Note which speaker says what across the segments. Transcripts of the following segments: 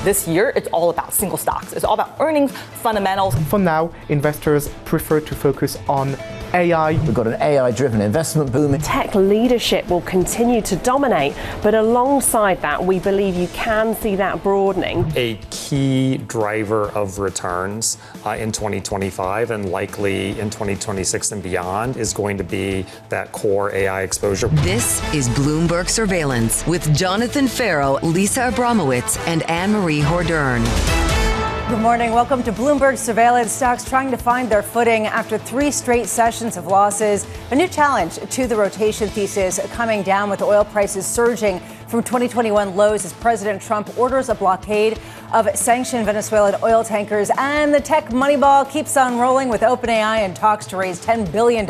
Speaker 1: this year, it's all about single stocks. It's all about earnings, fundamentals.
Speaker 2: For now, investors prefer to focus on AI.
Speaker 3: We've got an AI-driven investment boom.
Speaker 4: Tech leadership will continue to dominate, but alongside that, we believe you can see that broadening.
Speaker 5: A key driver of returns in 2025 and likely in 2026 and beyond is going to be that core AI exposure.
Speaker 6: This is Bloomberg Surveillance with Jonathan Ferro, Lisa Abramowicz, and Annmarie Hordern.
Speaker 7: Good morning. Welcome to Bloomberg Surveillance. Stocks trying to find their footing after 3 straight sessions of losses. A new challenge to the rotation thesis coming down with oil prices surging from 2021 lows as President Trump orders a blockade of sanctioned Venezuelan oil tankers. And the tech money ball keeps on rolling with OpenAI in talks to raise $10 billion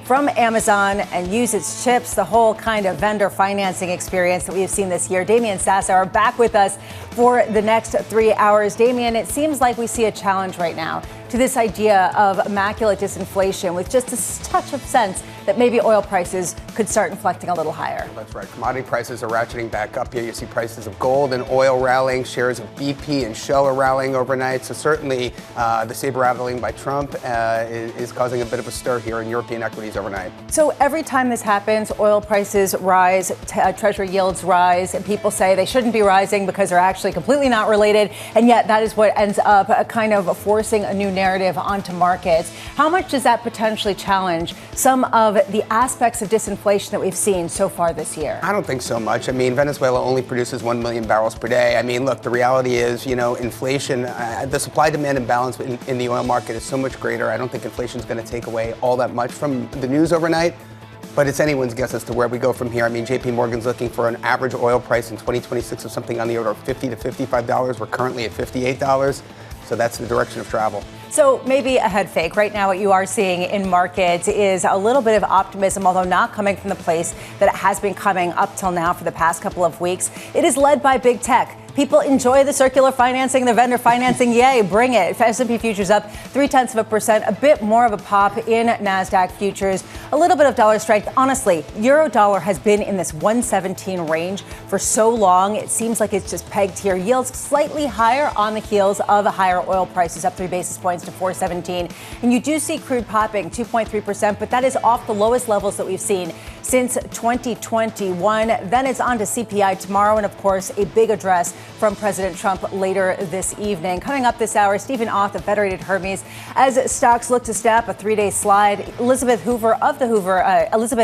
Speaker 7: from Amazon and use its chips, the whole kind of vendor financing experience that we have seen this year. Damian Sassa are back with us for the next 3 hours. Damian, it seems like we see a challenge right now to this idea of immaculate disinflation with just a touch of sense that maybe oil prices could start inflecting a little higher.
Speaker 8: That's right. Commodity prices are ratcheting back up here. You see prices of gold and oil rallying, shares of BP and Shell are rallying overnight. So certainly the saber rattling by Trump is causing a bit of a stir here in European equities overnight.
Speaker 7: So every time this happens, oil prices rise, treasury yields rise, and people say they shouldn't be rising because they're actually completely not related. And yet that is what ends up kind of forcing a new narrative onto markets. How much does that potentially challenge some of the aspects of disinflation that we've seen so far this year?
Speaker 8: I don't think so much. I mean, Venezuela only produces 1 million barrels per day. I mean, look, the reality is, inflation, the supply-demand imbalance in the oil market is so much greater. I don't think inflation is going to take away all that much from the news overnight. But it's anyone's guess as to where we go from here. I mean, JP Morgan's looking for an average oil price in 2026 of something on the order of $50 to $55. We're currently at $58. So that's the direction of travel.
Speaker 7: So maybe a head fake. Right now, what you are seeing in markets is a little bit of optimism, although not coming from the place that it has been coming up till now for the past couple of weeks. It is led by big tech. People enjoy the circular financing, the vendor financing. Yay, bring it. S&P futures up 0.3%, a bit more of a pop in NASDAQ futures. A little bit of dollar strength. Honestly, euro dollar has been in this 117 range for so long. It seems like it's just pegged here. Yields slightly higher on the heels of the higher oil prices, up 3 basis points to 417. And you do see crude popping 2.3%, but that is off the lowest levels that we've seen since 2021. Then it's on to CPI tomorrow. And of course, a big address from President Trump later this evening. Coming up this hour, Stephen Auth of Federated Hermes as stocks look to snap a 3-day slide. Elizabeth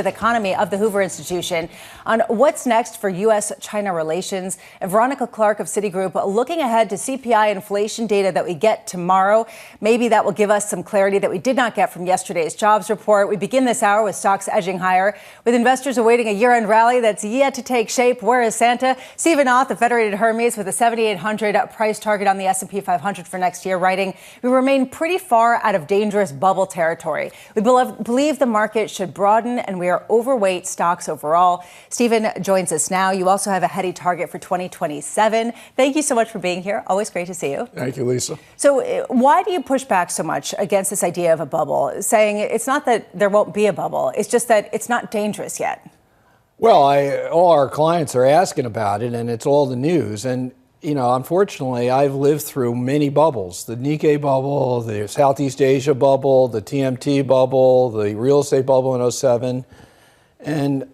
Speaker 7: Economy of the Hoover Institution on what's next for U.S.-China relations. And Veronica Clark of Citigroup looking ahead to CPI inflation data that we get tomorrow. Maybe that will give us some clarity that we did not get from yesterday's jobs report. We begin this hour with stocks edging higher, with investors awaiting a year-end rally that's yet to take shape. Where is Santa? Stephen Auth of Federated Hermes with a 7,800 price target on the S&P 500 for next year, writing, we remain pretty far out of dangerous bubble territory. We believe the market should broaden and we are overweight stocks overall. Stephen joins us now. You also have a heady target for 2027. Thank you so much for being here. Always great to see you.
Speaker 9: Thank you, Lisa.
Speaker 7: So why do you push back so much against this idea of a bubble, saying it's not that there won't be a bubble, it's just that it's not dangerous yet?
Speaker 9: Well, all our clients are asking about it, and it's all the news. And, unfortunately, I've lived through many bubbles. The Nikkei bubble, the Southeast Asia bubble, the TMT bubble, the real estate bubble in '07. And,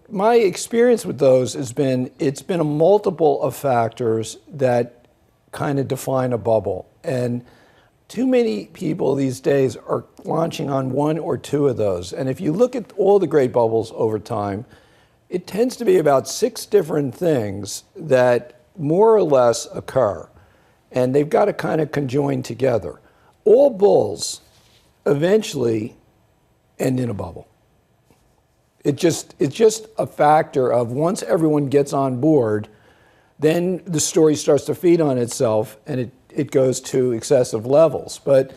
Speaker 9: my experience with those it's been a multiple of factors that kind of define a bubble. And too many people these days are launching on one or two of those. And if you look at all the great bubbles over time, it tends to be about 6 different things that more or less occur. And they've got to kind of conjoin together. All bulls eventually end in a bubble. It's just a factor of once everyone gets on board, then the story starts to feed on itself and it goes to excessive levels. But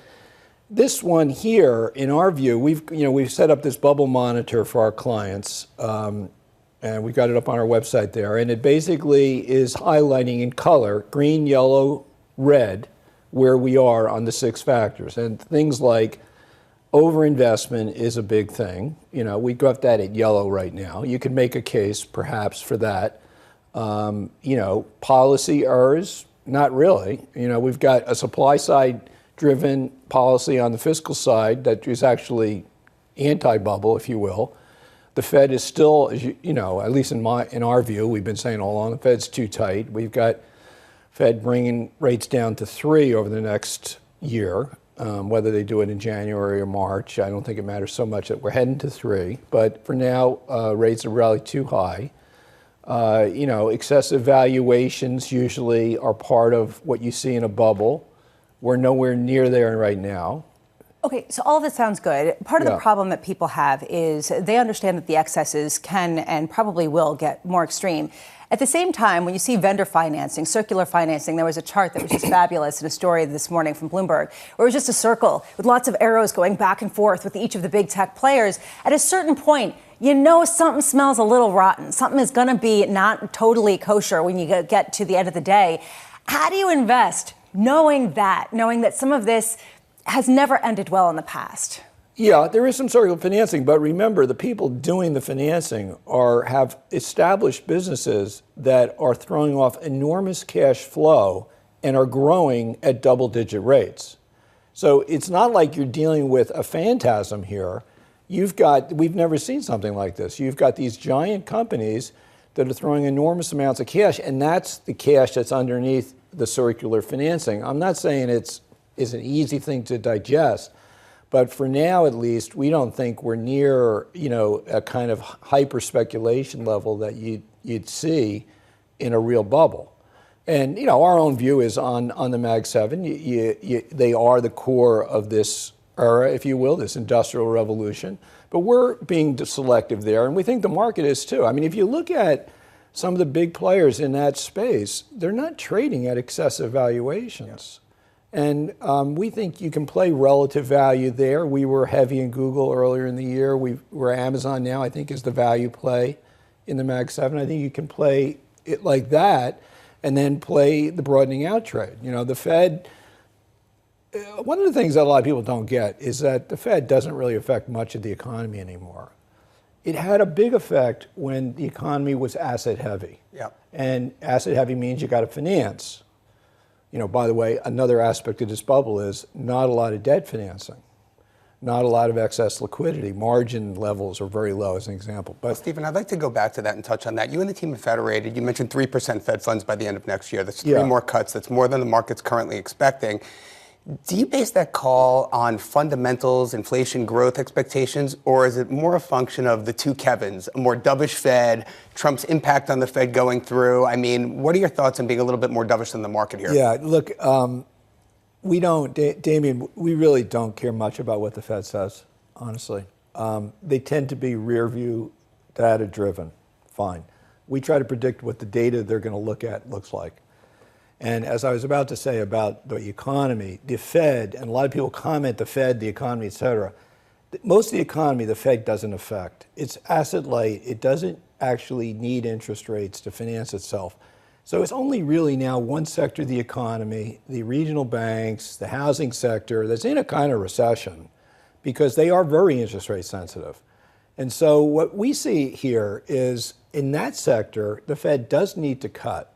Speaker 9: this one here, in our view, we've set up this bubble monitor for our clients, and we got it up on our website there. And it basically is highlighting in color, green, yellow, red, where we are on the 6 factors. And things like overinvestment is a big thing. We got that at yellow right now. You could make a case, perhaps, for that. Policy errors, not really. We've got a supply side driven policy on the fiscal side that is actually anti-bubble, if you will. The Fed is still, as at least in our view, we've been saying all along, the Fed's too tight. We've got Fed bringing rates down to 3 over the next year. Whether they do it in January or March, I don't think it matters so much that we're heading to 3. But for now, rates are really too high. Excessive valuations usually are part of what you see in a bubble. We're nowhere near there right now.
Speaker 7: Okay, so all of this sounds good. Part of the problem that people have is they understand that the excesses can and probably will get more extreme. At the same time, when you see vendor financing, circular financing, there was a chart that was just fabulous in a story this morning from Bloomberg, where it was just a circle with lots of arrows going back and forth with each of the big tech players. At a certain point, something smells a little rotten. Something is going to be not totally kosher when you get to the end of the day. How do you invest knowing that some of this has never ended well in the past?
Speaker 9: Yeah, there is some circular financing, but remember, the people doing the financing have established businesses that are throwing off enormous cash flow and are growing at double-digit rates. So it's not like you're dealing with a phantasm here. We've never seen something like this. You've got these giant companies that are throwing enormous amounts of cash, and that's the cash that's underneath the circular financing. I'm not saying it's an easy thing to digest, but for now, at least, we don't think we're near, a kind of hyper speculation level that you'd see in a real bubble. And, our own view is on the Mag 7, they are the core of this era, if you will, this industrial revolution. But we're being selective there, and we think the market is too. I mean, if you look at some of the big players in that space, they're not trading at excessive valuations. Yeah. And we think you can play relative value there. We were heavy in Google earlier in the year. We're Amazon now, I think, is the value play in the Mag 7. I think you can play it like that and then play the broadening out trade. The Fed, one of the things that a lot of people don't get is that the Fed doesn't really affect much of the economy anymore. It had a big effect when the economy was asset heavy. Yeah. And asset heavy means you got to finance. By the way, another aspect of this bubble is not a lot of debt financing, not a lot of excess liquidity. Margin levels are very low, as an example.
Speaker 8: But Stephen, I'd like to go back to that and touch on that. You and the team at Federated, you mentioned 3% Fed funds by the end of next year. That's 3 more cuts. That's more than the market's currently expecting. Do you base that call on fundamentals, inflation growth expectations, or is it more a function of the two Kevins, a more dovish Fed, Trump's impact on the Fed going through? I mean, what are your thoughts on being a little bit more dovish than the market here?
Speaker 9: Yeah, look, Damien, we really don't care much about what the Fed says, honestly. They tend to be rear view data driven. Fine. We try to predict what the data they're going to look at looks like. And as I was about to say about the economy, the Fed, and a lot of people comment the Fed, the economy, et cetera. Most of the economy, the Fed doesn't affect. It's asset light. It doesn't actually need interest rates to finance itself. So it's only really now one sector of the economy, the regional banks, the housing sector, that's in a kind of recession because they are very interest rate sensitive. And so what we see here is in that sector, the Fed does need to cut.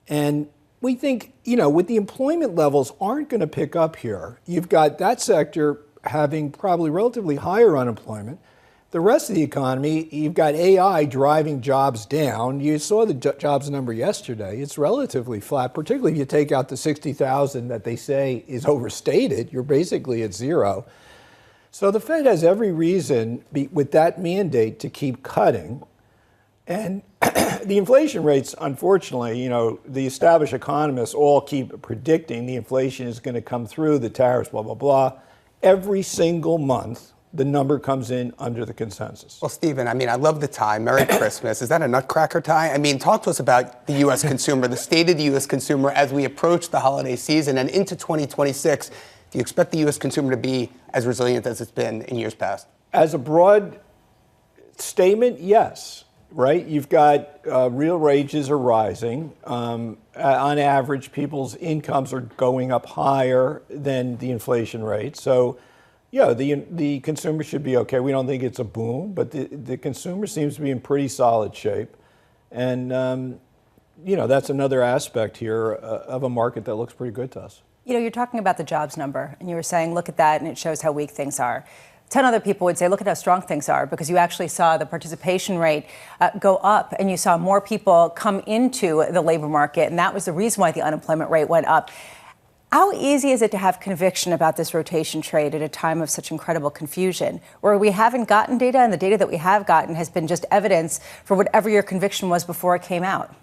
Speaker 9: And we think, with the employment levels aren't going to pick up here. You've got that sector having probably relatively higher unemployment. The rest of the economy, you've got AI driving jobs down. You saw the jobs number yesterday. It's relatively flat, particularly if you take out the 60,000 that they say is overstated. You're basically at zero. So the Fed has every reason with that mandate to keep cutting. And the inflation rates, unfortunately, the established economists all keep predicting the inflation is going to come through, the tariffs, blah, blah, blah. Every single month, the number comes in under the consensus.
Speaker 8: Well, Stephen, I love the tie. Merry Christmas. Is that a nutcracker tie? Talk to us about the U.S. consumer, the state of the U.S. consumer as we approach the holiday season and into 2026. Do you expect the U.S. consumer to be as resilient as it's been in years past?
Speaker 9: As a broad statement, yes. Right? You've got real wages are rising. On average, people's incomes are going up higher than the inflation rate. So, the consumer should be okay. We don't think it's a boom, but the consumer seems to be in pretty solid shape. And, that's another aspect here of a market that looks pretty good to us.
Speaker 7: You're talking about the jobs number, and you were saying, look at that, and it shows how weak things are. 10 other people would say, look at how strong things are, because you actually saw the participation rate go up, and you saw more people come into the labor market, and that was the reason why the unemployment rate went up. How easy is it to have conviction about this rotation trade at a time of such incredible confusion, where we haven't gotten data, and the data that we have gotten has been just evidence for whatever your conviction was before it came out?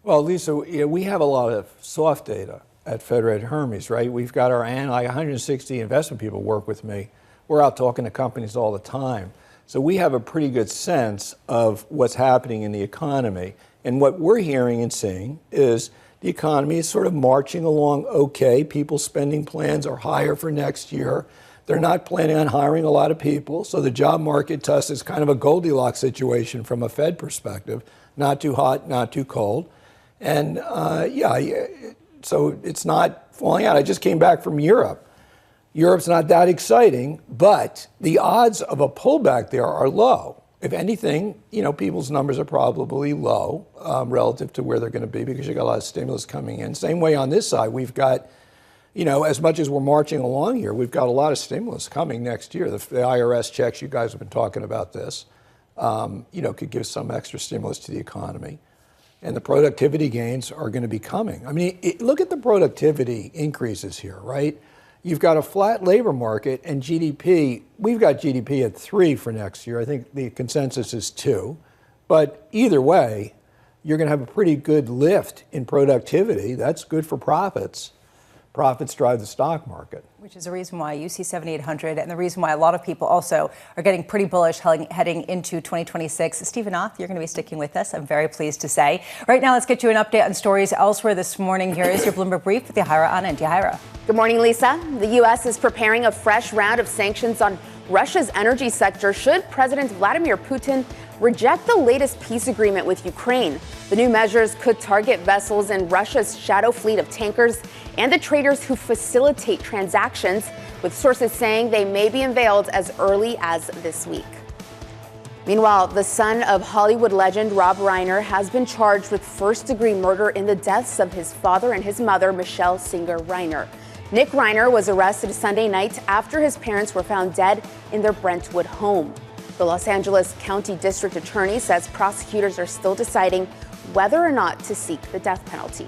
Speaker 9: Well, Lisa, we have a lot of soft data at Federated Hermes, right? We've got our 160 investment people work with me. We're out talking to companies all the time. So we have a pretty good sense of what's happening in the economy. And what we're hearing and seeing is the economy is sort of marching along okay. People's spending plans are higher for next year. They're not planning on hiring a lot of people. So the job market to us is kind of a Goldilocks situation from a Fed perspective. Not too hot, not too cold. And so it's not falling out. I just came back from Europe. Europe's not that exciting, but the odds of a pullback there are low. If anything, people's numbers are probably low relative to where they're going to be, because you got a lot of stimulus coming in. Same way on this side, we've got, as much as we're marching along here, we've got a lot of stimulus coming next year. The IRS checks, you guys have been talking about this, could give some extra stimulus to the economy. And the productivity gains are going to be coming. I mean, look at the productivity increases here, right? You've got a flat labor market and GDP. We've got GDP at 3 for next year. I think the consensus is 2. But either way, you're going to have a pretty good lift in productivity. That's good for profits. Profits drive the stock market. Which
Speaker 7: is the reason why you see 7,800, and the reason why a lot of people also are getting pretty bullish heading into 2026. Stephen Auth, you're going to be sticking with us, I'm very pleased to say. Right now, let's get you an update on stories elsewhere this morning. Here is your Bloomberg Brief with Yahira Anand. Yahira.
Speaker 10: Good morning, Lisa. The U.S. is preparing a fresh round of sanctions on Russia's energy sector should President Vladimir Putin reject the latest peace agreement with Ukraine. The new measures could target vessels in Russia's shadow fleet of tankers and the traders who facilitate transactions, with sources saying they may be unveiled as early as this week. Meanwhile, the son of Hollywood legend Rob Reiner has been charged with first-degree murder in the deaths of his father and his mother, Michelle Singer Reiner. Nick Reiner was arrested Sunday night after his parents were found dead in their Brentwood home. The Los Angeles County District Attorney says prosecutors are still deciding whether or not to seek the death penalty.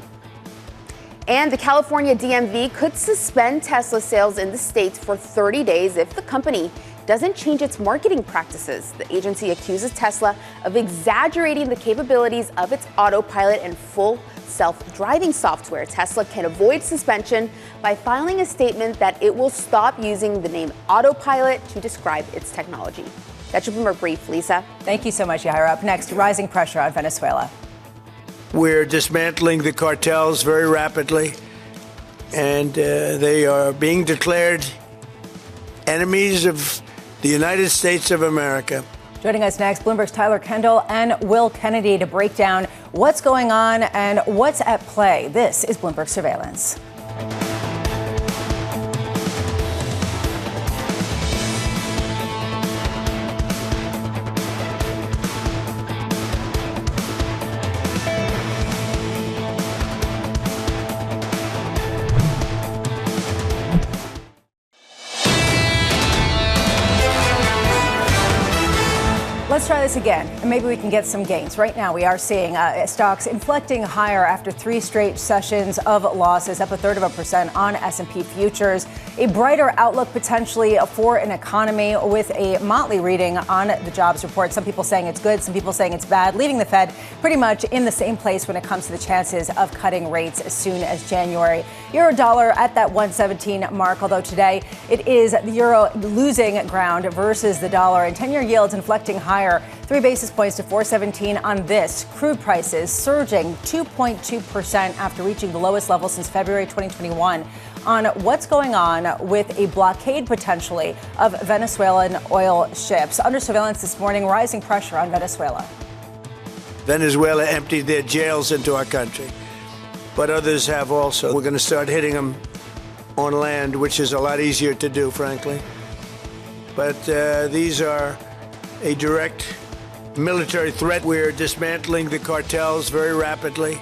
Speaker 10: And the California DMV could suspend Tesla sales in the state for 30 days if the company doesn't change its marketing practices. The agency accuses Tesla of exaggerating the capabilities of its autopilot and full self-driving software. Tesla can avoid suspension by filing a statement that it will stop using the name autopilot to describe its technology. That's your Bloomberg Brief, Lisa.
Speaker 7: Thank you so much, Yahira. Up next, rising pressure on Venezuela.
Speaker 11: We're dismantling the cartels very rapidly, and they are being declared enemies of the United States of America.
Speaker 7: Joining us next, Bloomberg's Tyler Kendall and Will Kennedy to break down what's going on and what's at play. This is Bloomberg Surveillance. Let's try this again, and maybe we can get some gains. Right now, we are seeing stocks inflecting higher after 3 straight sessions of losses, up 1/3% on S&P futures. A brighter outlook potentially for an economy with a motley reading on the jobs report. Some people saying it's good, some people saying it's bad, leaving the Fed pretty much in the same place when it comes to the chances of cutting rates as soon as January. Euro dollar at that 117 mark, although today it is the euro losing ground versus the dollar, and 10-year yields inflecting higher 3 basis points to 417 on this. Crude prices surging 2.2% after reaching the lowest level since February 2021 on what's going on with a blockade potentially of Venezuelan oil ships. Under surveillance this morning, rising pressure on Venezuela.
Speaker 11: Venezuela emptied their jails into our country, but others have also. We're going to start hitting them on land, which is a lot easier to do, frankly. But these are a direct military threat. We're dismantling the cartels very rapidly,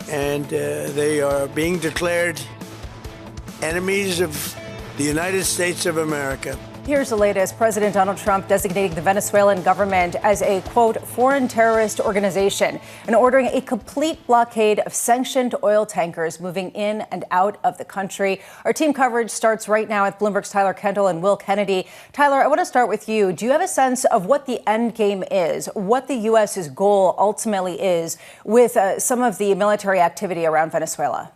Speaker 11: and they are being declared enemies of the United States of America.
Speaker 7: Here's the latest. President Donald Trump designating the Venezuelan government as a, quote, foreign terrorist organization and ordering a complete blockade of sanctioned oil tankers moving in and out of the country. Our team coverage starts right now with Bloomberg's Tyler Kendall and Will Kennedy. Tyler, I want to start with you. Do you have a sense of what the end game is, what the U.S.'s goal ultimately is with some of the military activity around Venezuela?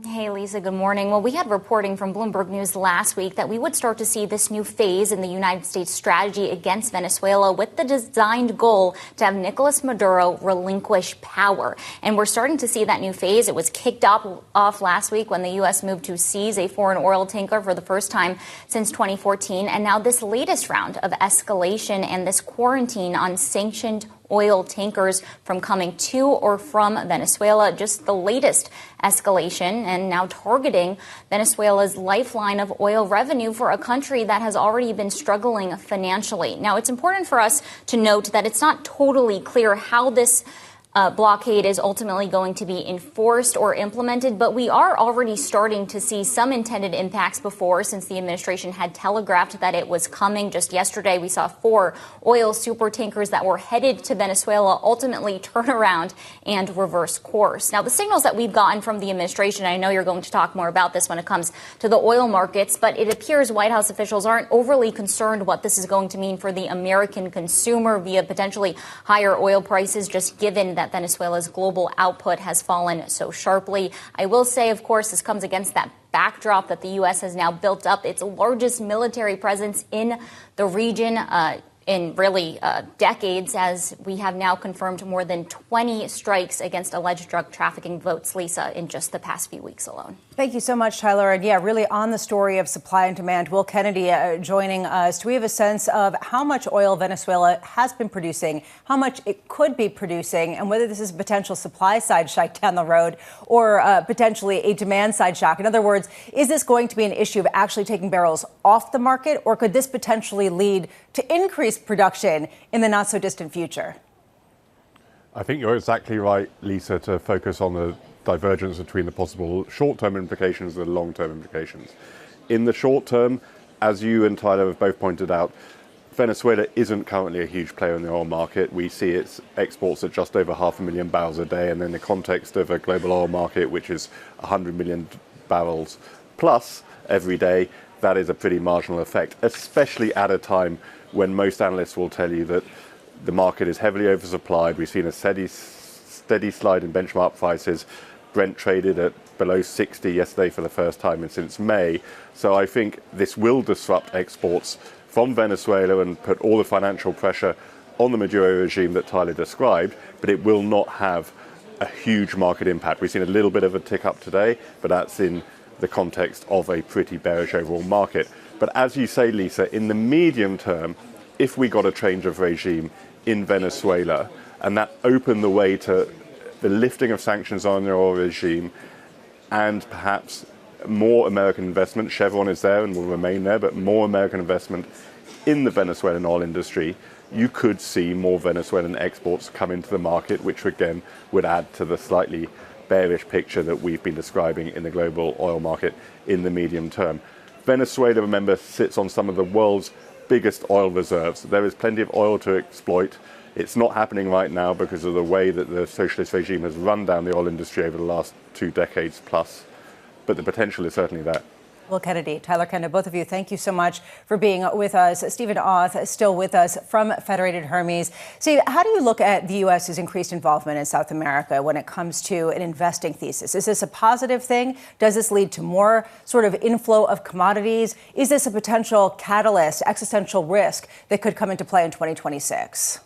Speaker 12: Hey, Lisa, good morning. Well, we had reporting from Bloomberg News last week that we would start to see this new phase in the United States strategy against Venezuela with the designed goal to have Nicolas Maduro relinquish power. And we're starting to see that new phase. It was kicked off last week when the U.S. moved to seize a foreign oil tanker for the first time since 2014. And now this latest round of escalation and this quarantine on sanctioned oil tankers from coming to or from Venezuela, just the latest escalation, and now targeting Venezuela's lifeline of oil revenue for a country that has already been struggling financially. Now, it's important for us to note that it's not totally clear how this blockade is ultimately going to be enforced or implemented, but we are already starting to see some intended impacts before, since the administration had telegraphed that it was coming. Just yesterday, we saw 4 oil super tankers that were headed to Venezuela ultimately turn around and reverse course. Now, the signals that we've gotten from the administration, I know you're going to talk more about this when it comes to the oil markets, but it appears White House officials aren't overly concerned what this is going to mean for the American consumer via potentially higher oil prices, just given that Venezuela's global output has fallen so sharply. I will say, of course, this comes against that backdrop that the U.S. has now built up its largest military presence in the region in really decades, as we have now confirmed more than 20 strikes against alleged drug trafficking votes, Lisa, in just the past few weeks alone.
Speaker 7: Thank you so much, Tyler. And yeah, really on the story of supply and demand, Will Kennedy joining us. Do we have a sense of how much oil Venezuela has been producing, how much it could be producing, and whether this is a potential supply side shock down the road or potentially a demand side shock? In other words, is this going to be an issue of actually taking barrels off the market, or could this potentially lead to increased production in the not so distant future?
Speaker 13: I think you're exactly right, Lisa, to focus on the divergence between the possible short-term implications and the long-term implications. In the short term, as you and Tyler have both pointed out, Venezuela isn't currently a huge player in the oil market. We see its exports at just over 500,000 barrels a day, and in the context of a global oil market which is 100 million barrels plus every day, that is a pretty marginal effect, especially at a time when most analysts will tell you that the market is heavily oversupplied. We've seen a steady slide in benchmark prices. Brent traded at below 60 yesterday for the first time since May. So I think this will disrupt exports from Venezuela and put all the financial pressure on the Maduro regime that Tyler described, but it will not have a huge market impact. We've seen a little bit of a tick up today, but that's in the context of a pretty bearish overall market. But as you say, Lisa, in the medium term, if we got a change of regime in Venezuela and that opened the way to the lifting of sanctions on the oil regime and perhaps more American investment, Chevron is there and will remain there, but more American investment in the Venezuelan oil industry, you could see more Venezuelan exports come into the market, which again would add to the slightly bearish picture that we've been describing in the global oil market in the medium term. Venezuela, remember, sits on some of the world's biggest oil reserves. There is plenty of oil to exploit. It's not happening right now because of the way that the socialist regime has run down the oil industry over the last 2 decades plus, but the potential is certainly there.
Speaker 7: Will Kennedy, Tyler Kendall, both of you, thank you so much for being with us. Stephen Auth, still with us from Federated Hermes. Steve, how do you look at the U.S.'s increased involvement in South America when it comes to an investing thesis? Is this a positive thing? Does this lead to more sort of inflow of commodities? Is this a potential catalyst, existential risk that could come into play in 2026?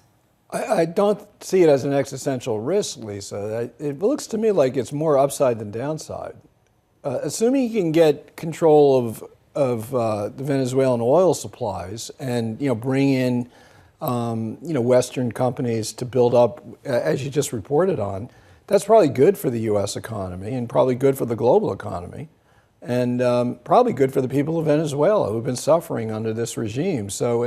Speaker 9: I don't see it as an existential risk, Lisa. It looks to me like it's more upside than downside. Assuming you can get control of the Venezuelan oil supplies and bring in Western companies to build up, as you just reported on, that's probably good for the U.S. economy and probably good for the global economy, and probably good for the people of Venezuela who've been suffering under this regime. So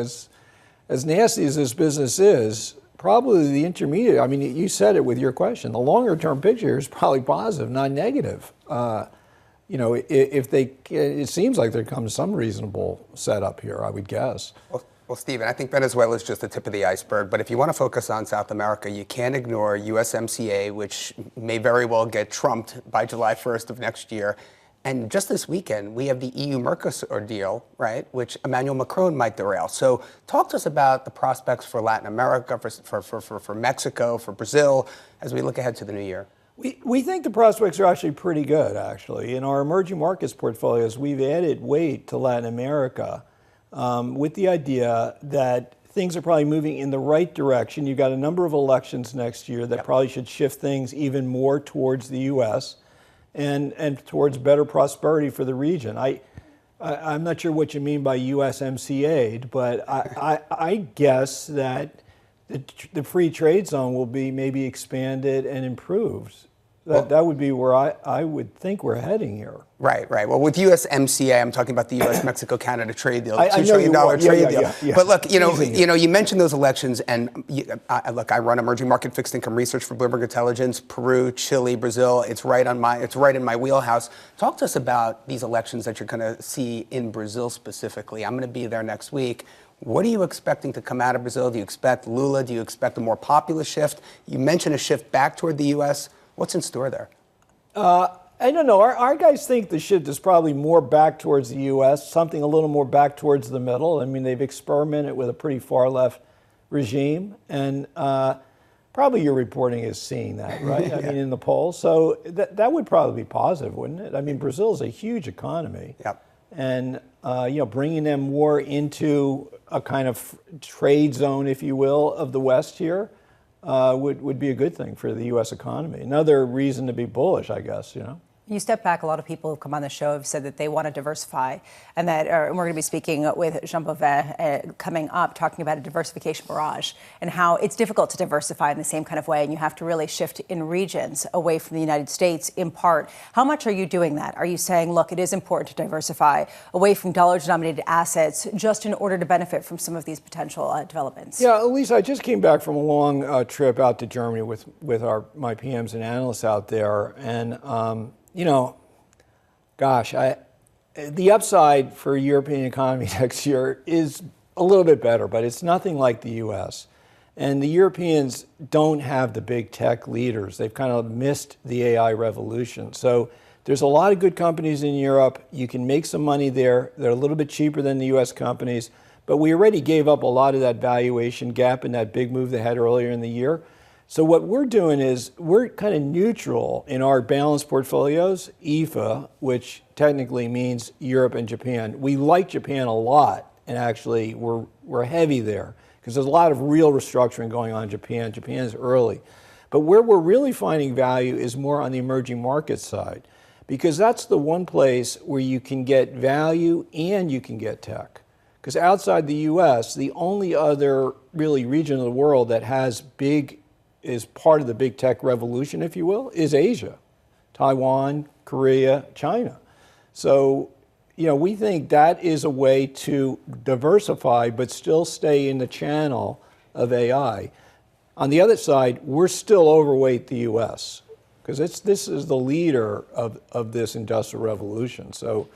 Speaker 9: as nasty as this business is, probably the intermediate, I mean, you said it with your question, the longer term picture is probably positive, not negative. It seems like there comes some reasonable setup here, I would guess.
Speaker 8: Well, Stephen, I think Venezuela is just the tip of the iceberg. But if you want to focus on South America, you can't ignore USMCA, which may very well get trumped by July 1st of next year. And just this weekend, we have the EU-Mercosur deal, right, which Emmanuel Macron might derail. So talk to us about the prospects for Latin America, for Mexico, for Brazil, as we look ahead to the new year.
Speaker 9: We think the prospects are actually pretty good, actually. In our emerging markets portfolios, we've added weight to Latin America with the idea that things are probably moving in the right direction. You've got a number of elections next year that probably should shift things even more towards the U.S. and towards better prosperity for the region. I'm not sure what you mean by USMCA, but I guess that the free trade zone will be maybe expanded and improved. That would be where I would think we're heading here.
Speaker 8: Right. Well, with USMCA, I'm talking about the U.S.-Mexico-Canada trade deal, the $2 trillion trade deal. Yeah. But look, you mentioned those elections, and I run emerging market fixed income research for Bloomberg Intelligence. Peru, Chile, Brazil. It's right in my wheelhouse. Talk to us about these elections that you're going to see in Brazil specifically. I'm going to be there next week. What are you expecting to come out of Brazil? Do you expect Lula? Do you expect a more populist shift? You mentioned a shift back toward the U.S. What's in store there?
Speaker 9: I don't know. Our guys think the shift is probably more back towards the U.S., something a little more back towards the middle. I mean, they've experimented with a pretty far left regime, and probably your reporting is seeing that, right? I mean, in the polls. So that would probably be positive, wouldn't it? I mean, Brazil is a huge economy.
Speaker 8: Yep.
Speaker 9: And, bringing them more into a kind of trade zone, if you will, of the West here would be a good thing for the U.S. economy. Another reason to be bullish, I guess,
Speaker 7: You step back, a lot of people who've come on the show have said that they want to diversify, and that we're going to be speaking with Jean Boivin coming up, talking about a diversification barrage and how it's difficult to diversify in the same kind of way, and you have to really shift in regions away from the United States in part. How much are you doing that? Are you saying, look, it is important to diversify away from dollar-denominated assets just in order to benefit from some of these potential developments?
Speaker 9: Yeah, Elisa, I just came back from a long trip out to Germany with my PMs and analysts out there, and the upside for European economy next year is a little bit better, but it's nothing like the U.S. And the Europeans don't have the big tech leaders. They've kind of missed the AI revolution. So there's a lot of good companies in Europe. You can make some money there. They're a little bit cheaper than the U.S. companies, but we already gave up a lot of that valuation gap in that big move they had earlier in the year. So what we're doing is we're kind of neutral in our balanced portfolios, EFA, which technically means Europe and Japan. We like Japan a lot, and actually we're heavy there because there's a lot of real restructuring going on in Japan. Japan is early. But where we're really finding value is more on the emerging market side, because that's the one place where you can get value and you can get tech. Because outside the US, the only other really region of the world that is part of the big tech revolution, if you will, is Asia. Taiwan, Korea, China. So, we think that is a way to diversify but still stay in the channel of AI. On the other side, we're still overweight the US because this is the leader of this industrial revolution. So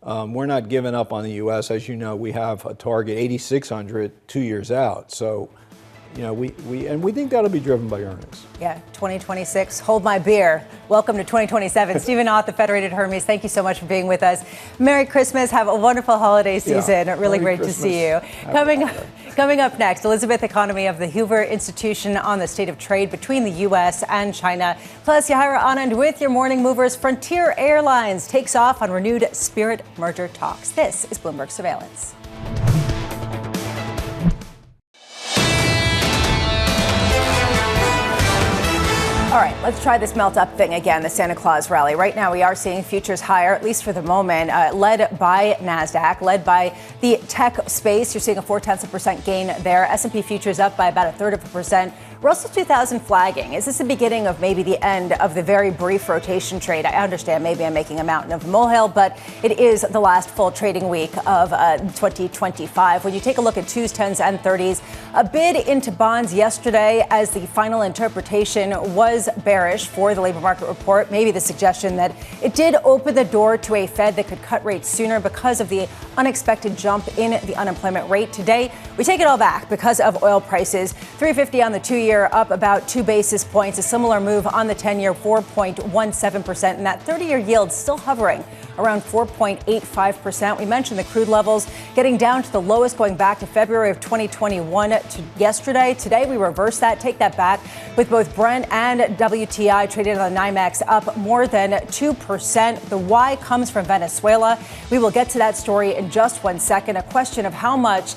Speaker 9: we're not giving up on the US. As you know, we have a target 8,600 2 years out. So we think that'll be driven by earnings.
Speaker 7: Yeah, 2026, hold my beer. Welcome to 2027. Stephen Auth, the Federated Hermes, thank you so much for being with us. Merry Christmas, have a wonderful holiday season. Really Merry great Christmas. To see you. Coming up next, Elizabeth Economy of the Hoover Institution on the state of trade between the U.S. and China. Plus, Yahira Anand with your morning movers. Frontier Airlines takes off on renewed Spirit merger talks. This is Bloomberg Surveillance. All right, let's try this melt up thing again, the Santa Claus rally. Right now, we are seeing futures higher, at least for the moment, led by NASDAQ, led by the tech space. You're seeing a 0.4% gain there. S&P futures up by about 1/3%. Russell 2000 flagging. Is this the beginning of maybe the end of the very brief rotation trade? I understand maybe I'm making a mountain of a molehill, but it is the last full trading week of 2025. When you take a look at 2s, 10s, and 30s, a bid into bonds yesterday as the final interpretation was bearish for the labor market report. Maybe the suggestion that it did open the door to a Fed that could cut rates sooner because of the unexpected jump in the unemployment rate. Today, we take it all back because of oil prices. $3.50 on the 2-year, up about 2 basis points. A similar move on the 10-year, 4.17%. And that 30-year yield still hovering around 4.85%. We mentioned the crude levels getting down to the lowest going back to February of 2021 to yesterday. Today, we reverse that, take that back, with both Brent and WTI traded on the NYMEX up more than 2%. The why comes from Venezuela. We will get to that story in just 1 second. A question of how much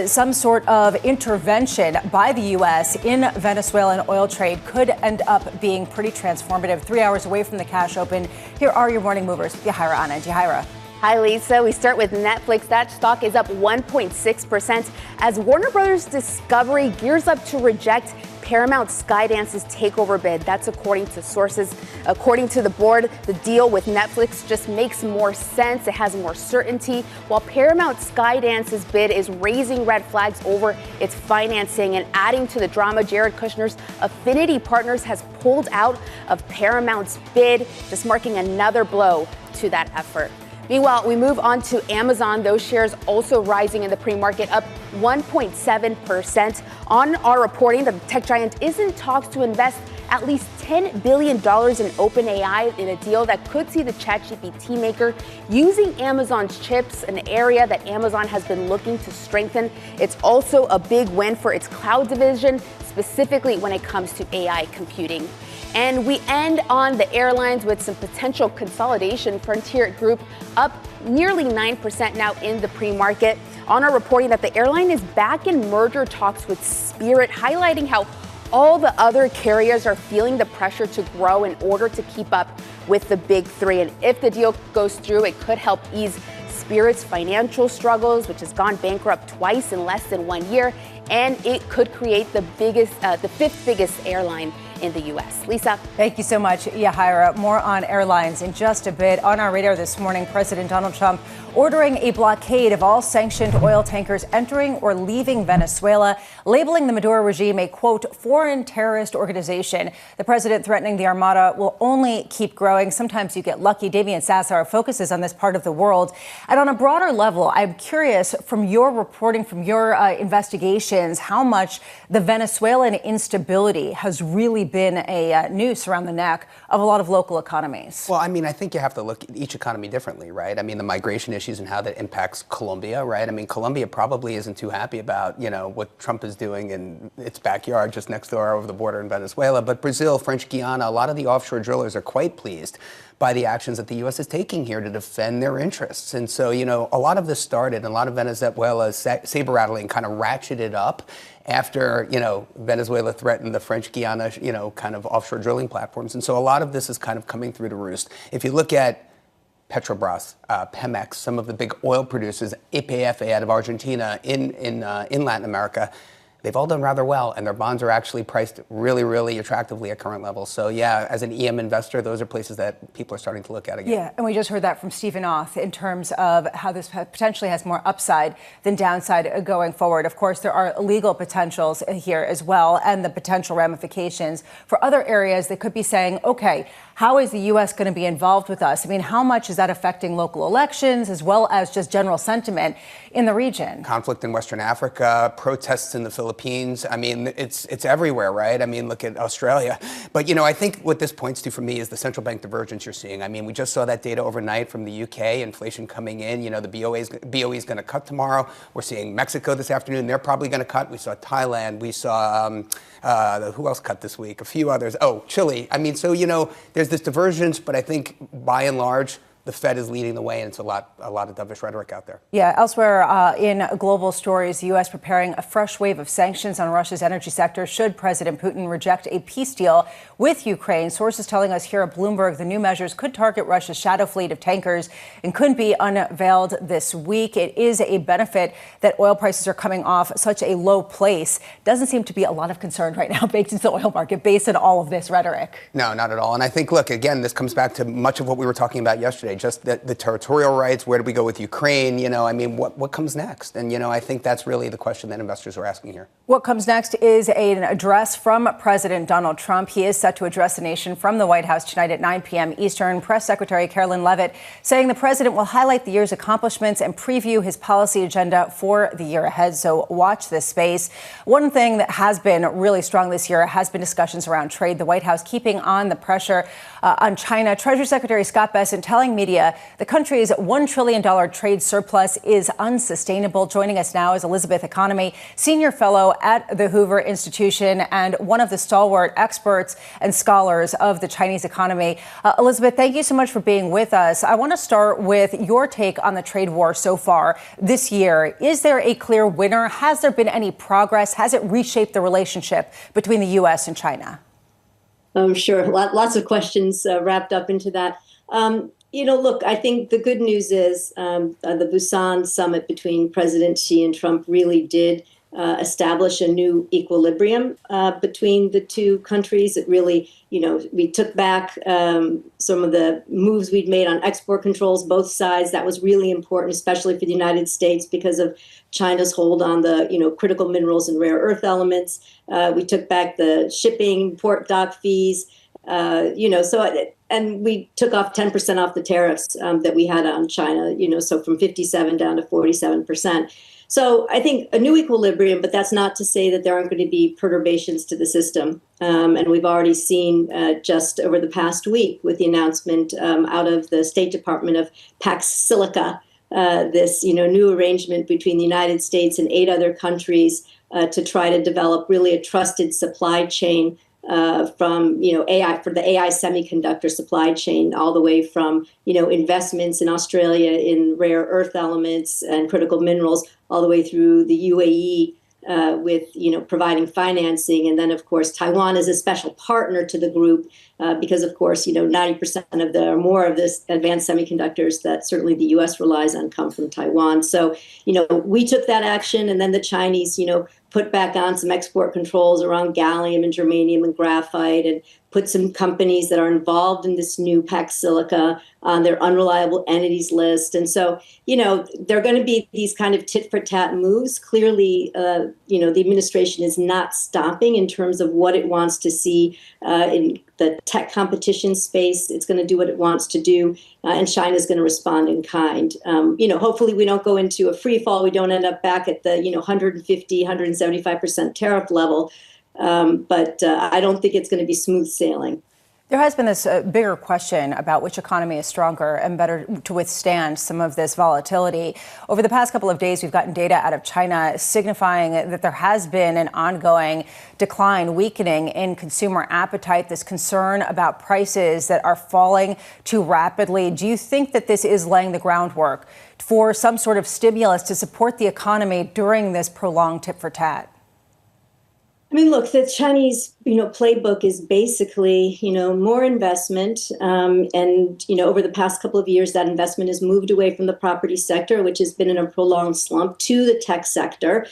Speaker 7: some sort of intervention by the U.S. in Venezuelan oil trade could end up being pretty transformative. 3 hours away from the cash open, here are your morning movers. Yahira Anna. Yahira.
Speaker 10: Hi, Lisa. We start with Netflix. That stock is up 1.6% as Warner Brothers Discovery gears up to reject Paramount Skydance's takeover bid. That's according to sources. According to the board, the deal with Netflix just makes more sense. It has more certainty, while Paramount Skydance's bid is raising red flags over its financing and adding to the drama. Jared Kushner's Affinity Partners has pulled out of Paramount's bid, just marking another blow to that effort. Meanwhile, we move on to Amazon. Those shares also rising in the pre-market, up 1.7%. On our reporting, the tech giant is in talks to invest at least $10 billion in OpenAI in a deal that could see the ChatGPT maker using Amazon's chips, an area that Amazon has been looking to strengthen. It's also a big win for its cloud division, specifically when it comes to AI computing. And we end on the airlines with some potential consolidation. Frontier Group up nearly 9% now in the pre-market. On our reporting that the airline is back in merger talks with Spirit, highlighting how all the other carriers are feeling the pressure to grow in order to keep up with the big three. And if the deal goes through, it could help ease Spirit's financial struggles, which has gone bankrupt twice in less than 1 year. And it could create the fifth biggest airline in the U.S. Lisa.
Speaker 7: Thank you so much, Yahira. More on airlines in just a bit. On our radar this morning, President Donald Trump ordering a blockade of all sanctioned oil tankers entering or leaving Venezuela, labeling the Maduro regime a, quote, foreign terrorist organization. The president threatening the Armada will only keep growing. Sometimes you get lucky. Damian Sassar focuses on this part of the world. And on a broader level, I'm curious from your reporting, from your investigations, how much the Venezuelan instability has really been a noose around the neck of a lot of local economies.
Speaker 8: Well, I mean, I think you have to look at each economy differently, right? I mean, the migration issues and how that impacts Colombia, right? I mean, Colombia probably isn't too happy about, what Trump is doing in its backyard just next door over the border in Venezuela. But Brazil, French Guiana, a lot of the offshore drillers are quite pleased by the actions that the U.S. is taking here to defend their interests. And so, a lot of this started, and a lot of Venezuela's saber rattling kind of ratcheted up after, Venezuela threatened the French Guiana, kind of offshore drilling platforms. And so a lot of this is kind of coming through to roost. If you look at Petrobras, Pemex, some of the big oil producers, YPF out of Argentina in Latin America, they've all done rather well, and their bonds are actually priced really, really attractively at current levels. So, yeah, as an EM investor, those are places that people are starting to look at again.
Speaker 7: Yeah, and we just heard that from Stephen Auth in terms of how this potentially has more upside than downside going forward. Of course, there are legal potentials here as well, and the potential ramifications for other areas that could be saying, okay, how is the U.S. going to be involved with us? I mean, how much is that affecting local elections as well as just general sentiment in the region?
Speaker 8: Conflict in Western Africa, protests in the Philippines. I mean, it's everywhere, right? I mean, look at Australia. But, I think what this points to for me is the central bank divergence you're seeing. I mean, we just saw that data overnight from the UK, inflation coming in. The BOE is going to cut tomorrow. We're seeing Mexico this afternoon. They're probably going to cut. We saw Thailand. We saw, who else cut this week? A few others. Oh, Chile. I mean, so, there's this divergence, but I think by and large, the Fed is leading the way, and it's a lot of dovish rhetoric out there.
Speaker 7: Yeah, elsewhere in global stories, the U.S. preparing a fresh wave of sanctions on Russia's energy sector should President Putin reject a peace deal with Ukraine. Sources telling us here at Bloomberg the new measures could target Russia's shadow fleet of tankers and couldn't be unveiled this week. It is a benefit that oil prices are coming off such a low place. Doesn't seem to be a lot of concern right now baked into the oil market based on all of this rhetoric.
Speaker 8: No, not at all. And I think, look, again, this comes back to much of what we were talking about yesterday, just the territorial rights. Where do we go with Ukraine? What comes next? And, I think that's really the question that investors are asking here.
Speaker 7: What comes next is an address from President Donald Trump. He is set to address the nation from the White House tonight at 9 p.m. Eastern. Press Secretary Carolyn Leavitt saying the president will highlight the year's accomplishments and preview his policy agenda for the year ahead. So watch this space. One thing that has been really strong this year has been discussions around trade. The White House keeping on the pressure on China. Treasury Secretary Scott Bessent telling media the country's $1 trillion trade surplus is unsustainable. Joining us now is Elizabeth Economy, senior fellow at the Hoover Institution and one of the stalwart experts and scholars of the Chinese economy. Elizabeth, thank you so much for being with us. I want to start with your take on the trade war so far this year. Is there a clear winner? Has there been any progress? Has it reshaped the relationship between the U.S. and China?
Speaker 14: Sure. Lots of questions wrapped up into that. Look, I think the good news is the Busan summit between President Xi and Trump really did establish a new equilibrium between the two countries. It really, we took back some of the moves we'd made on export controls, both sides. That was really important, especially for the United States because of China's hold on the, critical minerals and rare earth elements. We took back the shipping, port dock fees, and we took off 10% off the tariffs that we had on China, so from 57 down to 47%. So I think a new equilibrium, but that's not to say that there aren't going to be perturbations to the system. And we've already seen just over the past week with the announcement out of the State Department of Pax Silica, this new arrangement between the United States and 8 other countries to try to develop really a trusted supply chain from AI for the AI semiconductor supply chain, all the way from investments in Australia in rare earth elements and critical minerals, all the way through the UAE with providing financing, and then of course Taiwan is a special partner to the group because of course 90% of the or more of this advanced semiconductors that certainly the U.S. relies on come from Taiwan. So we took that action, and then the Chinese put back on some export controls around gallium and germanium and graphite, and put some companies that are involved in this new Pax Silica on their unreliable entities list. And so, there are going to be these kind of tit for tat moves. Clearly, the administration is not stopping in terms of what it wants to see in the tech competition space. It's going to do what it wants to do, and China's going to respond in kind. Hopefully we don't go into a free fall. We don't end up back at the 150, 175% tariff level. But I don't think it's going to be smooth sailing.
Speaker 7: There has been this bigger question about which economy is stronger and better to withstand some of this volatility. Over the past couple of days, we've gotten data out of China signifying that there has been an ongoing decline, weakening in consumer appetite, this concern about prices that are falling too rapidly. Do you think that this is laying the groundwork for some sort of stimulus to support the economy during this prolonged tit for tat?
Speaker 14: I mean, look, the Chinese, playbook is basically, more investment. And, over the past couple of years, that investment has moved away from the property sector, which has been in a prolonged slump, to the tech sector,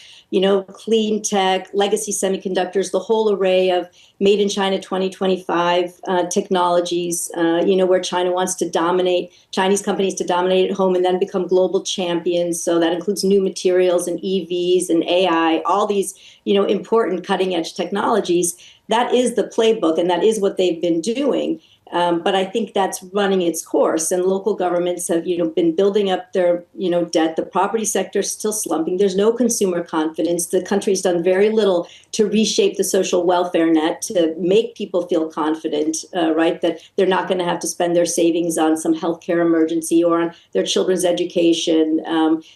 Speaker 14: clean tech, legacy semiconductors, the whole array of made in China 2025 technologies, where China wants to dominate, Chinese companies to dominate at home and then become global champions. So that includes new materials and EVs and AI, all these, important cutting edge technologies. That is the playbook, and that is what they've been doing. But I think that's running its course, and local governments have, been building up their, debt. The property sector is still slumping. There's no consumer confidence. The country's done very little to reshape the social welfare net to make people feel confident, right, that they're not going to have to spend their savings on some healthcare emergency or on their children's education.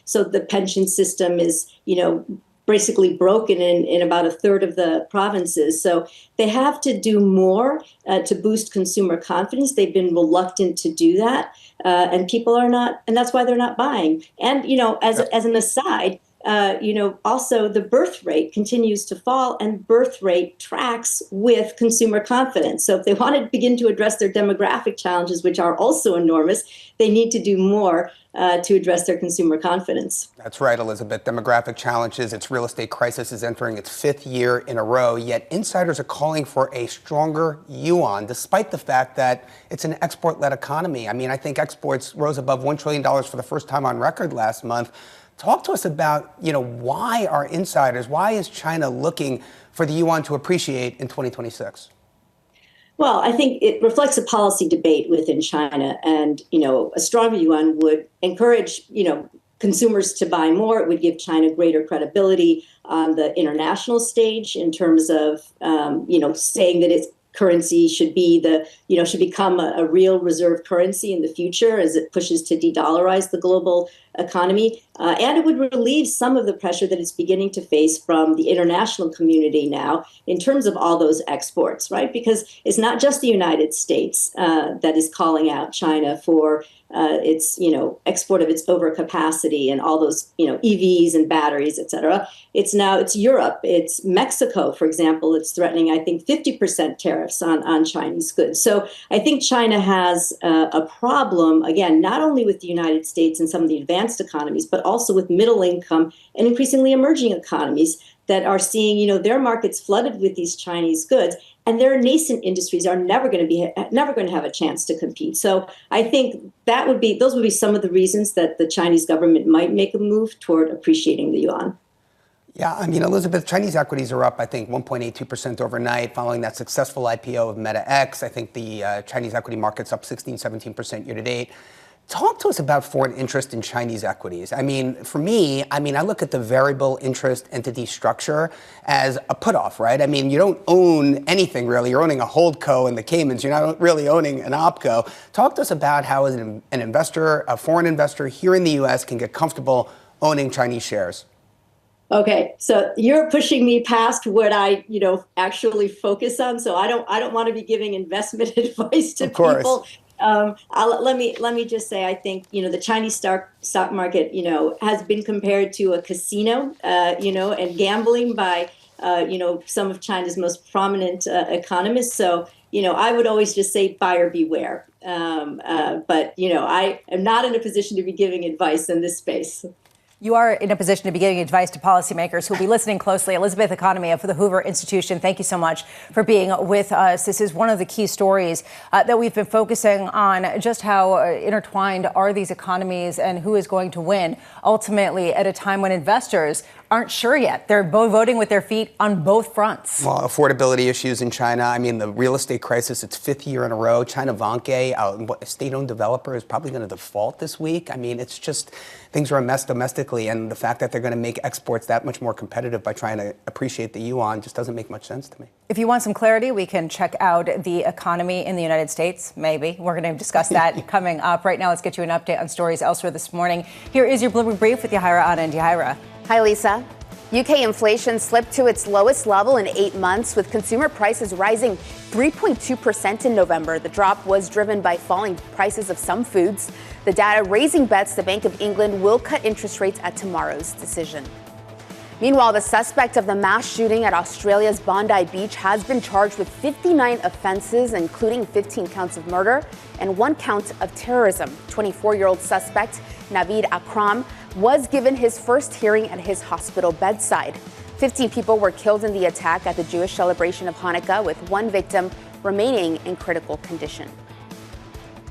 Speaker 14: So the pension system is, basically broken in about a third of the provinces. So they have to do more to boost consumer confidence. They've been reluctant to do that. And people are not, and that's why they're not buying. And, as an aside, also the birth rate continues to fall, and birth rate tracks with consumer confidence. So if they want to begin to address their demographic challenges, which are also enormous, they need to do more to address their consumer confidence.
Speaker 8: That's right, Elizabeth. Demographic challenges, its real estate crisis is entering its 5th year in a row, yet insiders are calling for a stronger yuan, despite the fact that it's an export-led economy. I mean, I think exports rose above $1 trillion for the first time on record last month. Talk to us about, why are insiders, why is China looking for the yuan to appreciate in 2026?
Speaker 14: Well, I think it reflects a policy debate within China, and a stronger yuan would encourage consumers to buy more. It would give China greater credibility on the international stage in terms of saying that its currency should be should become a real reserve currency in the future as it pushes to de-dollarize the global economy. And it would relieve some of the pressure that it's beginning to face from the international community now in terms of all those exports, right? Because it's not just the United States that is calling out China for its, export of its overcapacity and all those, EVs and batteries, et cetera. It's Europe. It's Mexico, for example. It's threatening, I think, 50% tariffs on Chinese goods. So I think China has a problem, again, not only with the United States and some of the advanced economies, but also with middle income and increasingly emerging economies that are seeing, their markets flooded with these Chinese goods, and their nascent industries are never going to have a chance to compete. So I think those would be some of the reasons that the Chinese government might make a move toward appreciating the yuan.
Speaker 8: Yeah, I mean, Elizabeth, Chinese equities are up, I think, 1.82% overnight following that successful IPO of Meta X. I think the Chinese equity market's up 17% year to date. Talk to us about foreign interest in Chinese equities. I mean, for me, I look at the variable interest entity structure as a put-off, right? I mean, you don't own anything really. You're owning a holdco in the Caymans. You're not really owning an opco. Talk to us about how an investor, a foreign investor here in the U.S. can get comfortable owning Chinese shares.
Speaker 14: Okay, so you're pushing me past what I, actually focus on. So I don't want to be giving investment advice to people. Let me just say, I think, the Chinese stock market, has been compared to a casino, and gambling by, some of China's most prominent economists. So, I would always just say buyer beware. But, I am not in a position to be giving advice in this space.
Speaker 7: You are in a position to be giving advice to policymakers who will be listening closely. Elizabeth Economia for the Hoover Institution, thank you so much for being with us. This is one of the key stories that we've been focusing on, just how intertwined are these economies and who is going to win ultimately at a time when investors aren't sure yet. They're both voting with their feet on both fronts. Well,
Speaker 8: affordability issues in China. I mean, the real estate crisis, it's 5th year in a row. China Vanke, a state-owned developer, is probably going to default this week. I mean, it's just things are a mess domestically, and the fact that they're going to make exports that much more competitive by trying to appreciate the yuan just doesn't make much sense to me.
Speaker 7: If you want some clarity, we can check out the economy in the United States, maybe. We're going to discuss that coming up. Right now, let's get you an update on stories elsewhere this morning. Here is your Bloomberg Brief with Yahira Anna and Yahira.
Speaker 10: Hi, Lisa. UK inflation slipped to its lowest level in 8 months, with consumer prices rising 3.2% in November. The drop was driven by falling prices of some foods. The data raising bets the Bank of England will cut interest rates at tomorrow's decision. Meanwhile, the suspect of the mass shooting at Australia's Bondi Beach has been charged with 59 offenses, including 15 counts of murder and 1 count of terrorism. 24-year-old suspect Naveed Akram was given his first hearing at his hospital bedside. 15 people were killed in the attack at the Jewish celebration of Hanukkah, with 1 victim remaining in critical condition.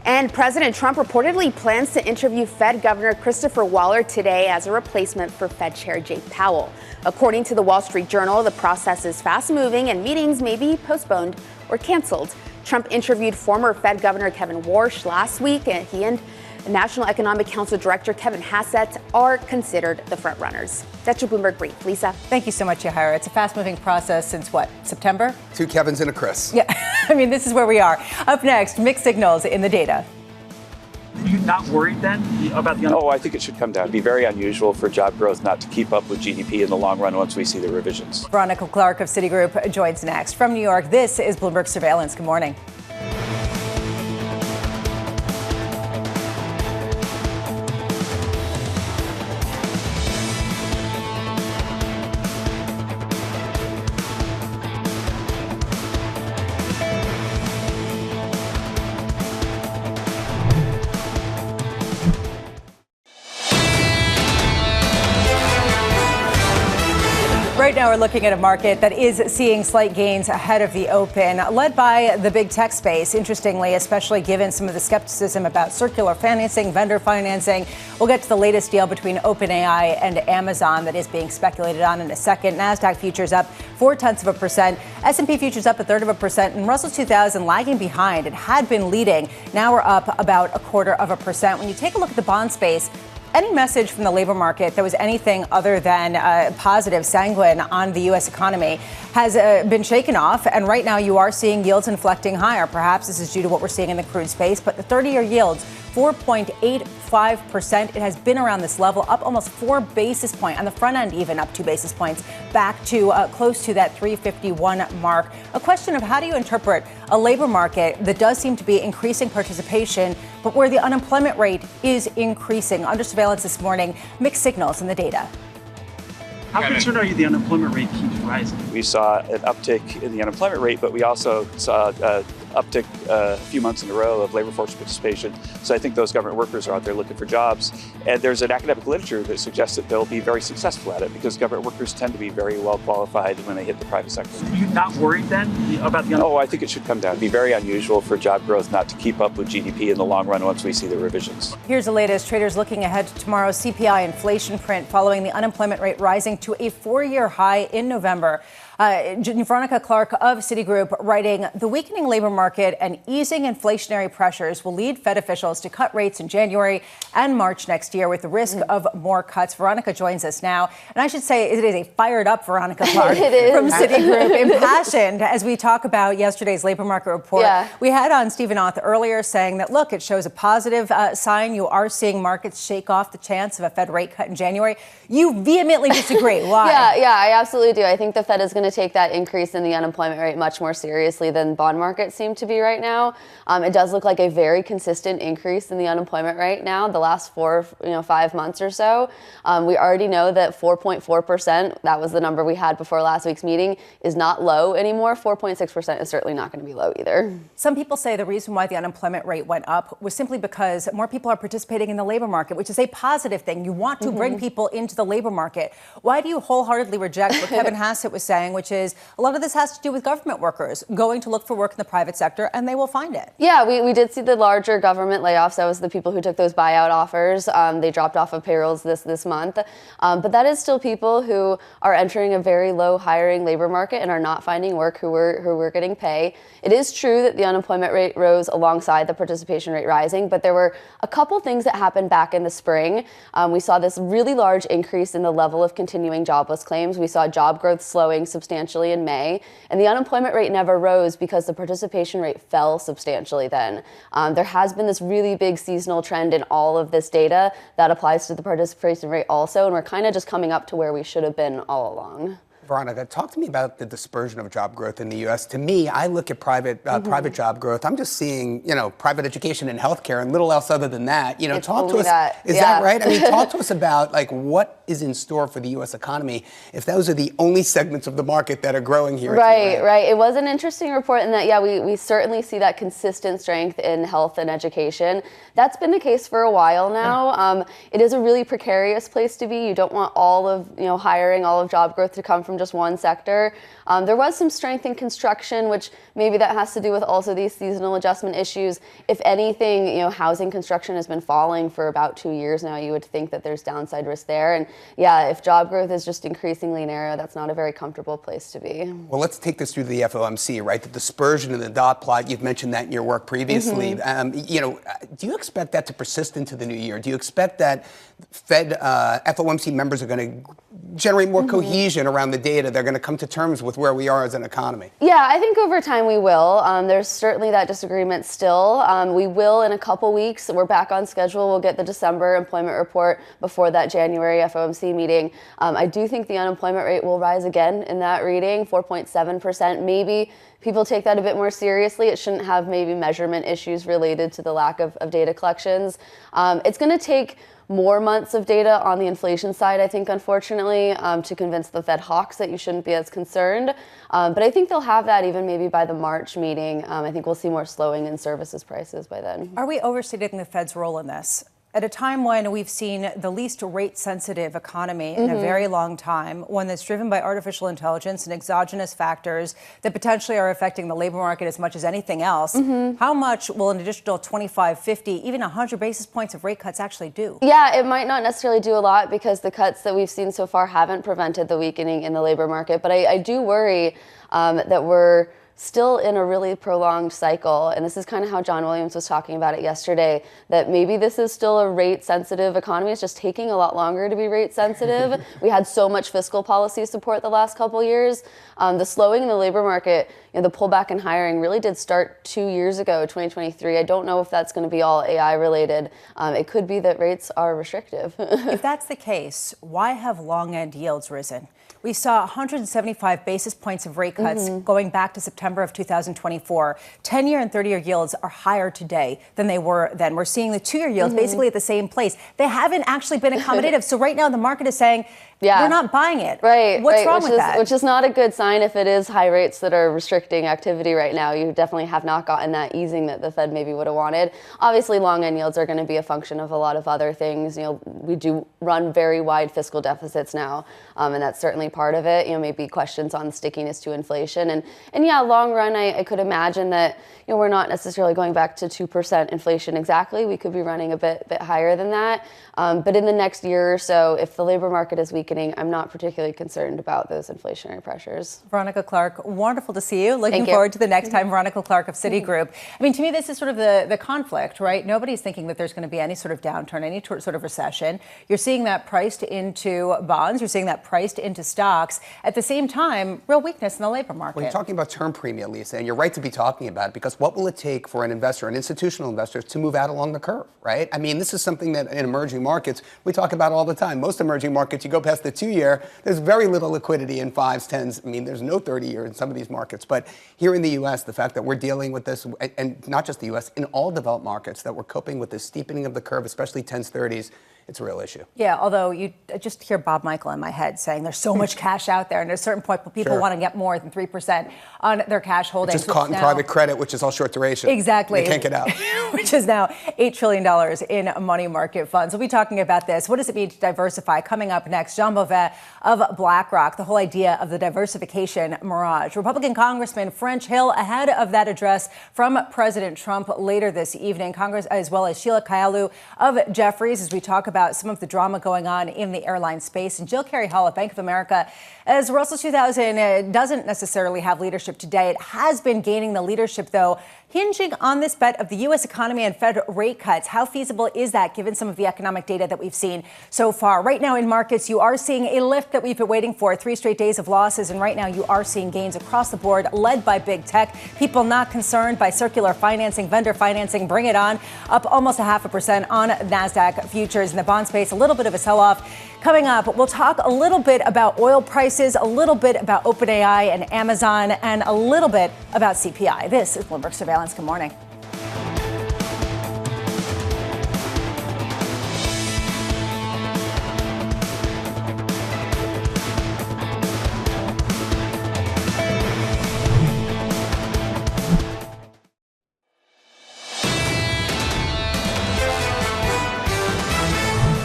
Speaker 10: And President Trump reportedly plans to interview Fed Governor Christopher Waller today as a replacement for Fed Chair Jay Powell. According to the Wall Street Journal, the process is fast-moving and meetings may be postponed or canceled. Trump interviewed former Fed Governor Kevin Warsh last week, and he and National Economic Council Director Kevin Hassett are considered the frontrunners. That's your Bloomberg Brief. Lisa.
Speaker 7: Thank you so much, Yahira. It's a fast-moving process since what, September?
Speaker 8: 2 Kevins and a Chris.
Speaker 7: Yeah, I mean, this is where we are. Up next, mixed signals in the data.
Speaker 15: Do you not worried then about the?
Speaker 16: I think it should come down. It'd be very unusual for job growth not to keep up with GDP in the long run once we see the revisions.
Speaker 7: Veronica Clark of Citigroup joins next. From New York, this is Bloomberg Surveillance. Good morning. Right now, we're looking at a market that is seeing slight gains ahead of the open, led by the big tech space, interestingly, especially given some of the skepticism about circular financing, vendor financing. We'll get to the latest deal between OpenAI and Amazon that is being speculated on in a second. NASDAQ futures up 0.4%, S&P futures up 0.33%, and Russell 2000 lagging behind. It had been leading. Now we're up about 0.25%. When you take a look at the bond space, any message from the labor market that was anything other than positive, sanguine on the U.S. economy has been shaken off. And right now you are seeing yields inflecting higher. Perhaps this is due to what we're seeing in the crude space. But the 30-year yields, 4.85%. It has been around this level, up almost 4 basis points. On the front end, even up 2 basis points, back to close to that 351 mark. A question of how do you interpret a labor market that does seem to be increasing participation, but where the unemployment rate is increasing. Under surveillance this morning, mixed signals in the data.
Speaker 15: How concerned are you the unemployment rate keeps rising?
Speaker 16: We saw an uptick in the unemployment rate, but we also saw uptick a few months in a row of labor force participation. So I think those government workers are out there looking for jobs. And there's an academic literature that suggests that they'll be very successful at it because government workers tend to be very well qualified when they hit the private sector.
Speaker 15: Are you not worried then about the?
Speaker 16: I think it should come down. It'd be very unusual for job growth not to keep up with GDP in the long run once we see the revisions.
Speaker 7: Here's the latest. Traders looking ahead to tomorrow's CPI inflation print following the unemployment rate rising to a 4-year high in November. Veronica Clark of Citigroup writing, the weakening labor market and easing inflationary pressures will lead Fed officials to cut rates in January and March next year with the risk of more cuts. Veronica joins us now. And I should say it is a fired up Veronica Clark from Citigroup, impassioned as we talk about yesterday's labor market report. Yeah. We had on Stephen Auth earlier saying that, look, it shows a positive sign. You are seeing markets shake off the chance of a Fed rate cut in January. You vehemently disagree. Why?
Speaker 17: Yeah, I absolutely do. I think the Fed is going to take that increase in the unemployment rate much more seriously than bond markets seem to be right now. It does look like a very consistent increase in the unemployment rate now, the last 5 months or so. We already know that 4.4%, that was the number we had before last week's meeting, is not low anymore. 4.6% is certainly not going to be low either.
Speaker 7: Some people say the reason why the unemployment rate went up was simply because more people are participating in the labor market, which is a positive thing. You want to bring people into the labor market. Why do you wholeheartedly reject what Kevin Hassett was saying, which is a lot of this has to do with government workers going to look for work in the private sector, and they will find it?
Speaker 17: Yeah, we did see the larger government layoffs. That was the people who took those buyout offers. They dropped off of payrolls this month. But that is still people who are entering a very low hiring labor market and are not finding work who were getting pay. It is true that the unemployment rate rose alongside the participation rate rising, but there were a couple things that happened back in the spring. We saw this really large increase in the level of continuing jobless claims. We saw job growth slowing substantially in May, and the unemployment rate never rose because the participation rate fell substantially then. There has been this really big seasonal trend in all of this data that applies to the participation rate also, and we're kind of just coming up to where we should have been all along.
Speaker 8: Veronica, talk to me about the dispersion of job growth in the U.S. To me, I look at private job growth. I'm just seeing, private education and healthcare and little else other than that. Talk to us. Is that right? I mean, talk to us about what is in store for the U.S. economy if those are the only segments of the market that are growing here.
Speaker 17: Right. It was an interesting report in that, we certainly see that consistent strength in health and education. That's been the case for a while now. It is a really precarious place to be. You don't want all of, hiring, all of job growth to come from just one sector. There was some strength in construction, which maybe that has to do with also these seasonal adjustment issues. If anything, housing construction has been falling for about 2 years now. You would think that there's downside risk there. And if job growth is just increasingly narrow, that's not a very comfortable place to be.
Speaker 8: Well, let's take this through the FOMC, right? The dispersion in the dot plot, you've mentioned that in your work previously. Do you expect that to persist into the new year? Do you expect that Fed FOMC members are going to generate more cohesion around the data? They're going to come to terms with where we are as an economy.
Speaker 17: Yeah, I think over time we will. There's certainly that disagreement still. We will in a couple weeks. We're back on schedule. We'll get the December employment report before that January FOMC meeting. I do think the unemployment rate will rise again in that reading, 4.7%. Maybe people take that a bit more seriously. It shouldn't have maybe measurement issues related to the lack of data collections. It's going to take more months of data on the inflation side, I think, unfortunately, to convince the Fed hawks that you shouldn't be as concerned. But I think they'll have that even maybe by the March meeting. I think we'll see more slowing in services prices by then.
Speaker 7: Are we overstating the Fed's role in this? At a time when we've seen the least rate-sensitive economy in a very long time, one that's driven by artificial intelligence and exogenous factors that potentially are affecting the labor market as much as anything else, how much will an additional 25, 50, even 100 basis points of rate cuts actually do?
Speaker 17: Yeah, it might not necessarily do a lot because the cuts that we've seen so far haven't prevented the weakening in the labor market. But I do worry that we're still in a really prolonged cycle. And this is kind of how John Williams was talking about it yesterday, that maybe this is still a rate-sensitive economy. It's just taking a lot longer to be rate-sensitive. We had so much fiscal policy support the last couple years. The slowing in the labor market, the pullback in hiring really did start 2 years ago, 2023. I don't know if that's going to be all AI related. It could be that rates are restrictive.
Speaker 7: If that's the case, why have long-end yields risen? We saw 175 basis points of rate cuts going back to September of 2024. 10-year and 30-year yields are higher today than they were then. We're seeing the 2-year yields basically at the same place. They haven't actually been accommodative. So right now the market is saying, we're not buying it.
Speaker 17: Right.
Speaker 7: What's wrong with that?
Speaker 17: Which is not a good sign if it is high rates that are restricting activity right now. You definitely have not gotten that easing that the Fed maybe would have wanted. Obviously, long end yields are going to be a function of a lot of other things. We do run very wide fiscal deficits now, and that's certainly part of it. Maybe questions on stickiness to inflation. And yeah, long run, I could imagine that we're not necessarily going back to 2% inflation exactly. We could be running a bit higher than that. But in the next year or so, if the labor market is weakening, I'm not particularly concerned about those inflationary pressures.
Speaker 7: Veronica Clark, wonderful to see you. Looking forward to the next time. Veronica Clark of Citigroup. I mean, to me, this is sort of the conflict, right? Nobody's thinking that there's going to be any sort of downturn, any sort of recession. You're seeing that priced into bonds. You're seeing that priced into stocks. At the same time, real weakness in the labor market.
Speaker 8: Well, you're talking about term premium, Lisa, and you're right to be talking about it, because what will it take for an investor, an institutional investor, to move out along the curve, right? I mean, this is something that in emerging markets, we talk about all the time. Most emerging markets, you go past the 2-year, there's very little liquidity in 5s, 10s. I mean, there's no 30-year in some of these markets. But here in the U.S., the fact that we're dealing with this, and not just the U.S., in all developed markets, that we're coping with this steepening of the curve, especially 10s, 30s, it's a real issue.
Speaker 7: Yeah, although you just hear Bob Michael in my head saying there's so much cash out there, and at a certain point people want to get more than 3% on their cash holdings.
Speaker 8: Just caught in private credit, which is all short duration.
Speaker 7: Exactly.
Speaker 8: They can't get out.
Speaker 7: Which is now $8 trillion in money market funds. We'll be talking about this. What does it mean to diversify? Coming up next, Jean Boivin of BlackRock, the whole idea of the diversification mirage. Republican Congressman French Hill ahead of that address from President Trump later this evening. Congress, as well as Sheila Kahyaoglu of Jefferies, as we talk about some of the drama going on in the airline space. And Jill Carey Hall of Bank of America, as Russell 2000 doesn't necessarily have leadership today. It has been gaining the leadership, though, hinging on this bet of the U.S. economy and Fed rate cuts. How feasible is that, given some of the economic data that we've seen so far? Right now in markets, you are seeing a lift that we've been waiting for, 3 straight days of losses. And right now you are seeing gains across the board, led by big tech. People not concerned by circular financing, vendor financing. Bring it on. Up almost 0.5% on NASDAQ futures. In the bond space, a little bit of a sell-off. Coming up, we'll talk a little bit about oil prices, a little bit about OpenAI and Amazon, and a little bit about CPI. This is Bloomberg Surveillance. Good morning.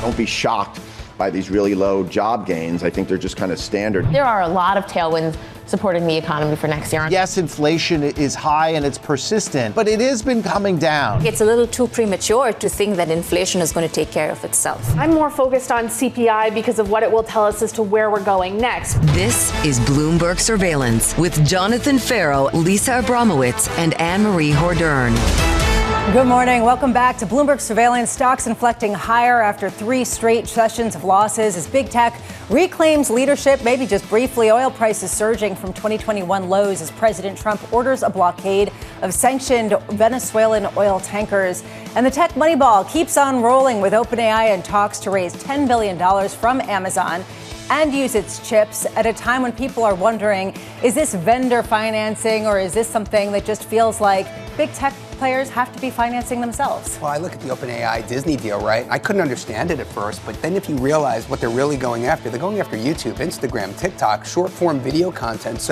Speaker 18: Don't be shocked by these really low job gains. I think they're just kind of standard.
Speaker 19: There are a lot of tailwinds supporting the economy for next year.
Speaker 20: Yes, inflation is high and it's persistent, but it has been coming down.
Speaker 21: It's a little too premature to think that inflation is going to take care of itself.
Speaker 22: I'm more focused on CPI because of what it will tell us as to where we're going next.
Speaker 6: This is Bloomberg Surveillance with Jonathan Ferro, Lisa Abramowicz, and Annmarie Hordern.
Speaker 7: Good morning. Welcome back to Bloomberg Surveillance. Stocks inflecting higher after 3 straight sessions of losses as big tech reclaims leadership, maybe just briefly. Oil prices surging from 2021 lows as President Trump orders a blockade of sanctioned Venezuelan oil tankers. And the tech money ball keeps on rolling with OpenAI in talks to raise $10 billion from Amazon and use its chips at a time when people are wondering, is this vendor financing or is this something that just feels like big tech players have to be financing themselves?
Speaker 8: Well, I look at the OpenAI Disney deal, right? I couldn't understand it at first, but then if you realize what they're really going after, they're going after YouTube, Instagram, TikTok, short-form video content.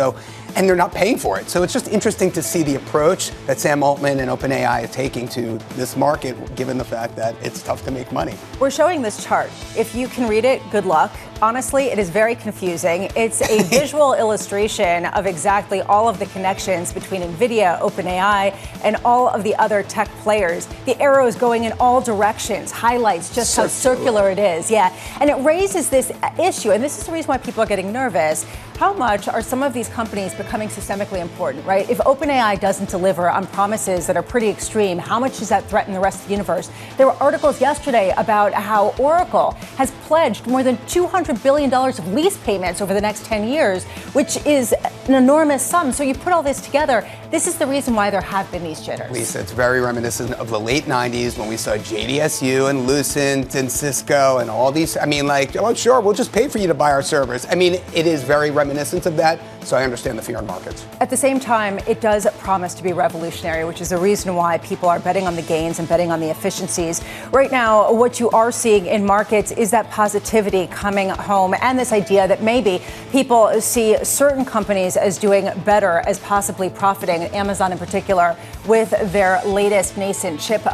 Speaker 8: And they're not paying for it. So it's just interesting to see the approach that Sam Altman and OpenAI are taking to this market, given the fact that it's tough to make money.
Speaker 7: We're showing this chart. If you can read it, good luck. Honestly, it is very confusing. It's a visual illustration of exactly all of the connections between NVIDIA, OpenAI, and all of the other tech players. The arrows going in all directions highlights just how circular it is. Yeah, and it raises this issue, and this is the reason why people are getting nervous. How much are some of these companies becoming systemically important, right? If OpenAI doesn't deliver on promises that are pretty extreme, how much does that threaten the rest of the universe? There were articles yesterday about how Oracle has pledged more than $200 billion of lease payments over the next 10 years, which is an enormous sum. So you put all this together, this is the reason why there have been these jitters.
Speaker 8: Lisa, it's very reminiscent of the late 90s when we saw JDSU and Lucent and Cisco and all these. I mean, like, oh, sure, we'll just pay for you to buy our servers. I mean, it is very reminiscent of that. So I understand the fear in markets.
Speaker 7: At the same time, it does promise to be revolutionary, which is the reason why people are betting on the gains and betting on the efficiencies. Right now, what you are seeing in markets is that positivity coming home and this idea that maybe people see certain companies as doing better, as possibly profiting, Amazon in particular, with their latest nascent chip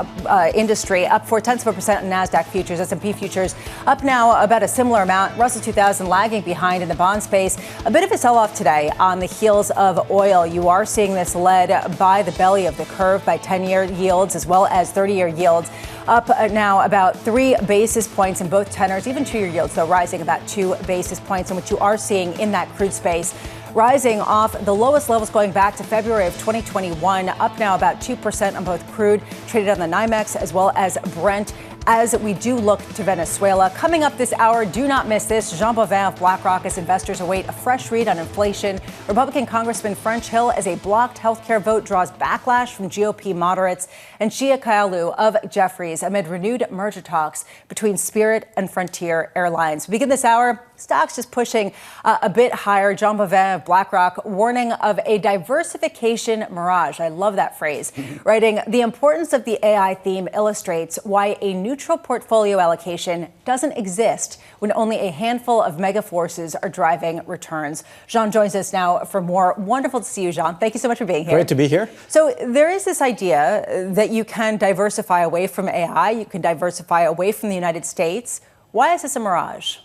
Speaker 7: industry, up 0.4% in NASDAQ futures, S&P futures, up now about a similar amount. Russell 2000 lagging behind in the bond space. A bit of a sell-off today on the heels of oil. You are seeing this led by the belly of the curve, by 10-year yields as well as 30-year yields. Up now about 3 basis points in both tenors, even 2-year yields, though, rising about 2 basis points. And what you are seeing in that crude space, rising off the lowest levels going back to February of 2021, up now about 2% on both crude, traded on the NYMEX as well as Brent. As we do look to Venezuela. Coming up this hour, do not miss this. Jean Boivin of BlackRock as investors await a fresh read on inflation. Republican Congressman French Hill as a blocked healthcare vote draws backlash from GOP moderates. And Sheila Kahyaoglu of Jefferies amid renewed merger talks between Spirit and Frontier Airlines. We begin this hour, stocks just pushing a bit higher. Jean Boivin of BlackRock warning of a diversification mirage. I love that phrase. Writing, the importance of the AI theme illustrates why a neutral portfolio allocation doesn't exist when only a handful of mega forces are driving returns. Jean joins us now for more. Wonderful to see you, Jean. Thank you so much for being here.
Speaker 1: Great to be here.
Speaker 7: So there is this idea that you can diversify away from AI, you can diversify away from the United States. Why is this a mirage?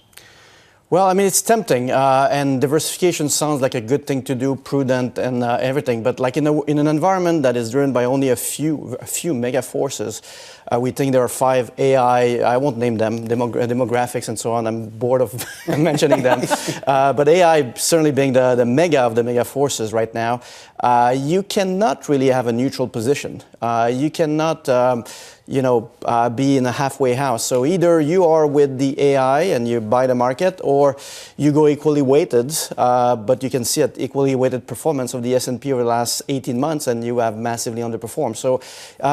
Speaker 1: Well, I mean, it's tempting, and diversification sounds like a good thing to do, prudent and everything. But like in an environment that is driven by only a few mega forces, we think there are 5 AI. I won't name them, demographics and so on. I'm bored of mentioning them. But AI certainly being the mega of the mega forces right now. You cannot really have a neutral position. You cannot. Be in a halfway house. So either you are with the AI and you buy the market, or you go equally weighted, but you can see an equally weighted performance of the S&P over the last 18 months, and you have massively underperformed. So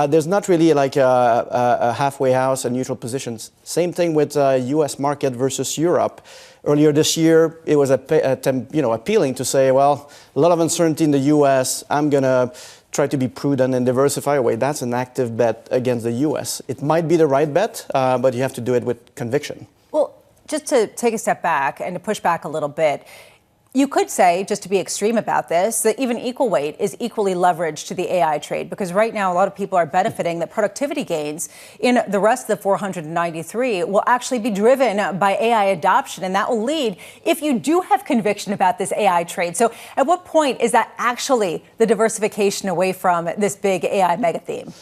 Speaker 1: there's not really like a halfway house and neutral positions. Same thing with U.S. market versus Europe. Earlier this year, it was appealing to say, well, a lot of uncertainty in the U.S. I'm going to try to be prudent and diversify away. That's an active bet against the U.S. It might be the right bet, but you have to do it with conviction.
Speaker 7: Well, just to take a step back and to push back a little bit, you could say, just to be extreme about this, that even equal weight is equally leveraged to the AI trade, because right now a lot of people are benefiting that productivity gains in the rest of the 493 will actually be driven by AI adoption. And that will lead, if you do have conviction about this AI trade. So at what point is that actually the diversification away from this big AI mega theme?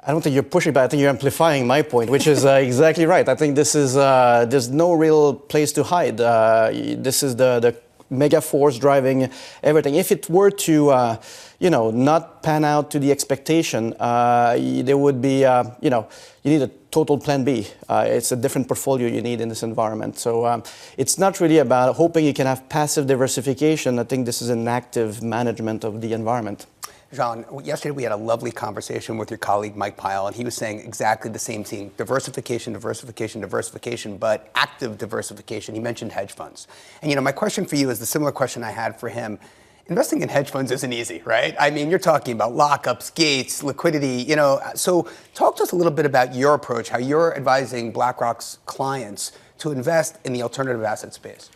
Speaker 1: I don't think you're pushing back. I think you're amplifying my point, which is exactly right. I think this is there's no real place to hide. This is the mega force driving everything. If it were to, not pan out to the expectation, there would be, you need a total plan B. It's a different portfolio you need in this environment. So it's not really about hoping you can have passive diversification. I think this is an active management of the environment.
Speaker 8: Jean, yesterday we had a lovely conversation with your colleague Mike Pyle, and he was saying exactly the same thing: diversification, diversification, diversification, but active diversification. He mentioned hedge funds. And my question for you is the similar question I had for him. Investing in hedge funds isn't easy, right? I mean, you're talking about lockups, gates, liquidity, So talk to us a little bit about your approach, how you're advising BlackRock's clients to invest in the alternative asset space.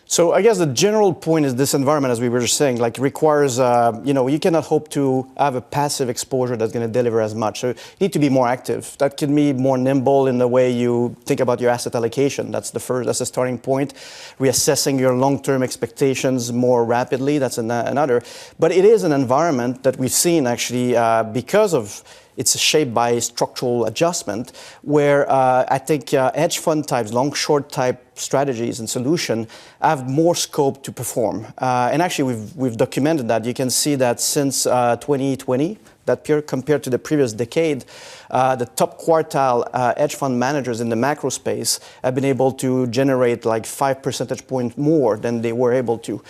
Speaker 1: So I guess the general point is this environment, as we were just saying, requires, you cannot hope to have a passive exposure that's going to deliver as much. So you need to be more active. That can be more nimble in the way you think about your asset allocation. That's the starting point. Reassessing your long-term expectations more rapidly, that's another. But it is an environment that we've seen actually because of it's shaped by structural adjustment where I think hedge fund types, long-short type strategies and solution have more scope to perform. And actually, we've documented that. You can see that since 2020, that period compared to the previous decade, the top quartile hedge fund managers in the macro space have been able to generate 5 percentage points more than they were able to.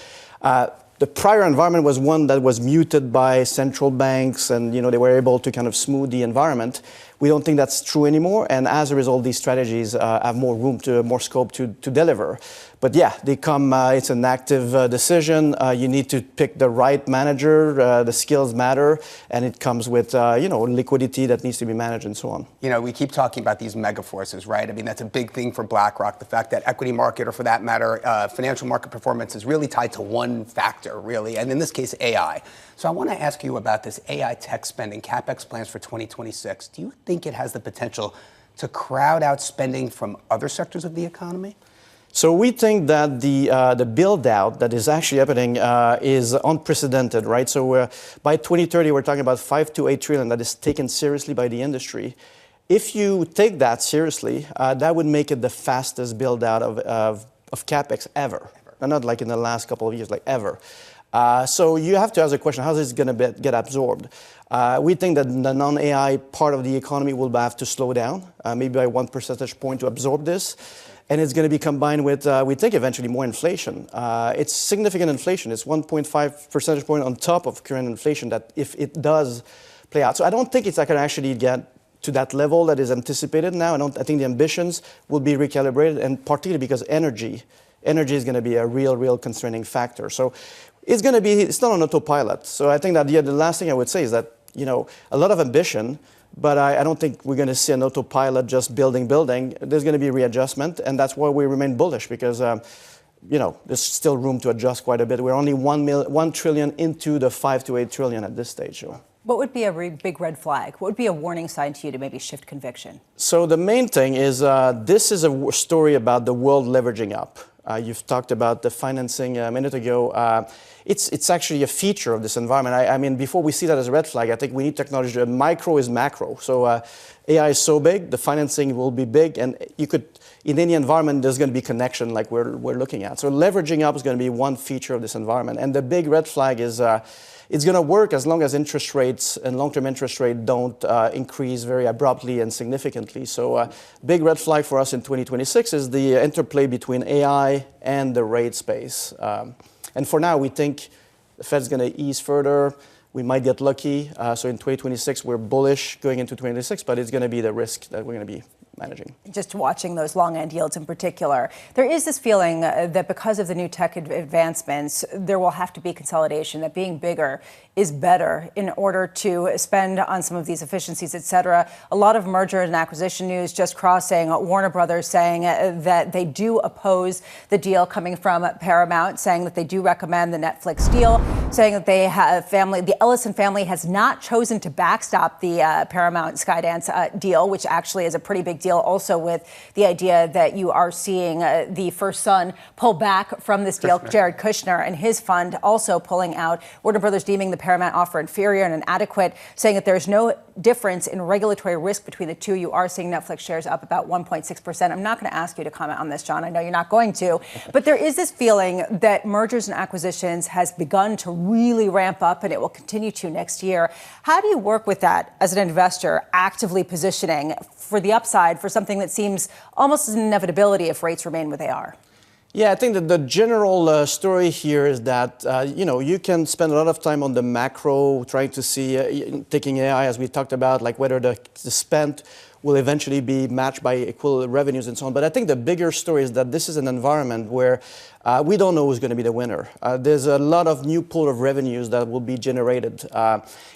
Speaker 1: The prior environment was one that was muted by central banks and, they were able to kind of smooth the environment. We don't think that's true anymore. And as a result, these strategies have more scope to deliver. But yeah, they come, it's an active decision. You need to pick the right manager. The skills matter. And it comes with, liquidity that needs to be managed and so on.
Speaker 8: We keep talking about these mega forces, right? I mean, that's a big thing for BlackRock. The fact that equity market, or for that matter, financial market performance is really tied to one factor, really. And in this case, AI. So I want to ask you about this AI tech spending, CapEx plans for 2026. Do you think it has the potential to crowd out spending from other sectors of the economy?
Speaker 1: So we think that the build-out that is actually happening is unprecedented, right? So by 2030, we're talking about 5 to 8 trillion that is taken seriously by the industry. If you take that seriously, that would make it the fastest build-out of CapEx ever. Not like in the last couple of years, ever. So you have to ask the question, how is this going to get absorbed? We think that the non-AI part of the economy will have to slow down, maybe by 1 percentage point to absorb this. And it's going to be combined with, we think, eventually more inflation. It's significant inflation. It's 1.5 percentage point on top of current inflation that if it does play out. So I don't think it's going to actually get to that level that is anticipated now. I think the ambitions will be recalibrated, and particularly because energy is going to be a real constraining factor. So it's not on autopilot. So I think that the last thing I would say is that, a lot of ambition, but I don't think we're going to see an autopilot just building. There's going to be readjustment, and that's why we remain bullish because, there's still room to adjust quite a bit. We're only 1 trillion into the 5 to 8 trillion at this stage.
Speaker 7: What would be a big red flag? What would be a warning sign to you to maybe shift conviction?
Speaker 1: So the main thing is this is a story about the world leveraging up. You've talked about the financing a minute ago. It's actually a feature of this environment. I mean, before we see that as a red flag, I think we need technology. Micro is macro. So AI is so big, the financing will be big, and in any environment, there's going to be connection like we're looking at. So leveraging up is going to be one feature of this environment. And the big red flag is it's going to work as long as interest rates and long-term interest rate don't increase very abruptly and significantly. So big red flag for us in 2026 is the interplay between AI and the rate space. And for now, we think the Fed's going to ease further. We might get lucky. So in 2026, we're bullish going into 2026, but it's going to be the risk that we're going to be managing.
Speaker 7: Just watching those long end yields in particular, there is this feeling that because of the new tech advancements, there will have to be consolidation, that being bigger is better in order to spend on some of these efficiencies, et cetera. A lot of merger and acquisition news just crossing, Warner Brothers saying that they do oppose the deal coming from Paramount, saying that they do recommend the Netflix deal. saying that the Ellison family has not chosen to backstop the Paramount Skydance deal, which actually is a pretty big deal. Also, with the idea that you are seeing the first son pull back from this deal, Jared Kushner and his fund also pulling out. Warner Brothers deeming the Paramount offer inferior and inadequate, saying that there's no difference in regulatory risk between the two. You are seeing Netflix shares up about 1.6%. I'm not going to ask you to comment on this, John. I know you're not going to. But there is this feeling that mergers and acquisitions has begun to really ramp up, and it will continue to next year. How do you work with that as an investor, actively positioning for the upside for something that seems almost as an inevitability if rates remain where they are?
Speaker 1: Yeah, I think that the general story here is that, you can spend a lot of time on the macro, trying to see, taking AI, as we talked about, like whether the spend will eventually be matched by equal revenues and so on. But I think the bigger story is that this is an environment where we don't know who's going to be the winner. There's a lot of new pool of revenues that will be generated.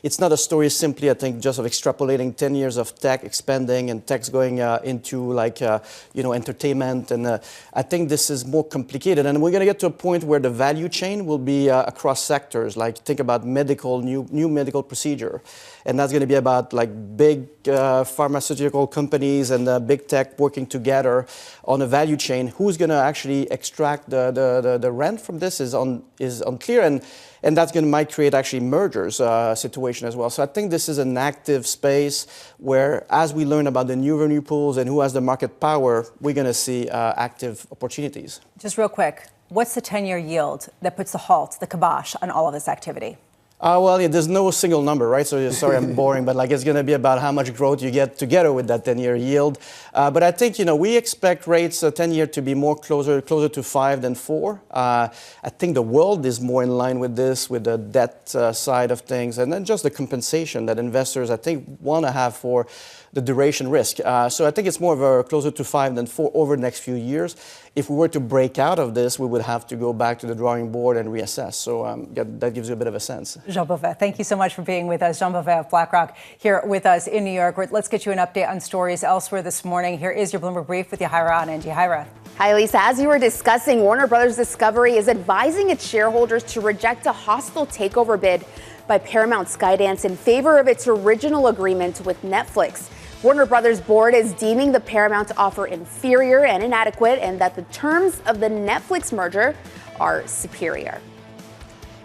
Speaker 1: It's not a story simply, I think, just of extrapolating 10 years of tech expanding and tech's going into entertainment. And I think this is more complicated. And we're going to get to a point where the value chain will be across sectors. Like think about new medical procedure. And that's going to be about like big pharmaceutical companies and big tech working together on a value chain. Who's going to actually extract the rent from this is unclear, and that's might create actually mergers situation as well. So I think this is an active space where, as we learn about the new revenue pools and who has the market power, we're going to see active opportunities.
Speaker 7: Just real quick, what's the 10-year yield that puts the kibosh on all of this activity?
Speaker 1: There's no single number, right? So sorry, I'm boring, but it's going to be about how much growth you get together with that 10-year yield. But I think, we expect rates 10-year to be more closer to 5 than 4. I think the world is more in line with this, with the debt side of things, and then just the compensation that investors, I think, want to have for the duration risk. So I think it's more of a closer to 5 than 4 over the next few years. If we were to break out of this, we would have to go back to the drawing board and reassess. So that gives you a bit of a sense.
Speaker 7: Jean Boivin, thank you so much for being with us. Jean Boivin of BlackRock here with us in New York. Let's get you an update on stories elsewhere this morning. Here is your Bloomberg Brief with Yahira and Angie. Yahira.
Speaker 10: Hi, Lisa. As you were discussing, Warner Brothers Discovery is advising its shareholders to reject a hostile takeover bid by Paramount Skydance in favor of its original agreement with Netflix. Warner Brothers board is deeming the Paramount offer inferior and inadequate, and that the terms of the Netflix merger are superior.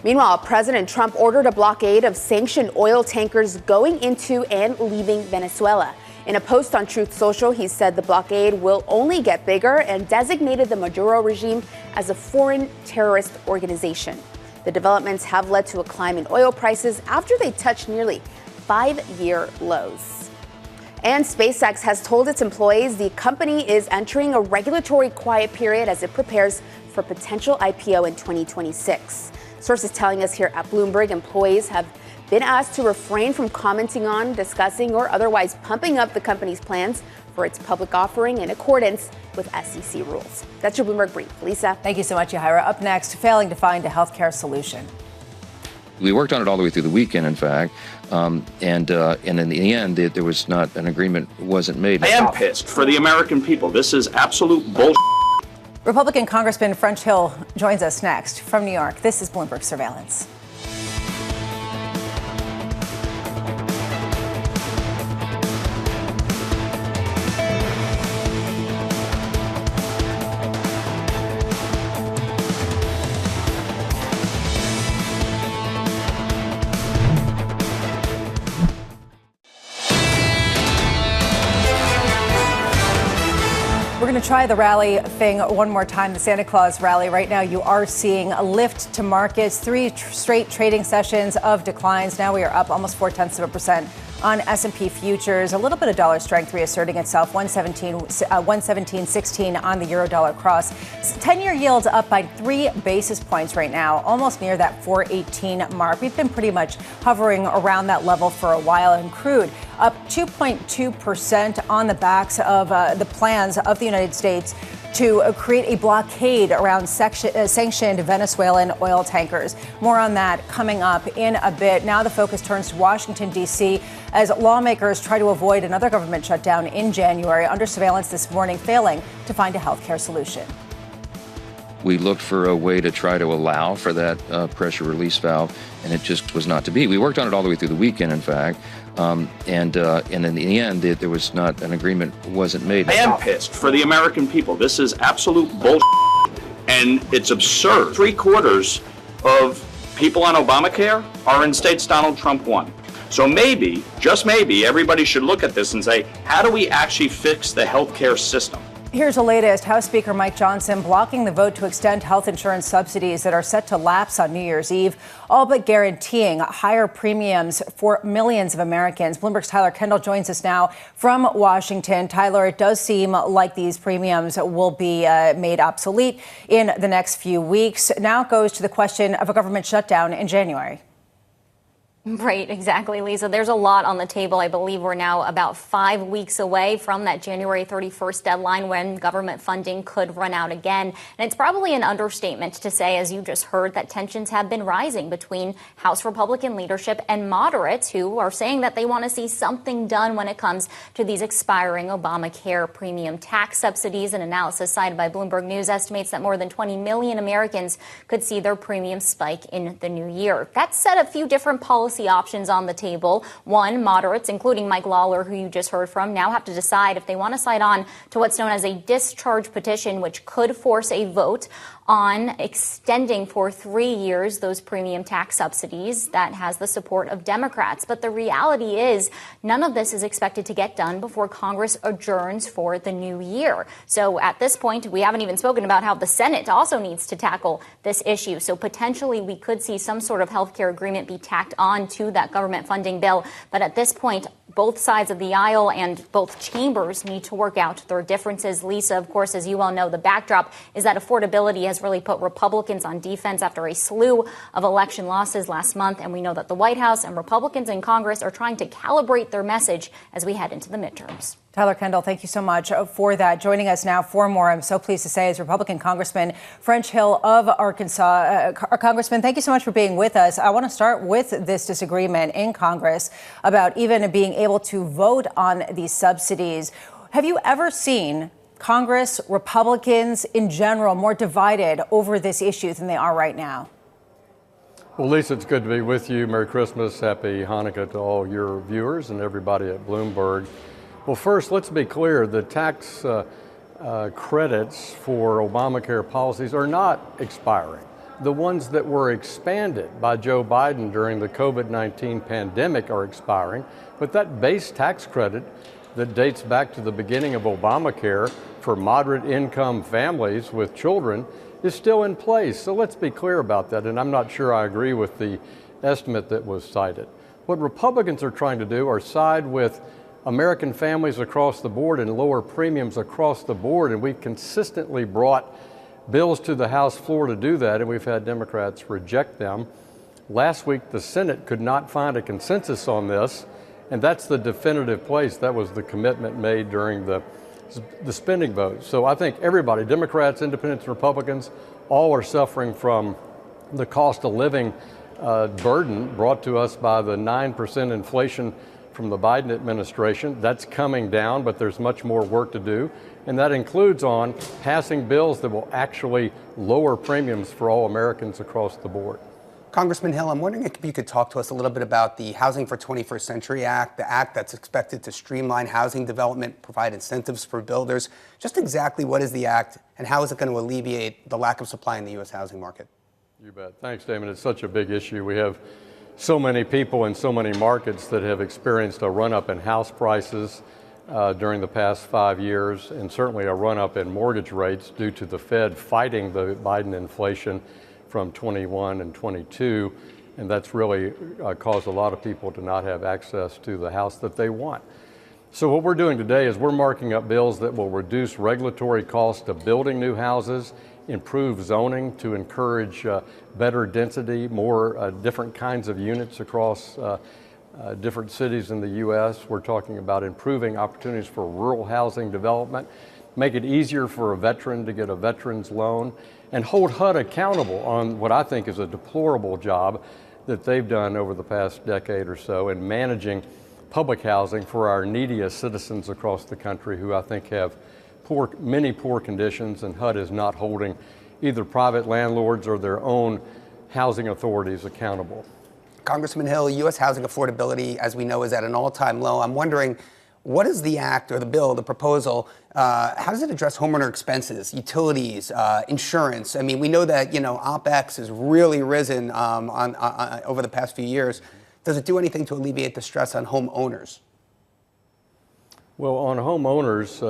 Speaker 10: Meanwhile, President Trump ordered a blockade of sanctioned oil tankers going into and leaving Venezuela. In a post on Truth Social, he said the blockade will only get bigger and designated the Maduro regime as a foreign terrorist organization. The developments have led to a climb in oil prices after they touched nearly 5-year lows. And SpaceX has told its employees the company is entering a regulatory quiet period as it prepares for potential IPO in 2026. Sources telling us here at Bloomberg, employees have been asked to refrain from commenting on, discussing, or otherwise pumping up the company's plans for its public offering in accordance with SEC rules. That's your Bloomberg Brief. Lisa.
Speaker 7: Thank you so much, Yahira. Up next, failing to find a healthcare solution.
Speaker 2: We worked on it all the way through the weekend, in fact, and in the end, there was not an agreement, wasn't made.
Speaker 3: I am pissed for the American people. This is absolute bullshit.
Speaker 7: Republican Congressman French Hill joins us next from New York. This is Bloomberg Surveillance. We're going to try the rally thing one more time, the Santa Claus rally. Right now, you are seeing a lift to markets, 3 straight trading sessions of declines. Now we are up almost 0.4% on S&P futures. A little bit of dollar strength reasserting itself, 117.16 on the euro-dollar cross. 10-year yields up by 3 basis points right now, almost near that 418 mark. We've been pretty much hovering around that level for a while. And crude up 2.2% on the backs of the plans of the United States to create a blockade around sanctioned Venezuelan oil tankers. More on that coming up in a bit. Now the focus turns to Washington, D.C. as lawmakers try to avoid another government shutdown in January, under surveillance this morning, failing to find a health care solution.
Speaker 2: We looked for a way to try to allow for that pressure release valve, and it just was not to be. We worked on it all the way through the weekend, in fact, and in the end, there was not an agreement wasn't made.
Speaker 3: I am pissed for the American people. This is absolute bullshit, and it's absurd. 3/4 of people on Obamacare are in states Donald Trump won. So maybe, just maybe, everybody should look at this and say, how do we actually fix the healthcare system?
Speaker 7: Here's the latest. House Speaker Mike Johnson blocking the vote to extend health insurance subsidies that are set to lapse on New Year's Eve, all but guaranteeing higher premiums for millions of Americans. Bloomberg's Tyler Kendall joins us now from Washington. Tyler, it does seem like these premiums will be made obsolete in the next few weeks. Now it goes to the question of a government shutdown in January.
Speaker 12: Right, exactly, Lisa. There's a lot on the table. I believe we're now about 5 weeks away from that January 31st deadline when government funding could run out again. And it's probably an understatement to say, as you just heard, that tensions have been rising between House Republican leadership and moderates who are saying that they want to see something done when it comes to these expiring Obamacare premium tax subsidies. An analysis cited by Bloomberg News estimates that more than 20 million Americans could see their premiums spike in the new year. That set a few different policy options on the table. One, moderates, including Mike Lawler, who you just heard from, now have to decide if they want to sign on to what's known as a discharge petition, which could force a vote on extending for 3 years those premium tax subsidies. That has the support of Democrats. But the reality is none of this is expected to get done before Congress adjourns for the new year. So at this point, we haven't even spoken about how the Senate also needs to tackle this issue. So potentially we could see some sort of health care agreement be tacked on to that government funding bill. But at this point, both sides of the aisle and both chambers need to work out their differences. Lisa, of course, as you well know, the backdrop is that affordability has really put Republicans on defense after a slew of election losses last month. And we know that the White House and Republicans in Congress are trying to calibrate their message as we head into the midterms.
Speaker 7: Tyler Kendall, thank you so much for that. Joining us now for more, I'm so pleased to say, is Republican Congressman French Hill of Arkansas. Congressman, thank you so much for being with us. I want to start with this disagreement in Congress about even being able to vote on these subsidies. Have you ever seen Congress, Republicans in general, more divided over this issue than they are right now?
Speaker 4: Well, Lisa, it's good to be with you. Merry Christmas. Happy Hanukkah to all your viewers and everybody at Bloomberg. Well, first, let's be clear. The tax credits for Obamacare policies are not expiring. The ones that were expanded by Joe Biden during the COVID-19 pandemic are expiring, but that base tax credit that dates back to the beginning of Obamacare for moderate income families with children is still in place. So let's be clear about that, and I'm not sure I agree with the estimate that was cited. What Republicans are trying to do are side with American families across the board and lower premiums across the board, and we've consistently brought bills to the House floor to do that, and we've had Democrats reject them. Last week, the Senate could not find a consensus on this, and that's the definitive place. That was the commitment made during the spending vote. So I think everybody, Democrats, Independents, Republicans, all are suffering from the cost of living burden brought to us by the 9% inflation from the Biden administration. That's coming down, but there's much more work to do. And that includes on passing bills that will actually lower premiums for all Americans across the board.
Speaker 8: Congressman Hill, I'm wondering if you could talk to us a little bit about the Housing for 21st Century Act, the act that's expected to streamline housing development, provide incentives for builders. Just exactly what is the act and how is it going to alleviate the lack of supply in the U.S. housing market?
Speaker 4: You bet. Thanks, Damon. It's such a big issue. We have so many people in so many markets that have experienced a run-up in house prices during the past 5 years, and certainly a run-up in mortgage rates due to the Fed fighting the Biden inflation from 21 and 22, and that's really caused a lot of people to not have access to the house that they want. So what we're doing today is we're marking up bills that will reduce regulatory costs of building new houses, improve zoning to encourage better density, more different kinds of units across different cities in the U.S. We're talking about improving opportunities for rural housing development, make it easier for a veteran to get a veteran's loan, and hold HUD accountable on what I think is a deplorable job that they've done over the past decade or so in managing public housing for our neediest citizens across the country who I think have many poor conditions, and HUD is not holding either private landlords or their own housing authorities accountable.
Speaker 8: Congressman Hill, U.S. housing affordability, as we know, is at an all-time low. I'm wondering, what is the act or the bill, the proposal, how does it address homeowner expenses, utilities, insurance? I mean, we know that, OpEx has really risen over the past few years. Does it do anything to alleviate the stress on homeowners?
Speaker 4: Well, on homeowners,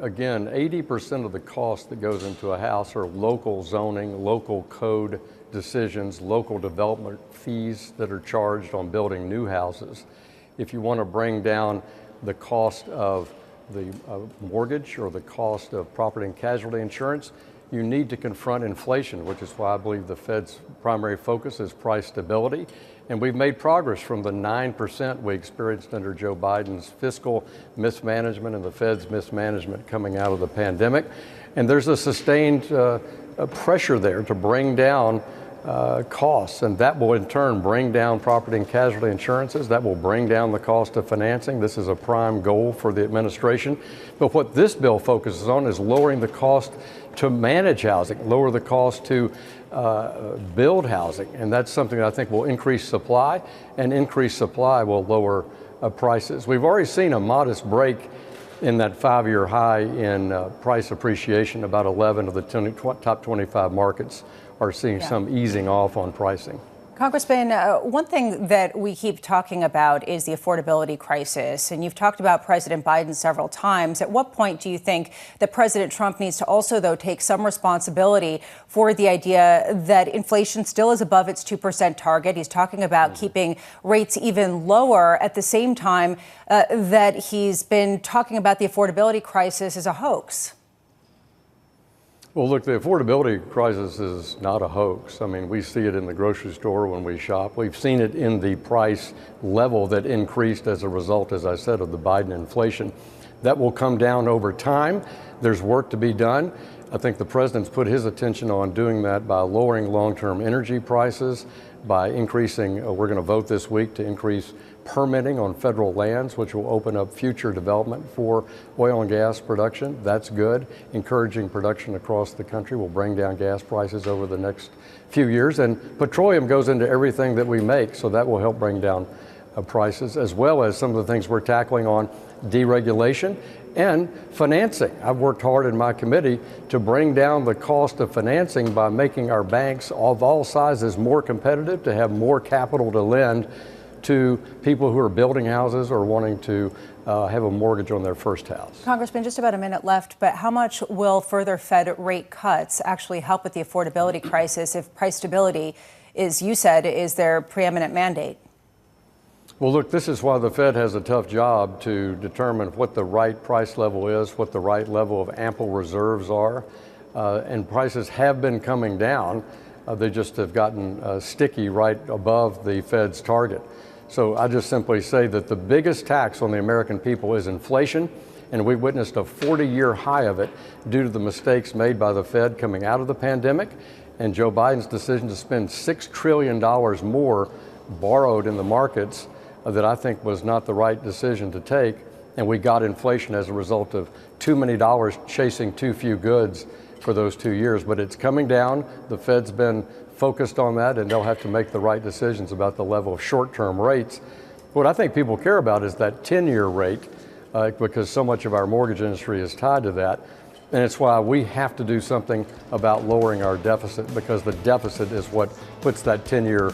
Speaker 4: again, 80% of the cost that goes into a house are local zoning, local code decisions, local development fees that are charged on building new houses. If you want to bring down the cost of the mortgage or the cost of property and casualty insurance, you need to confront inflation, which is why I believe the Fed's primary focus is price stability. And we've made progress from the 9% we experienced under Joe Biden's fiscal mismanagement and the Fed's mismanagement coming out of the pandemic. And there's a sustained pressure there to bring down costs, and that will in turn bring down property and casualty insurances. That will bring down the cost of financing. This is a prime goal for the administration. But what this bill focuses on is lowering the cost to manage housing, lower the cost to build housing, and that's something that I think will increase supply, and increased supply will lower prices. We've already seen a modest break in that 5-year high in price appreciation. About 11 of the top 25 markets are seeing some easing off on pricing.
Speaker 7: Congressman, one thing that we keep talking about is the affordability crisis, and you've talked about President Biden several times. At what point do you think that President Trump needs to also, though, take some responsibility for the idea that inflation still is above its 2% target? He's talking about keeping rates even lower at the same time that he's been talking about the affordability crisis as a hoax.
Speaker 4: Well, look, the affordability crisis is not a hoax. I mean, we see it in the grocery store when we shop. We've seen it in the price level that increased as a result, as I said, of the Biden inflation. That will come down over time. There's work to be done. I think the president's put his attention on doing that by lowering long-term energy prices, by increasing, we're going to vote this week to increase permitting on federal lands, which will open up future development for oil and gas production. That's good. Encouraging production across the country will bring down gas prices over the next few years. And petroleum goes into everything that we make, so that will help bring down prices, as well as some of the things we're tackling on deregulation and financing. I've worked hard in my committee to bring down the cost of financing by making our banks of all sizes more competitive, to have more capital to lend to people who are building houses or wanting to have a mortgage on their first house.
Speaker 7: Congressman, just about a minute left, but how much will further Fed rate cuts actually help with the affordability crisis if price stability is, you said, is their preeminent mandate?
Speaker 4: Well, look, this is why the Fed has a tough job to determine what the right price level is, what the right level of ample reserves are, and prices have been coming down. They just have gotten sticky right above the Fed's target. So I just simply say that the biggest tax on the American people is inflation, and we witnessed a 40-year high of it due to the mistakes made by the Fed coming out of the pandemic, and Joe Biden's decision to spend $6 trillion more borrowed in the markets that I think was not the right decision to take. And we got inflation as a result of too many dollars chasing too few goods for those 2 years. But it's coming down. The Fed's been focused on that, and they'll have to make the right decisions about the level of short-term rates. What I think people care about is that 10-year rate, because so much of our mortgage industry is tied to that. And it's why we have to do something about lowering our deficit, because the deficit is what puts that 10-year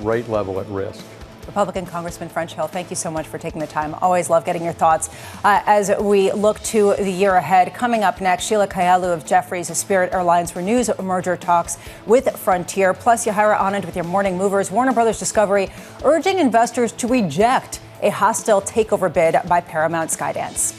Speaker 4: rate level at risk.
Speaker 7: Republican Congressman French Hill, thank you so much for taking the time. Always love getting your thoughts as we look to the year ahead. Coming up next, Sheila Kahyaoglu of Jefferies, Spirit Airlines renews merger talks with Frontier. Plus, Yahira Anand with your morning movers. Warner Brothers Discovery urging investors to reject a hostile takeover bid by Paramount Skydance.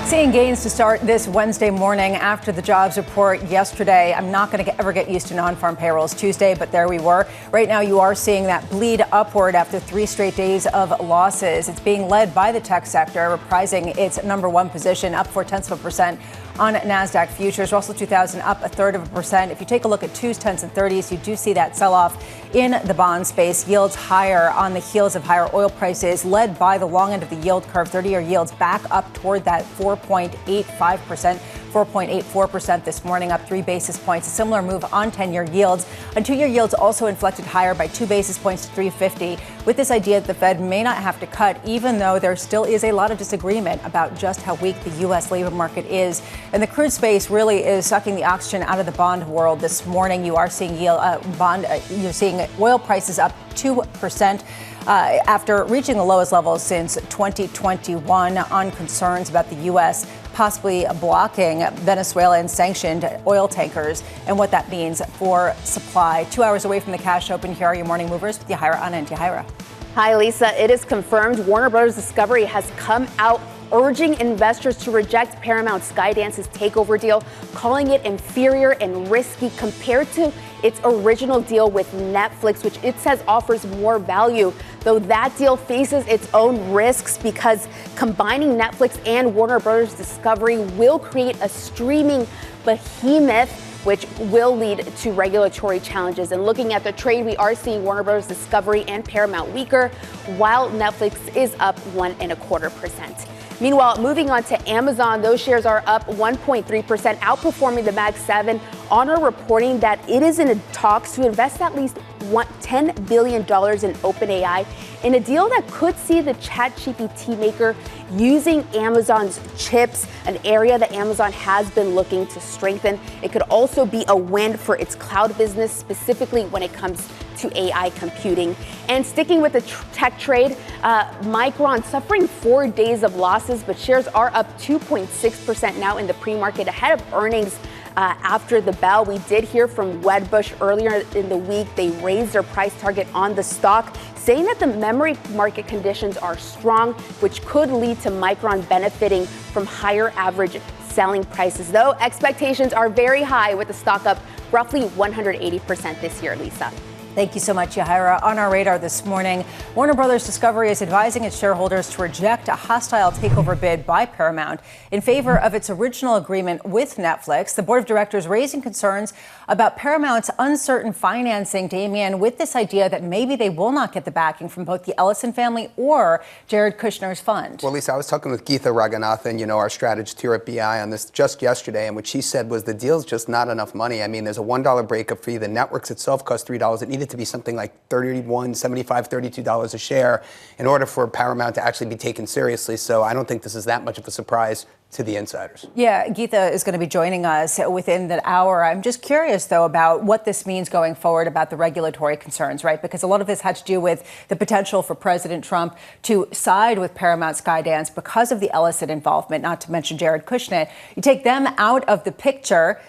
Speaker 7: Seeing gains to start this Wednesday morning after the jobs report yesterday. I'm not going to ever get used to non-farm payrolls Tuesday, but there we were. Right now, you are seeing that bleed upward after 3 straight days of losses. It's being led by the tech sector, reprising its number one position, up 0.4% on NASDAQ futures. Russell 2000 up 0.33%. If you take a look at 2s, 10s, and 30s, you do see that sell-off in the bond space. Yields higher on the heels of higher oil prices, led by the long end of the yield curve. 30-year yields back up toward that 4.85%. 4.84% this morning, up 3 basis points. A similar move on 10-year yields. On 2-year yields also inflected higher by 2 basis points to 3.50, with this idea that the Fed may not have to cut, even though there still is a lot of disagreement about just how weak the U.S. labor market is. And the crude space really is sucking the oxygen out of the bond world. This morning, you are seeing you're seeing oil prices up 2%. After reaching the lowest levels since 2021 on concerns about the U.S. possibly blocking Venezuelan sanctioned oil tankers and what that means for supply. 2 hours away from the cash open, here are your morning movers with Yahaira and Yahaira.
Speaker 10: Hi, Lisa. It is confirmed Warner Bros. Discovery has come out urging investors to reject Paramount Skydance's takeover deal, calling it inferior and risky compared to its original deal with Netflix, which it says offers more value, though that deal faces its own risks because combining Netflix and Warner Bros. Discovery will create a streaming behemoth, which will lead to regulatory challenges. And looking at the trade, we are seeing Warner Bros. Discovery and Paramount weaker, while Netflix is up 1.25%. Meanwhile, moving on to Amazon, those shares are up 1.3%, outperforming the Mag 7, Honor reporting that it is in talks to invest at least $10 billion in OpenAI in a deal that could see the ChatGPT maker using Amazon's chips, an area that Amazon has been looking to strengthen. It could also be a win for its cloud business, specifically when it comes to AI computing. And sticking with the tech trade, Micron suffering 4 days of losses, but shares are up 2.6% now in the pre-market ahead of earnings. After the bell, we did hear from Wedbush earlier in the week. They raised their price target on the stock, saying that the memory market conditions are strong, which could lead to Micron benefiting from higher average selling prices. Though expectations are very high, with the stock up roughly 180% this year, Lisa.
Speaker 7: Thank you so much, Yahaira. On our radar this morning, Warner Bros. Discovery is advising its shareholders to reject a hostile takeover bid by Paramount in favor of its original agreement with Netflix. The board of directors raising concerns about Paramount's uncertain financing, Damien, with this idea that maybe they will not get the backing from both the Ellison family or Jared Kushner's fund.
Speaker 8: Well, Lisa, I was talking with Geetha Raghunathan, our strategist here at BI, on this just yesterday, and what she said was the deal's just not enough money. I mean, there's a $1 breakup fee. The networks itself cost $3. It needed to be something like $31.75, $32 a share in order for Paramount to actually be taken seriously. So I don't think this is that much of a surprise to the insiders.
Speaker 7: Yeah, Geetha is going to be joining us within that hour. I'm just curious, though, about what this means going forward about the regulatory concerns, right? Because a lot of this had to do with the potential for President Trump to side with Paramount Skydance because of the Ellison involvement, not to mention Jared Kushner. You take them out of the picture,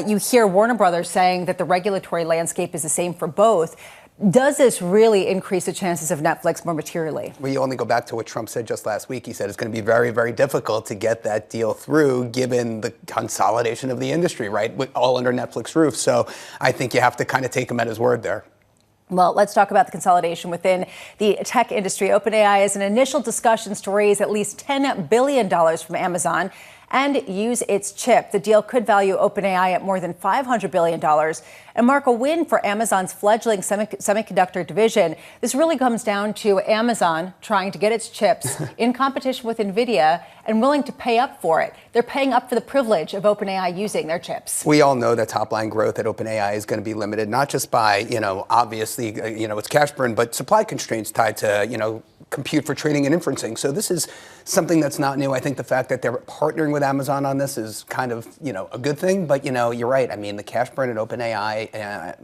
Speaker 7: you hear Warner Brothers saying that the regulatory landscape is the same for both. Does this really increase the chances of Netflix more materially?
Speaker 8: Well, you only go back to what Trump said just last week. He said it's going to be very, very difficult to get that deal through given the consolidation of the industry, right? All under Netflix roof. So I think you have to kind of take him at his word there.
Speaker 7: Well, let's talk about the consolidation within the tech industry. OpenAI is in initial discussions to raise at least $10 billion from Amazon and use its chip. The deal could value OpenAI at more than $500 billion and mark a win for Amazon's fledgling semiconductor division. This really comes down to Amazon trying to get its chips in competition with NVIDIA and willing to pay up for it. They're paying up for the privilege of OpenAI using their chips.
Speaker 8: We all know that top line growth at OpenAI is going to be limited, not just by, obviously, its cash burn, but supply constraints tied to, compute for training and inferencing. So this is something that's not new. I think the fact that they're partnering with Amazon on this is kind of, a good thing. But, you're right. I mean, the cash burn at OpenAI,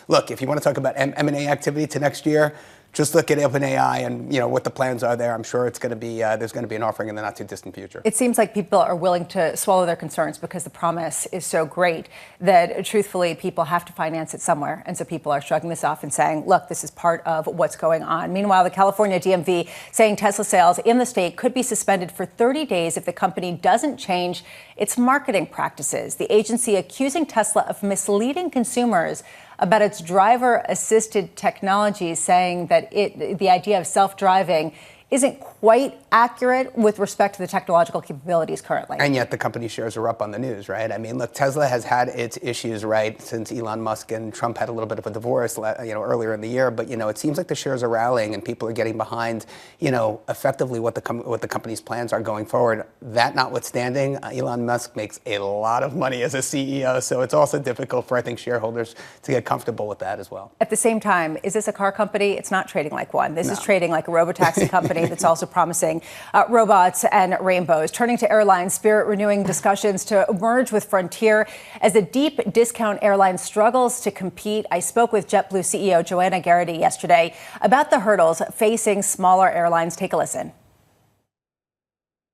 Speaker 8: look, if you want to talk about M&A activity to next year, just look at OpenAI and what the plans are there. I'm sure it's going to be there's going to be an offering in the not too distant future.
Speaker 7: It seems like people are willing to swallow their concerns because the promise is so great that truthfully people have to finance it somewhere. And so people are shrugging this off and saying, look, this is part of what's going on. Meanwhile, the California DMV saying Tesla sales in the state could be suspended for 30 days if the company doesn't change its marketing practices. The agency accusing Tesla of misleading consumers about its driver-assisted technology, saying that the idea of self-driving isn't quite accurate with respect to the technological capabilities currently.
Speaker 8: And yet the company shares are up on the news, right? I mean, look, Tesla has had its issues, right, since Elon Musk and Trump had a little bit of a divorce, earlier in the year. But, it seems like the shares are rallying and people are getting behind, effectively what the company's plans are going forward. That notwithstanding, Elon Musk makes a lot of money as a CEO. So it's also difficult for, I think, shareholders to get comfortable with that as well.
Speaker 7: At the same time, is this a car company? It's not trading like one. This is trading like a robotaxi company that's also promising robots and rainbows. Turning to airlines, Spirit renewing discussions to merge with Frontier as the deep discount airline struggles to compete. I spoke with JetBlue CEO Joanna Garrity yesterday about the hurdles facing smaller airlines. Take a listen.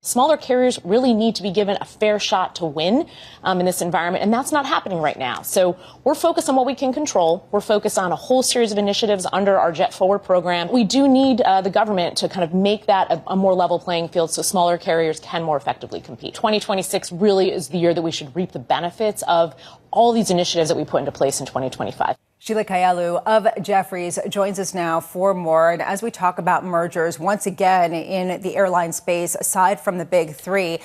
Speaker 5: Smaller carriers really need to be given a fair shot to win in this environment, and that's not happening right now. So we're focused on what we can control. We're focused on a whole series of initiatives under our Jet Forward program. We do need the government to kind of make that a more level playing field so smaller carriers can more effectively compete. 2026 really is the year that we should reap the benefits of all these initiatives that we put into place in 2025.
Speaker 7: Sheila Kahyaoglu of Jefferies joins us now for more. And as we talk about mergers, once again, in the airline space, aside from the big three,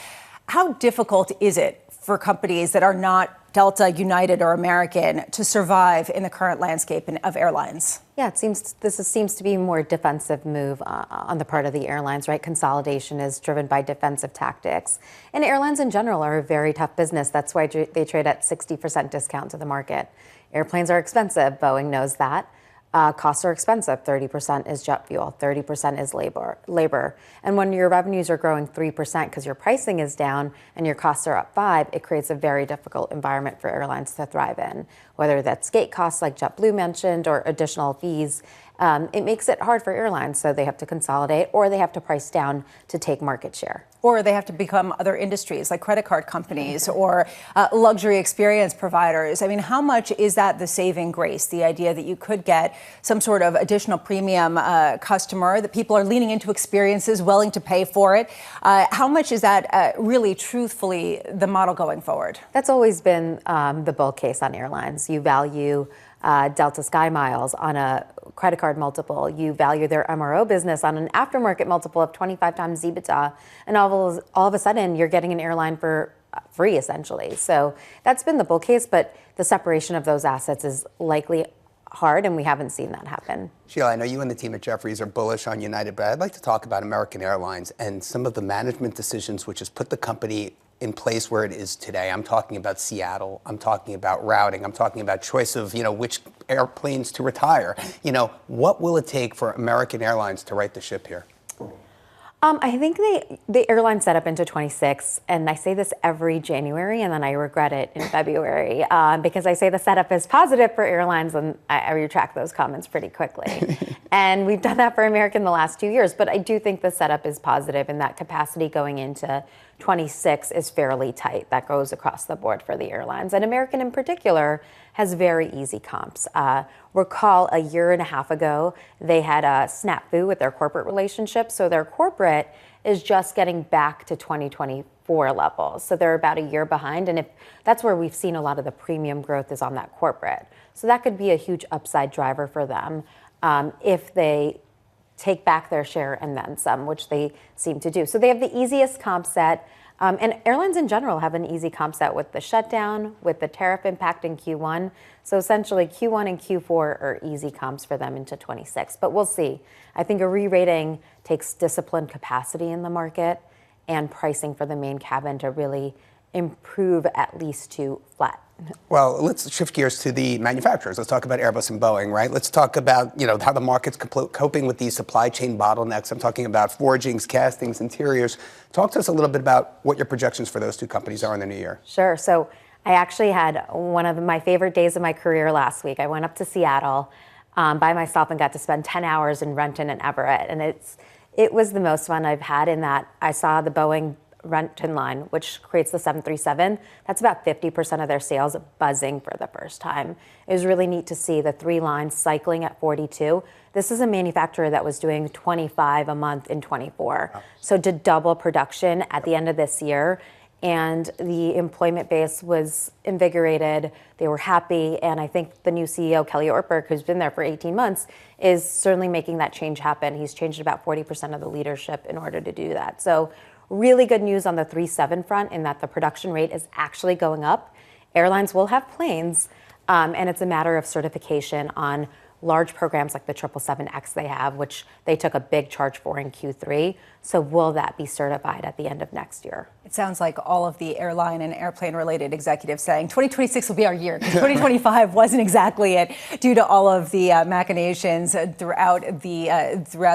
Speaker 7: how difficult is it for companies that are not Delta, United, or American to survive in the current landscape of airlines?
Speaker 11: Yeah, this seems to be a more defensive move on the part of the airlines, right? Consolidation is driven by defensive tactics. And airlines in general are a very tough business. That's why they trade at 60% discount to the market. Airplanes are expensive. Boeing knows that. Costs are expensive. 30% is jet fuel. 30% is labor. And when your revenues are growing 3% because your pricing is down and your costs are up 5%, it creates a very difficult environment for airlines to thrive in. Whether that's gate costs like JetBlue mentioned or additional fees, it makes it hard for airlines. So they have to consolidate or they have to price down to take market share.
Speaker 7: Or they have to become other industries like credit card companies or luxury experience providers. I mean, how much is that the saving grace, the idea that you could get some sort of additional premium customer, that people are leaning into experiences, willing to pay for it? How much is that really, truthfully, the model going forward?
Speaker 11: That's always been the bull case on airlines. You value Delta Sky Miles on a credit card multiple. You value their MRO business on an aftermarket multiple of 25 times EBITDA. And all of a sudden, you're getting an airline for free, essentially. So that's been the bull case, but the separation of those assets is likely hard, and we haven't seen that happen.
Speaker 8: Sheila, I know you and the team at Jefferies are bullish on United, but I'd like to talk about American Airlines and some of the management decisions which has put the company in place where it is today. I'm talking about Seattle. I'm talking about routing. I'm talking about choice of, which airplanes to retire. What will it take for American Airlines to right the ship here?
Speaker 11: I think the airline set up into 26, and I say this every January, and then I regret it in February because I say the setup is positive for airlines, and I retract those comments pretty quickly. And we've done that for American the last 2 years, but I do think the setup is positive, and that capacity going into 26 is fairly tight. That goes across the board for the airlines. And American in particular has very easy comps. Recall a year and a half ago, they had a snafu with their corporate relationship. So their corporate is just getting back to 2024 levels. So they're about a year behind. And if that's where we've seen a lot of the premium growth is on that corporate. So that could be a huge upside driver for them if they take back their share and then some, which they seem to do. So they have the easiest comp set. And airlines in general have an easy comp set with the shutdown, with the tariff impact in Q1. So essentially Q1 and Q4 are easy comps for them into 26. But we'll see. I think a re-rating takes disciplined capacity in the market and pricing for the main cabin to really improve at least to flat.
Speaker 8: Well, let's shift gears to the manufacturers. Let's talk about Airbus and Boeing, right? Let's talk about, how the market's coping with these supply chain bottlenecks. I'm talking about forgings, castings, interiors. Talk to us a little bit about what your projections for those two companies are in the new year.
Speaker 11: Sure. So I actually had one of my favorite days of my career last week. I went up to Seattle by myself and got to spend 10 hours in Renton and Everett. And it was the most fun I've had in that I saw the Boeing Renton line, which creates the 737. That's about 50% of their sales buzzing for the first time. It was really neat to see the 3 lines cycling at 42. This is a manufacturer that was doing 25 a month in 24. Wow. So to double production at the end of this year and the employment base was invigorated. They were happy. And I think the new CEO, Kelly Ortberg, who's been there for 18 months, is certainly making that change happen. He's changed about 40% of the leadership in order to do that. So really good news on the 737 front in that the production rate is actually going up. Airlines will have planes, and it's a matter of certification on large programs like the 777X they have, which they took a big charge for in Q3. So will that be certified at the end of next year?
Speaker 7: It sounds like all of the airline and airplane-related executives saying 2026 will be our year. 2025 wasn't exactly it due to all of the machinations throughout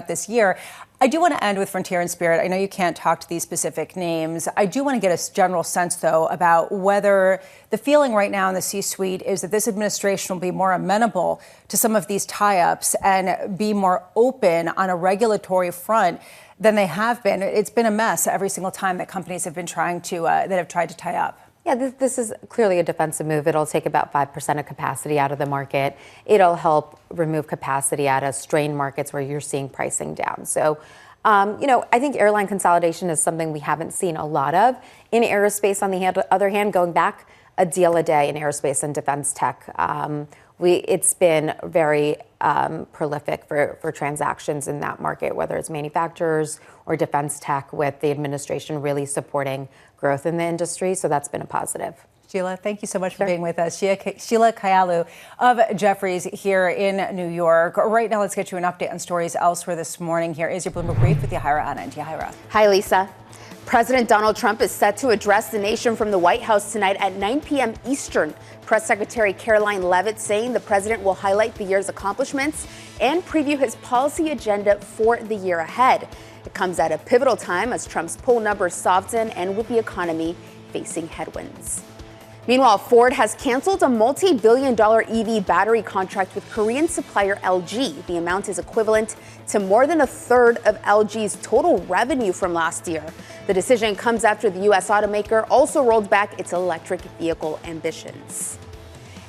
Speaker 7: this year. I do want to end with Frontier and Spirit. I know you can't talk to these specific names. I do want to get a general sense, though, about whether the feeling right now in the C-suite is that this administration will be more amenable to some of these tie-ups and be more open on a regulatory front than they have been. It's been a mess every single time that companies have been trying to tie up.
Speaker 11: Yeah, this is clearly a defensive move. It'll take about 5% of capacity out of the market. It'll help remove capacity out of strained markets where you're seeing pricing down. So, I think airline consolidation is something we haven't seen a lot of. In aerospace, on the other hand, going back a deal a day in aerospace and defense tech, it's been very prolific for transactions in that market, whether it's manufacturers or defense tech, with the administration really supporting growth in the industry. So that's been a positive.
Speaker 7: Sheila, thank you so much for being with us. Sheila Kahyaoglu of Jefferies here in New York. Right now, let's get you an update on stories elsewhere this morning. Here is your Bloomberg Brief with Yahira Anna and Yahira.
Speaker 10: Hi, Lisa. President Donald Trump is set to address the nation from the White House tonight at 9 p.m. Eastern. Press Secretary Caroline Leavitt saying the president will highlight the year's accomplishments and preview his policy agenda for the year ahead. It comes at a pivotal time as Trump's poll numbers soften and with the economy facing headwinds. Meanwhile, Ford has canceled a multi-billion-dollar EV battery contract with Korean supplier LG. The amount is equivalent to more than a third of LG's total revenue from last year. The decision comes after the U.S. automaker also rolled back its electric vehicle ambitions.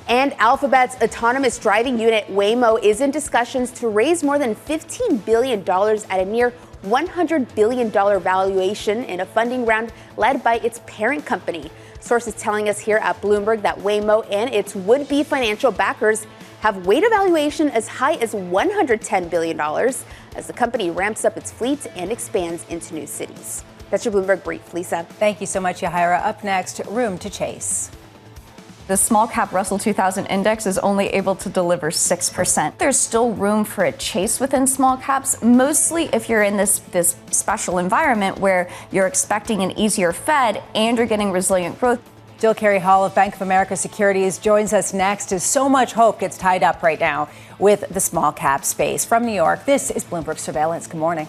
Speaker 10: And Alphabet's autonomous driving unit Waymo is in discussions to raise more than $15 billion at a near $100 billion valuation in a funding round led by its parent company. Sources telling us here at Bloomberg that Waymo and its would-be financial backers have weighed a valuation as high as $110 billion as the company ramps up its fleet and expands into new cities. That's your Bloomberg Brief. Lisa.
Speaker 7: Thank you so much, Yahira. Up next, room to chase.
Speaker 9: The small cap Russell 2000 index is only able to deliver 6%. There's still room for a chase within small caps, mostly if you're in this special environment where you're expecting an easier Fed and you're getting resilient growth.
Speaker 7: Jill Carey Hall of Bank of America Securities joins us next as so much hope gets tied up right now with the small cap space. From New York, this is Bloomberg Surveillance. Good morning.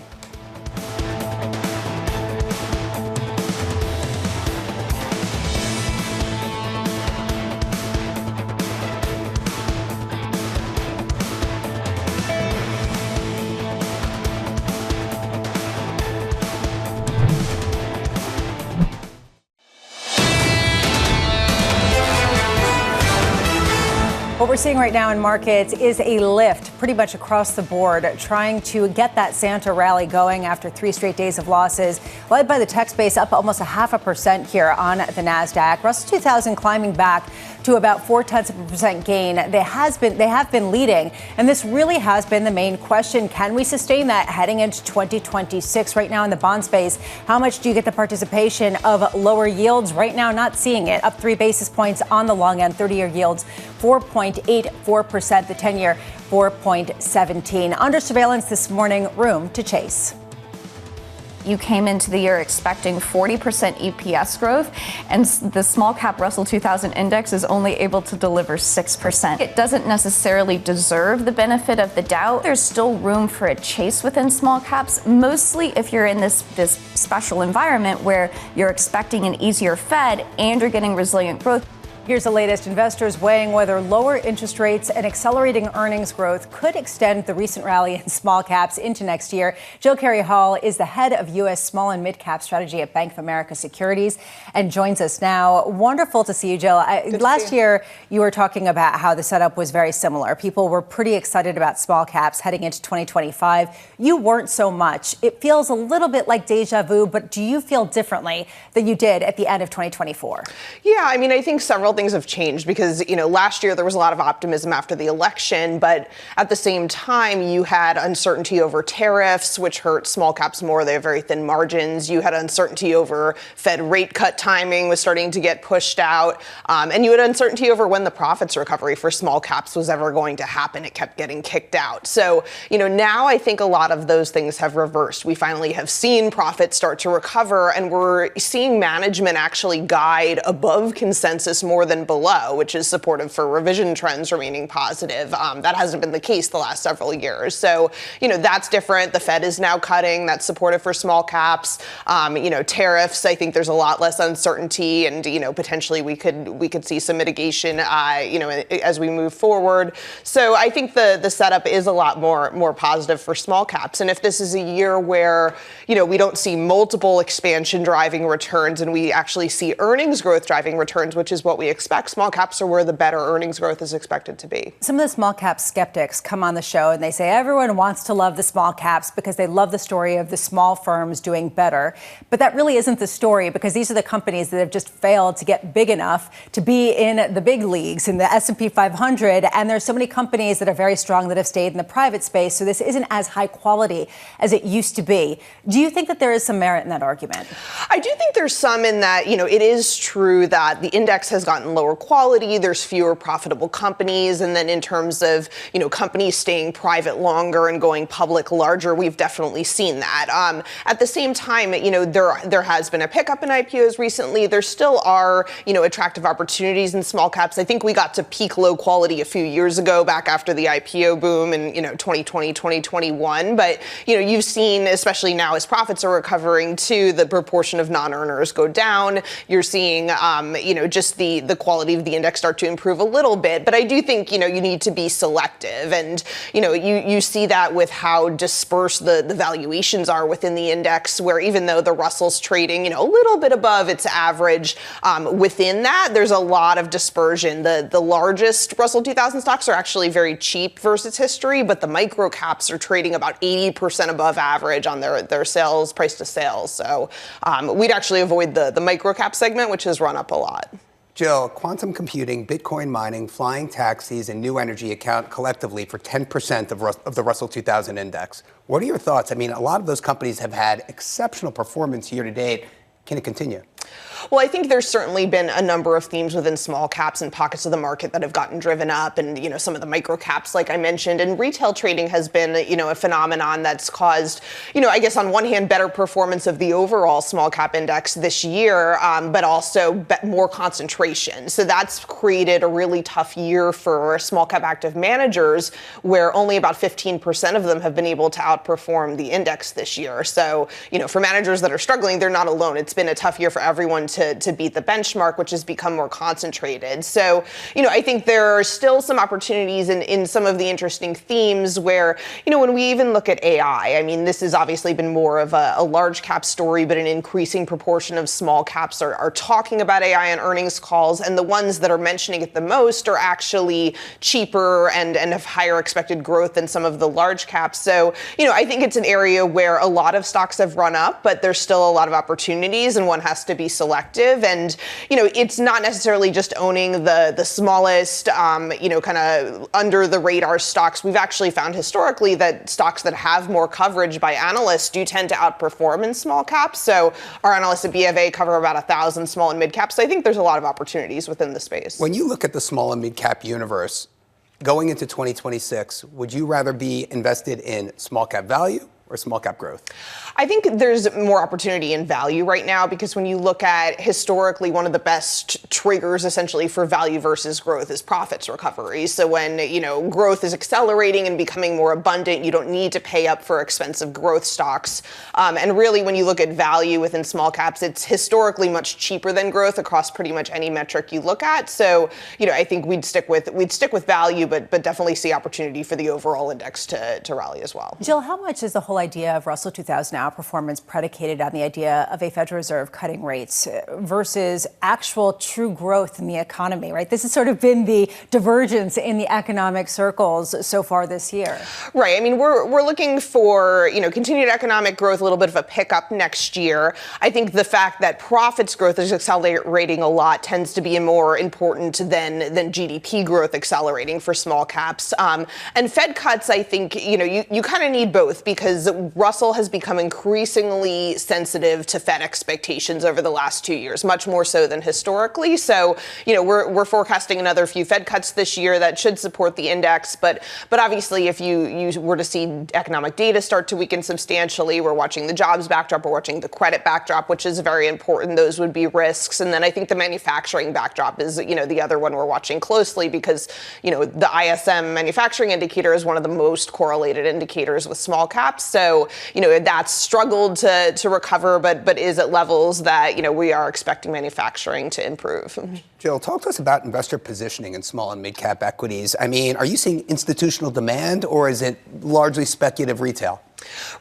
Speaker 7: What we're seeing right now in markets is a lift pretty much across the board, trying to get that Santa rally going after 3 straight days of losses, led by the tech space up almost 0.5% here on the NASDAQ. Russell 2000 climbing back to about 0.4% gain. They have been leading, and this really has been the main question. Can we sustain that heading into 2026? Right now in the bond space, how much do you get the participation of lower yields? Right now, not seeing it. Up 3 basis points on the long end, 30-year yields 4.84%, the 10-year 4.17. Under surveillance this morning, room to chase.
Speaker 9: You came into the year expecting 40% EPS growth, and the small cap Russell 2000 index is only able to deliver 6%. It doesn't necessarily deserve the benefit of the doubt. There's still room for a chase within small caps, mostly if you're in this special environment where you're expecting an easier Fed and you're getting resilient growth.
Speaker 7: Here's the latest. Investors weighing whether lower interest rates and accelerating earnings growth could extend the recent rally in small caps into next year. Jill Carey-Hall is the head of U.S. small and mid-cap strategy at Bank of America Securities and joins us now. Wonderful to see you, Jill. Last year, you were talking about how the setup was very similar. People were pretty excited about small caps heading into 2025. You weren't so much. It feels a little bit like deja vu, but do you feel differently than you did at the end of 2024?
Speaker 13: Yeah, I mean, I think several things have changed because, last year there was a lot of optimism after the election, but at the same time, you had uncertainty over tariffs, which hurt small caps more. They have very thin margins. You had uncertainty over Fed rate cut timing was starting to get pushed out. And you had uncertainty over when the profits recovery for small caps was ever going to happen. It kept getting kicked out. So, now I think a lot of those things have reversed. We finally have seen profits start to recover, and we're seeing management actually guide above consensus more than below, which is supportive for revision trends remaining positive. That hasn't been the case the last several years. So, that's different. The Fed is now cutting. That's supportive for small caps. Tariffs, I think there's a lot less uncertainty, and, potentially we could see some mitigation, as we move forward. So I think the setup is a lot more positive for small caps. And if this is a year where, we don't see multiple expansion driving returns and we actually see earnings growth driving returns, which is what we expect, small caps are where the better earnings growth is expected to be.
Speaker 7: Some of the small cap skeptics come on the show and they say everyone wants to love the small caps because they love the story of the small firms doing better. But that really isn't the story, because these are the companies that have just failed to get big enough to be in the big leagues, in the S&P 500. And there's so many companies that are very strong that have stayed in the private space. So this isn't as high quality as it used to be. Do you think that there is some merit in that argument?
Speaker 13: I do think there's some in that, it is true that the index has gotten lower quality. There's fewer profitable companies. And then in terms of, companies staying private longer and going public larger, we've definitely seen that. At the same time, there has been a pickup in IPOs recently. There still are, attractive opportunities in small caps. I think we got to peak low quality a few years ago, back after the IPO boom in, 2020, 2021. But, you've seen, especially now as profits are recovering too, the proportion of non-earners go down. You're seeing, just the quality of the index start to improve a little bit. But I do think, you need to be selective. And, you see that with how dispersed the valuations are within the index, where even though the Russell's trading, a little bit above its average, within that, there's a lot of dispersion. The largest Russell 2000 stocks are actually very cheap versus history, but the micro caps are trading about 80% above average on their sales, price to sales. So we'd actually avoid the micro cap segment, which has run up a lot.
Speaker 8: Jill, quantum computing, Bitcoin mining, flying taxis, and new energy account collectively for 10% of the Russell 2000 index. What are your thoughts? I mean, a lot of those companies have had exceptional performance year to date. Can it continue?
Speaker 13: Well, I think there's certainly been a number of themes within small caps and pockets of the market that have gotten driven up, and, some of the micro caps, like I mentioned, and retail trading has been, a phenomenon that's caused, I guess on one hand, better performance of the overall small cap index this year, but also more concentration. So that's created a really tough year for small cap active managers, where only about 15% of them have been able to outperform the index this year. So, for managers that are struggling, they're not alone. It's been a tough year for everyone to beat the benchmark, which has become more concentrated. So, I think there are still some opportunities in some of the interesting themes where, when we even look at AI, I mean, this has obviously been more of a large cap story, but an increasing proportion of small caps are talking about AI on earnings calls. And the ones that are mentioning it the most are actually cheaper and have higher expected growth than some of the large caps. So, I think it's an area where a lot of stocks have run up, but there's still a lot of opportunities, and one has to be selective. And, it's not necessarily just owning the smallest, kind of under the radar stocks. We've actually found historically that stocks that have more coverage by analysts do tend to outperform in small caps. So our analysts at BofA cover about 1,000 small and mid caps. So I think there's a lot of opportunities within the space.
Speaker 8: When you look at the small and mid cap universe going into 2026, would you rather be invested in small cap value or small cap growth?
Speaker 13: I think there's more opportunity in value right now because when you look at historically, one of the best triggers essentially for value versus growth is profits recovery. So when, growth is accelerating and becoming more abundant, you don't need to pay up for expensive growth stocks. And really, when you look at value within small caps, it's historically much cheaper than growth across pretty much any metric you look at. So, I think we'd stick with value, but definitely see opportunity for the overall index to rally as well.
Speaker 7: Jill, how much is the whole idea of Russell 2000 outperformance predicated on the idea of a Federal Reserve cutting rates versus actual true growth in the economy, right? This has sort of been the divergence in the economic circles so far this year.
Speaker 13: Right. I mean, we're looking for, continued economic growth, a little bit of a pickup next year. I think the fact that profits growth is accelerating a lot tends to be more important than GDP growth accelerating for small caps. And Fed cuts, I think, you kind of need both because Russell has become increasingly sensitive to Fed expectations over the last 2 years, much more so than historically. So, we're forecasting another few Fed cuts this year that should support the index. But obviously, if you were to see economic data start to weaken substantially, we're watching the jobs backdrop, we're watching the credit backdrop, which is very important. Those would be risks. And then I think the manufacturing backdrop is, the other one we're watching closely because, the ISM manufacturing indicator is one of the most correlated indicators with small caps. So, that's struggled to recover, but is at levels that, we are expecting manufacturing to improve.
Speaker 8: Jill, talk to us about investor positioning in small and mid-cap equities. I mean, are you seeing institutional demand or is it largely speculative retail?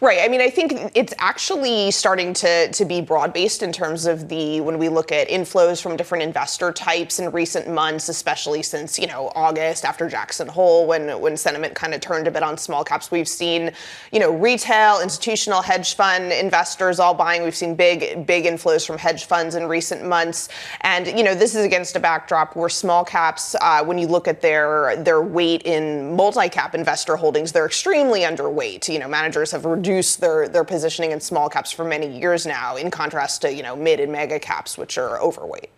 Speaker 13: Right. I mean, I think it's actually starting to be broad-based in terms of when we look at inflows from different investor types in recent months, especially since, August after Jackson Hole, when sentiment kind of turned a bit on small caps. We've seen, retail, institutional hedge fund investors all buying. We've seen big inflows from hedge funds in recent months. And, this is against a backdrop where small caps, when you look at their weight in multi-cap investor holdings, they're extremely underweight. Managers have reduced their positioning in small caps for many years now, in contrast to, mid and mega caps, which are overweight.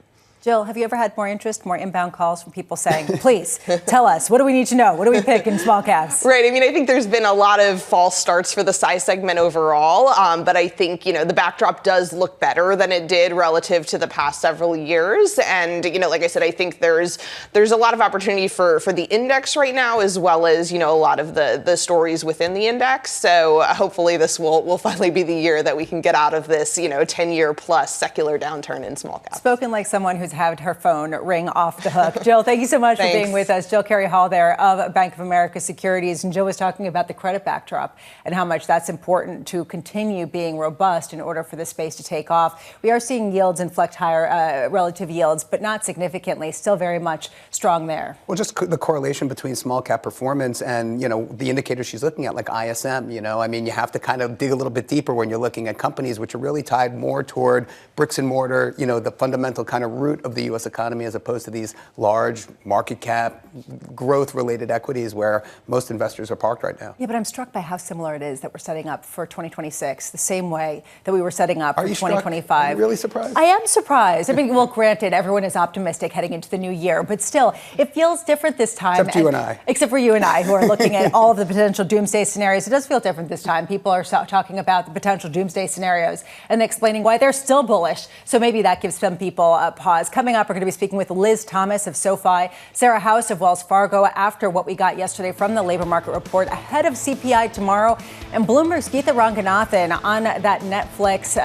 Speaker 7: Jill, have you ever had more interest, more inbound calls from people saying, please tell us, what do we need to know? What do we pick in small caps?
Speaker 13: Right. I mean, I think there's been a lot of false starts for the size segment overall. But I think, the backdrop does look better than it did relative to the past several years. And, like I said, I think there's a lot of opportunity for the index right now, as well as, a lot of the stories within the index. So hopefully this will finally be the year that we can get out of this, 10-year plus secular downturn in small caps.
Speaker 7: Spoken like someone who's had her phone ring off the hook. Jill, thank you so much for being with us. Jill Carey Hall there of Bank of America Securities. And Jill was talking about the credit backdrop and how much that's important to continue being robust in order for the space to take off. We are seeing yields inflect higher, relative yields, but not significantly, still very much strong there.
Speaker 8: Well, just the correlation between small cap performance and, the indicators she's looking at, like ISM, I mean, you have to kind of dig a little bit deeper when you're looking at companies which are really tied more toward bricks and mortar, the fundamental kind of root of the U.S. economy, as opposed to these large market cap growth related equities where most investors are parked right now.
Speaker 7: Yeah, but I'm struck by how similar it is that we're setting up for 2026, the same way that we were setting up for 2025.
Speaker 8: Are you really surprised?
Speaker 7: I am surprised. I mean, well, granted, everyone is optimistic heading into the new year, but still, it feels different this time.
Speaker 8: Except you and I.
Speaker 7: Except for you and I, who are looking at all of the potential doomsday scenarios. It does feel different this time. People are talking about the potential doomsday scenarios and explaining why they're still bullish. So maybe that gives some people a pause. Coming up, we're going to be speaking with Liz Thomas of SoFi, Sarah House of Wells Fargo after what we got yesterday from the labor market report ahead of CPI tomorrow, and Bloomberg's Geetha Ranganathan on that Netflix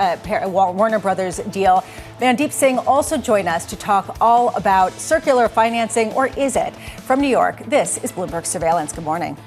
Speaker 7: Warner Brothers deal. Mandeep Singh also joined us to talk all about circular financing, or is it? From New York, this is Bloomberg Surveillance. Good morning.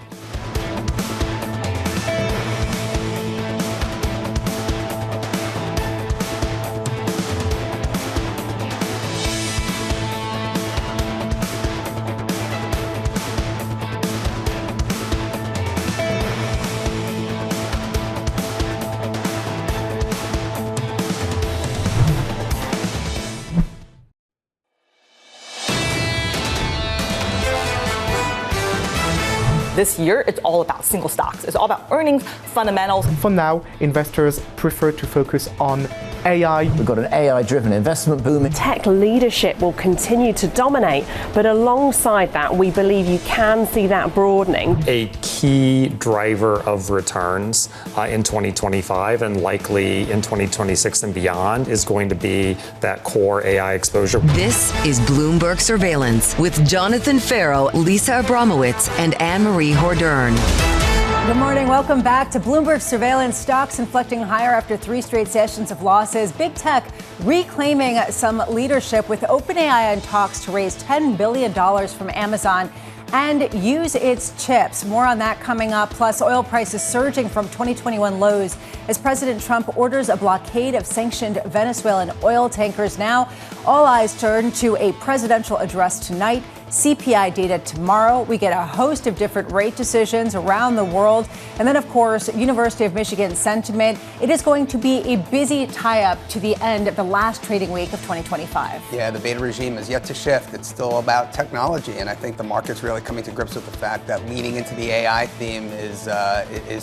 Speaker 14: this year, it's all about single stocks. It's all about earnings, fundamentals.
Speaker 15: For now, investors prefer to focus on AI.
Speaker 23: We've got an AI-driven investment boom.
Speaker 24: Tech leadership will continue to dominate, but alongside that, we believe you can see that broadening.
Speaker 25: A key driver of returns in 2025 and likely in 2026 and beyond is going to be that core AI exposure.
Speaker 6: This is Bloomberg Surveillance with Jonathan Ferro, Lisa Abramowicz, and Annmarie Hordern.
Speaker 7: Good morning. Welcome back to Bloomberg Surveillance. Stocks inflecting higher after 3 straight sessions of losses. Big tech reclaiming some leadership with OpenAI in talks to raise $10 billion from Amazon and use its chips. More on that coming up. Plus, oil prices surging from 2021 lows as President Trump orders a blockade of sanctioned Venezuelan oil tankers. Now, all eyes turn to a presidential address tonight. CPI data tomorrow. We get a host of different rate decisions around the world. And then, of course, University of Michigan sentiment. It is going to be a busy tie-up to the end of the last trading week of 2025.
Speaker 8: Yeah, the beta regime is yet to shift. It's still about technology. And I think the market's really coming to grips with the fact that leaning into the AI theme is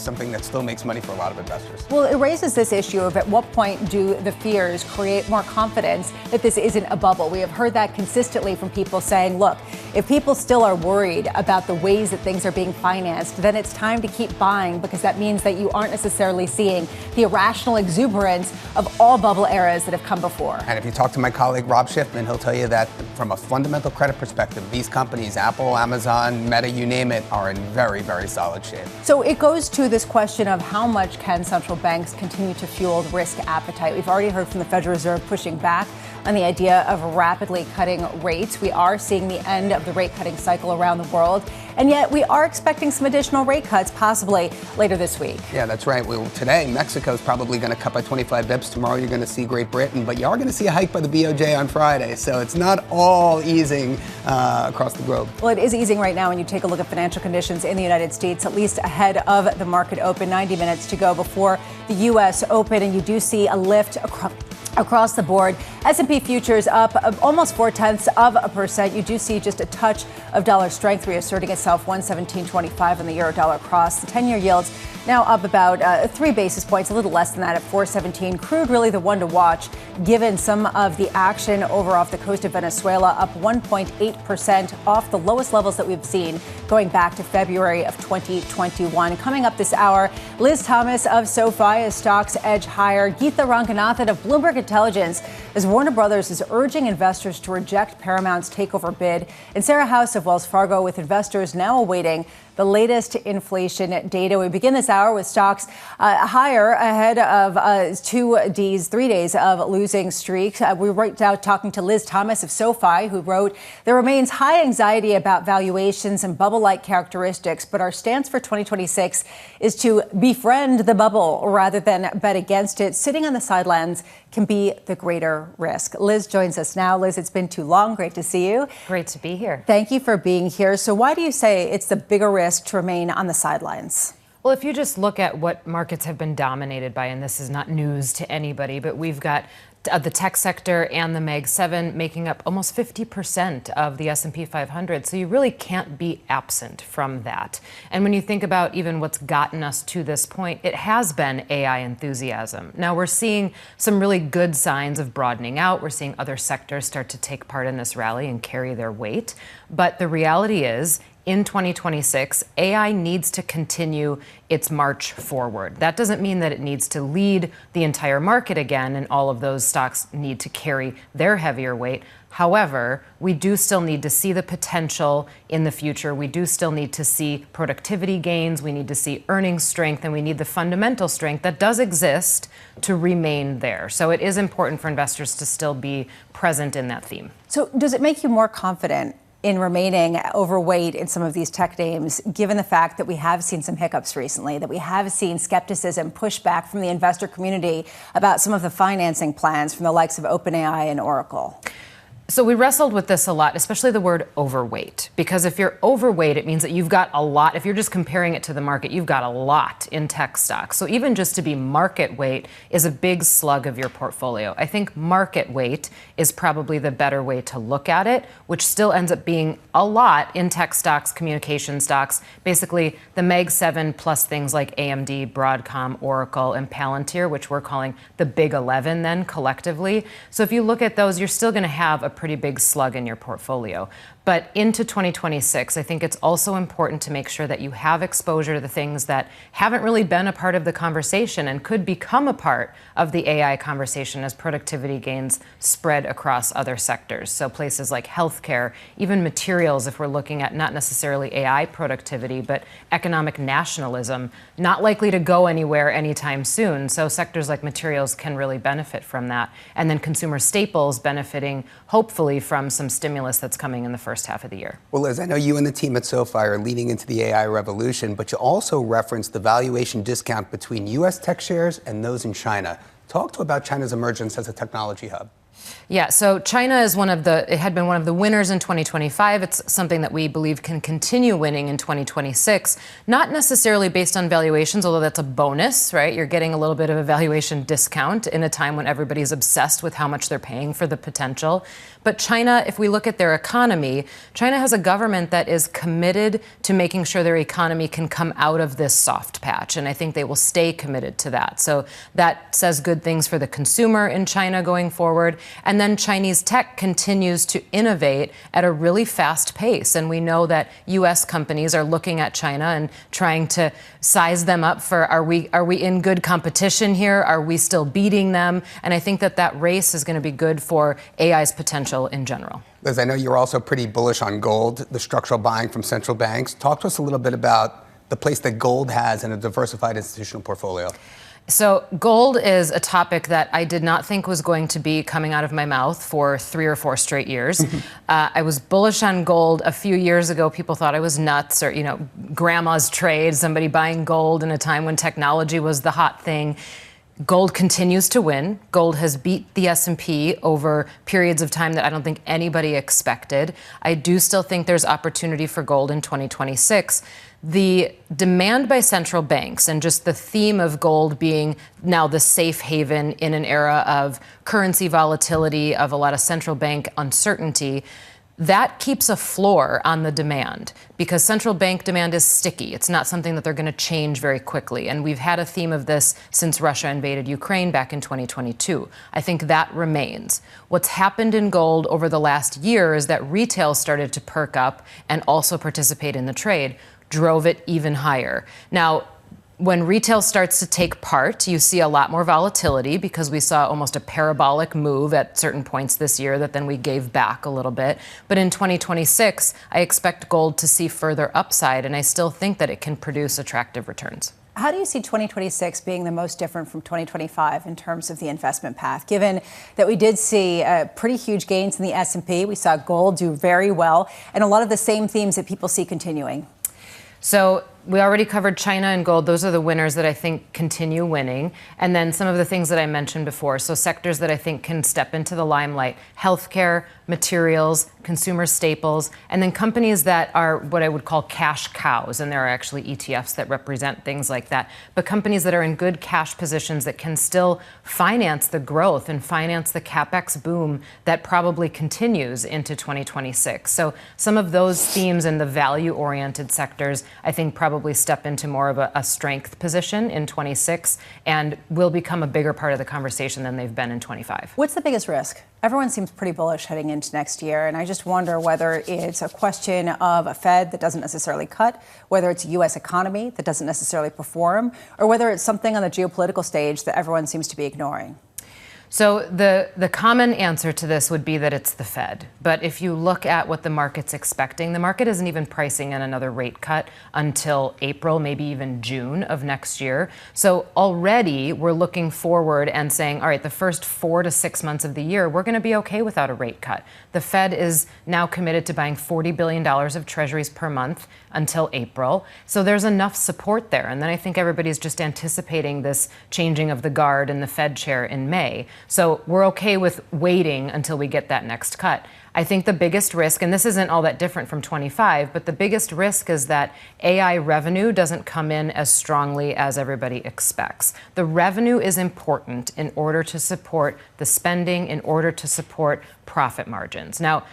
Speaker 8: something that still makes money for a lot of investors.
Speaker 7: Well, it raises this issue of at what point do the fears create more confidence that this isn't a bubble? We have heard that consistently from people saying, look, if people still are worried about the ways that things are being financed, then it's time to keep buying because that means that you aren't necessarily seeing the irrational exuberance of all bubble eras that have come before.
Speaker 8: And if you talk to my colleague Rob Schiffman, he'll tell you that from a fundamental credit perspective, these companies, Apple, Amazon, Meta, you name it, are in very, very solid shape.
Speaker 7: So it goes to this question of how much can central banks continue to fuel risk appetite? We've already heard from the Federal Reserve pushing back on the idea of rapidly cutting rates. We are seeing the end of the rate cutting cycle around the world. And yet we are expecting some additional rate cuts possibly later this week.
Speaker 8: Yeah, that's right. Well, today, Mexico is probably going to cut by 25 bips. Tomorrow, you're going to see Great Britain. But you are going to see a hike by the BOJ on Friday. So it's not all easing across the globe.
Speaker 7: Well, it is easing right now when you take a look at financial conditions in the United States, at least ahead of the market open. 90 minutes to go before the U.S. Open. And you do see a lift across the board. S&P futures up almost 0.4%. You do see just a touch of dollar strength reasserting itself, 117.25 on the euro dollar cross. The 10-year yields now up about 3 basis points, a little less than that at 417. Crude really the one to watch, given some of the action over off the coast of Venezuela, up 1.8% off the lowest levels that we've seen going back to February of 2021. Coming up this hour, Liz Thomas of SoFi as stocks edge higher. Geetha Ranganathan of Bloomberg Intelligence as Warner Brothers is urging investors to reject Paramount's takeover bid. And Sarah House of Wells Fargo with investors now awaiting the latest inflation data. We begin this hour with stocks higher ahead of 3 days of losing streaks. We're right now talking to Liz Thomas of SoFi, who wrote, "There remains high anxiety about valuations and bubble-like characteristics, but our stance for 2026 is to befriend the bubble rather than bet against it. Sitting on the sidelines can be the greater risk." Liz joins us now. Liz, it's been too long. Great to see you.
Speaker 26: Great to be here.
Speaker 7: Thank you for being here. So why do you say it's the bigger risk to remain on the sidelines?
Speaker 26: Well, if you just look at what markets have been dominated by, and this is not news to anybody, but we've got the tech sector and the Mag 7 making up almost 50% of the S&P 500. So you really can't be absent from that. And when you think about even what's gotten us to this point, it has been AI enthusiasm. Now we're seeing some really good signs of broadening out. We're seeing other sectors start to take part in this rally and carry their weight. But the reality is, in 2026, AI needs to continue its march forward. That doesn't mean that it needs to lead the entire market again, and all of those stocks need to carry their heavier weight. However, we do still need to see the potential in the future. We do still need to see productivity gains. We need to see earnings strength, and we need the fundamental strength that does exist to remain there. So it is important for investors to still be present in that theme.
Speaker 7: So does it make you more confident in remaining overweight in some of these tech names, given the fact that we have seen some hiccups recently, that we have seen skepticism, pushback from the investor community about some of the financing plans from the likes of OpenAI and Oracle?
Speaker 26: So we wrestled with this a lot, especially the word overweight, because if you're overweight, it means that you've got a lot. If you're just comparing it to the market, you've got a lot in tech stocks. So even just to be market weight is a big slug of your portfolio. I think market weight is probably the better way to look at it, which still ends up being a lot in tech stocks, communication stocks, basically the Meg 7 plus things like AMD, Broadcom, Oracle, and Palantir, which we're calling the Big 11 then collectively. So if you look at those, you're still going to have a pretty big slug in your portfolio. But into 2026, I think it's also important to make sure that you have exposure to the things that haven't really been a part of the conversation and could become a part of the AI conversation as productivity gains spread across other sectors. So places like healthcare, even materials, if we're looking at not necessarily AI productivity, but economic nationalism, not likely to go anywhere anytime soon. So sectors like materials can really benefit from that. And then consumer staples benefiting, hopefully, from some stimulus that's coming in the first half of the year.
Speaker 8: Well, Liz, I know you and the team at SoFi are leading into the AI revolution, but you also referenced the valuation discount between U.S. tech shares and those in China. Talk about China's emergence as a technology hub.
Speaker 26: Yeah, so China is it had been one of the winners in 2025. It's something that we believe can continue winning in 2026, not necessarily based on valuations, although that's a bonus, right? You're getting a little bit of a valuation discount in a time when everybody's obsessed with how much they're paying for the potential. But China, if we look at their economy, China has a government that is committed to making sure their economy can come out of this soft patch. And I think they will stay committed to that. So that says good things for the consumer in China going forward. And then Chinese tech continues to innovate at a really fast pace. And we know that U.S. companies are looking at China and trying to size them up for, are we in good competition here? Are we still beating them? And I think that race is going to be good for AI's potential in general.
Speaker 8: Liz, I know you're also pretty bullish on gold, the structural buying from central banks. Talk to us a little bit about the place that gold has in a diversified institutional portfolio.
Speaker 26: So gold is a topic that I did not think was going to be coming out of my mouth for 3 or 4 straight years. I was bullish on gold a few years ago. People thought I was nuts, or, grandma's trade, somebody buying gold in a time when technology was the hot thing. Gold continues to win. Gold has beat the S&P over periods of time that I don't think anybody expected. I do still think there's opportunity for gold in 2026. The demand by central banks and just the theme of gold being now the safe haven in an era of currency volatility, of a lot of central bank uncertainty, that keeps a floor on the demand because central bank demand is sticky. It's not something that they're going to change very quickly. And we've had a theme of this since Russia invaded Ukraine back in 2022. I think that remains. What's happened in gold over the last year is that retail started to perk up and also participate in the trade, drove it even higher. Now, when retail starts to take part, you see a lot more volatility because we saw almost a parabolic move at certain points this year that then we gave back a little bit. But in 2026, I expect gold to see further upside, and I still think that it can produce attractive returns.
Speaker 7: How do you see 2026 being the most different from 2025 in terms of the investment path, given that we did see pretty huge gains in the S&P? We saw gold do very well, and a lot of the same themes that people see continuing.
Speaker 26: So we already covered China and gold. Those are the winners that I think continue winning. And then some of the things that I mentioned before. So sectors that I think can step into the limelight: healthcare, materials, consumer staples, and then companies that are what I would call cash cows. And there are actually ETFs that represent things like that. But companies that are in good cash positions that can still finance the growth and finance the CapEx boom that probably continues into 2026. So some of those themes in the value-oriented sectors, I think, probably step into more of a strength position in 26 and will become a bigger part of the conversation than they've been in 25.
Speaker 7: What's the biggest risk? Everyone seems pretty bullish heading into next year, and I just wonder whether it's a question of a Fed that doesn't necessarily cut, whether it's a U.S. economy that doesn't necessarily perform, or whether it's something on the geopolitical stage that everyone seems to be ignoring.
Speaker 26: So the common answer to this would be that it's the Fed. But if you look at what the market's expecting, the market isn't even pricing in another rate cut until April, maybe even June of next year. So already we're looking forward and saying, all right, the first 4 to 6 months of the year, we're going to be okay without a rate cut. The Fed is now committed to buying $40 billion of treasuries per month until April. So there's enough support there. And then I think everybody's just anticipating this changing of the guard in the Fed chair in May. So we're okay with waiting until we get that next cut. I think the biggest risk, and this isn't all that different from 25, but the biggest risk is that AI revenue doesn't come in as strongly as everybody expects. The revenue is important in order to support the spending, in order to support profit margins. Now,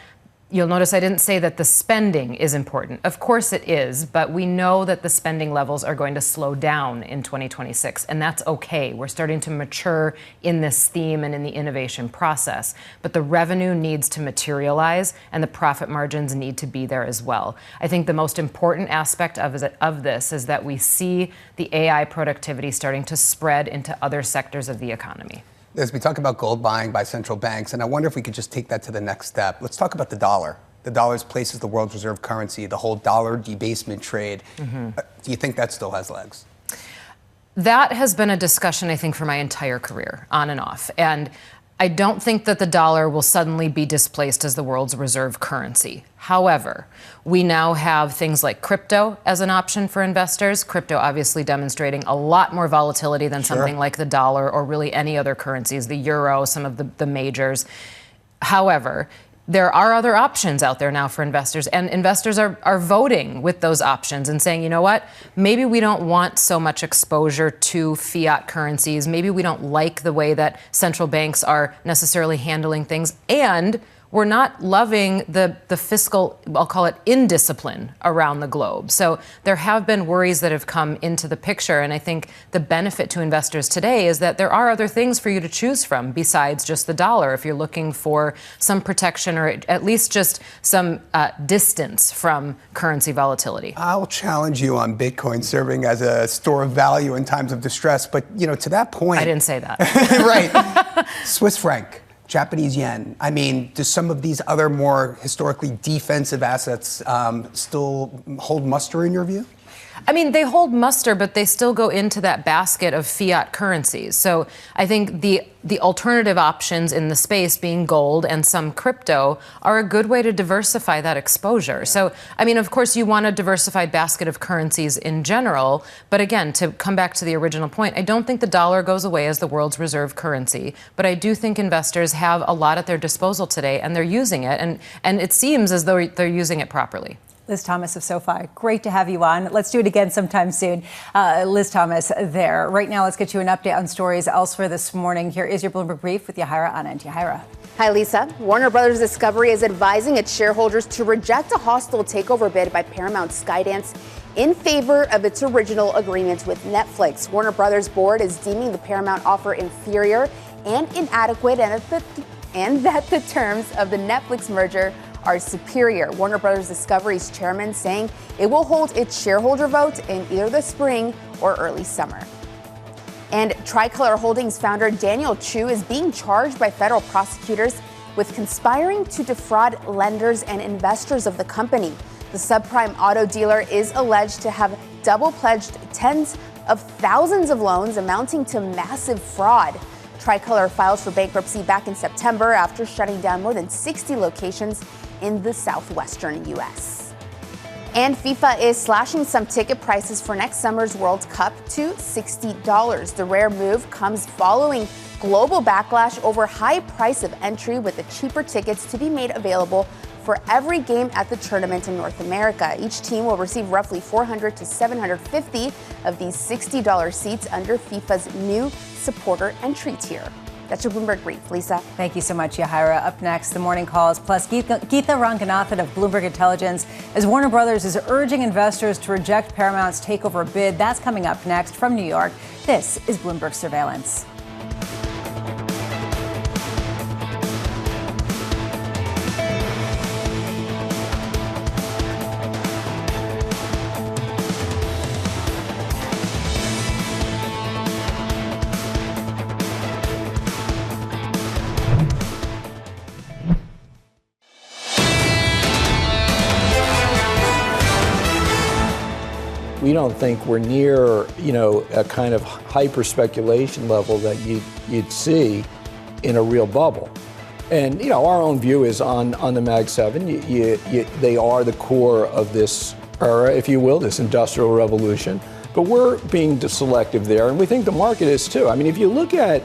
Speaker 26: you'll notice I didn't say that the spending is important. Of course it is, but we know that the spending levels are going to slow down in 2026, and that's okay. We're starting to mature in this theme and in the innovation process. But the revenue needs to materialize, and the profit margins need to be there as well. I think the most important aspect of this is that we see the AI productivity starting to spread into other sectors of the economy.
Speaker 8: As we talk about gold buying by central banks, and I wonder if we could just take that to the next step. Let's talk about the dollar. The dollar's place as the world's reserve currency, the whole dollar debasement trade. Do you think that still has legs?
Speaker 26: That has been a discussion, I think, for my entire career, on and off. And I don't think that the dollar will suddenly be displaced as the world's reserve currency. However, we now have things like crypto as an option for investors. Crypto obviously demonstrating a lot more volatility than something like the dollar or really any other currencies, the euro, some of the majors. However, there are other options out there now for investors, and investors are voting with those options and saying, you know what, maybe we don't want so much exposure to fiat currencies. Maybe we don't like the way that central banks are necessarily handling things, and we're not loving the fiscal, I'll call it, indiscipline around the globe. So there have been worries that have come into the picture, and I think the benefit to investors today is that there are other things for you to choose from besides just the dollar if you're looking for some protection or at least just some distance from currency volatility.
Speaker 8: I'll challenge you on Bitcoin serving as a store of value in times of distress, but to that point...
Speaker 26: I didn't say that.
Speaker 8: Right. Swiss franc. Japanese yen. I mean, do some of these other more historically defensive assets still hold muster in your view?
Speaker 26: I mean, they hold muster, but they still go into that basket of fiat currencies. So I think the alternative options in the space, being gold and some crypto, are a good way to diversify that exposure. So, I mean, of course, you want a diversified basket of currencies in general. But again, to come back to the original point, I don't think the dollar goes away as the world's reserve currency. But I do think investors have a lot at their disposal today, and they're using it. And it seems as though they're using it properly.
Speaker 7: Liz Thomas of SoFi, great to have you on. Let's do it again sometime soon. Liz Thomas there. Right now, let's get you an update on stories elsewhere this morning. Here is your Bloomberg Brief with Yahaira Anand. Yahaira.
Speaker 10: Hi, Lisa. Warner Brothers Discovery is advising its shareholders to reject a hostile takeover bid by Paramount Skydance in favor of its original agreement with Netflix. Warner Brothers board is deeming the Paramount offer inferior and inadequate, and that the terms of the Netflix merger are superior. Warner Brothers Discovery's chairman saying it will hold its shareholder vote in either the spring or early summer. And Tricolor Holdings founder Daniel Chu is being charged by federal prosecutors with conspiring to defraud lenders and investors of the company. The subprime auto dealer is alleged to have double-pledged tens of thousands of loans amounting to massive fraud. Tricolor filed for bankruptcy back in September after shutting down more than 60 locations in the southwestern U.S. And FIFA is slashing some ticket prices for next summer's World Cup to $60. The rare move comes following global backlash over high price of entry, with the cheaper tickets to be made available for every game at the tournament in North America. Each team will receive roughly 400 to 750 of these $60 seats under FIFA's new supporter entry tier. That's your Bloomberg Brief. Lisa.
Speaker 7: Thank you so much, Yahaira. Up next, the morning calls, plus Geetha Ranganathan of Bloomberg Intelligence, as Warner Brothers is urging investors to reject Paramount's takeover bid. That's coming up next from New York. This is Bloomberg Surveillance.
Speaker 16: We don't think we're near, a kind of hyper speculation level that you'd see in a real bubble. And, our own view is on the Mag 7, they are the core of this era, if you will, this industrial revolution. But we're being selective there, and we think the market is too. I mean, if you look at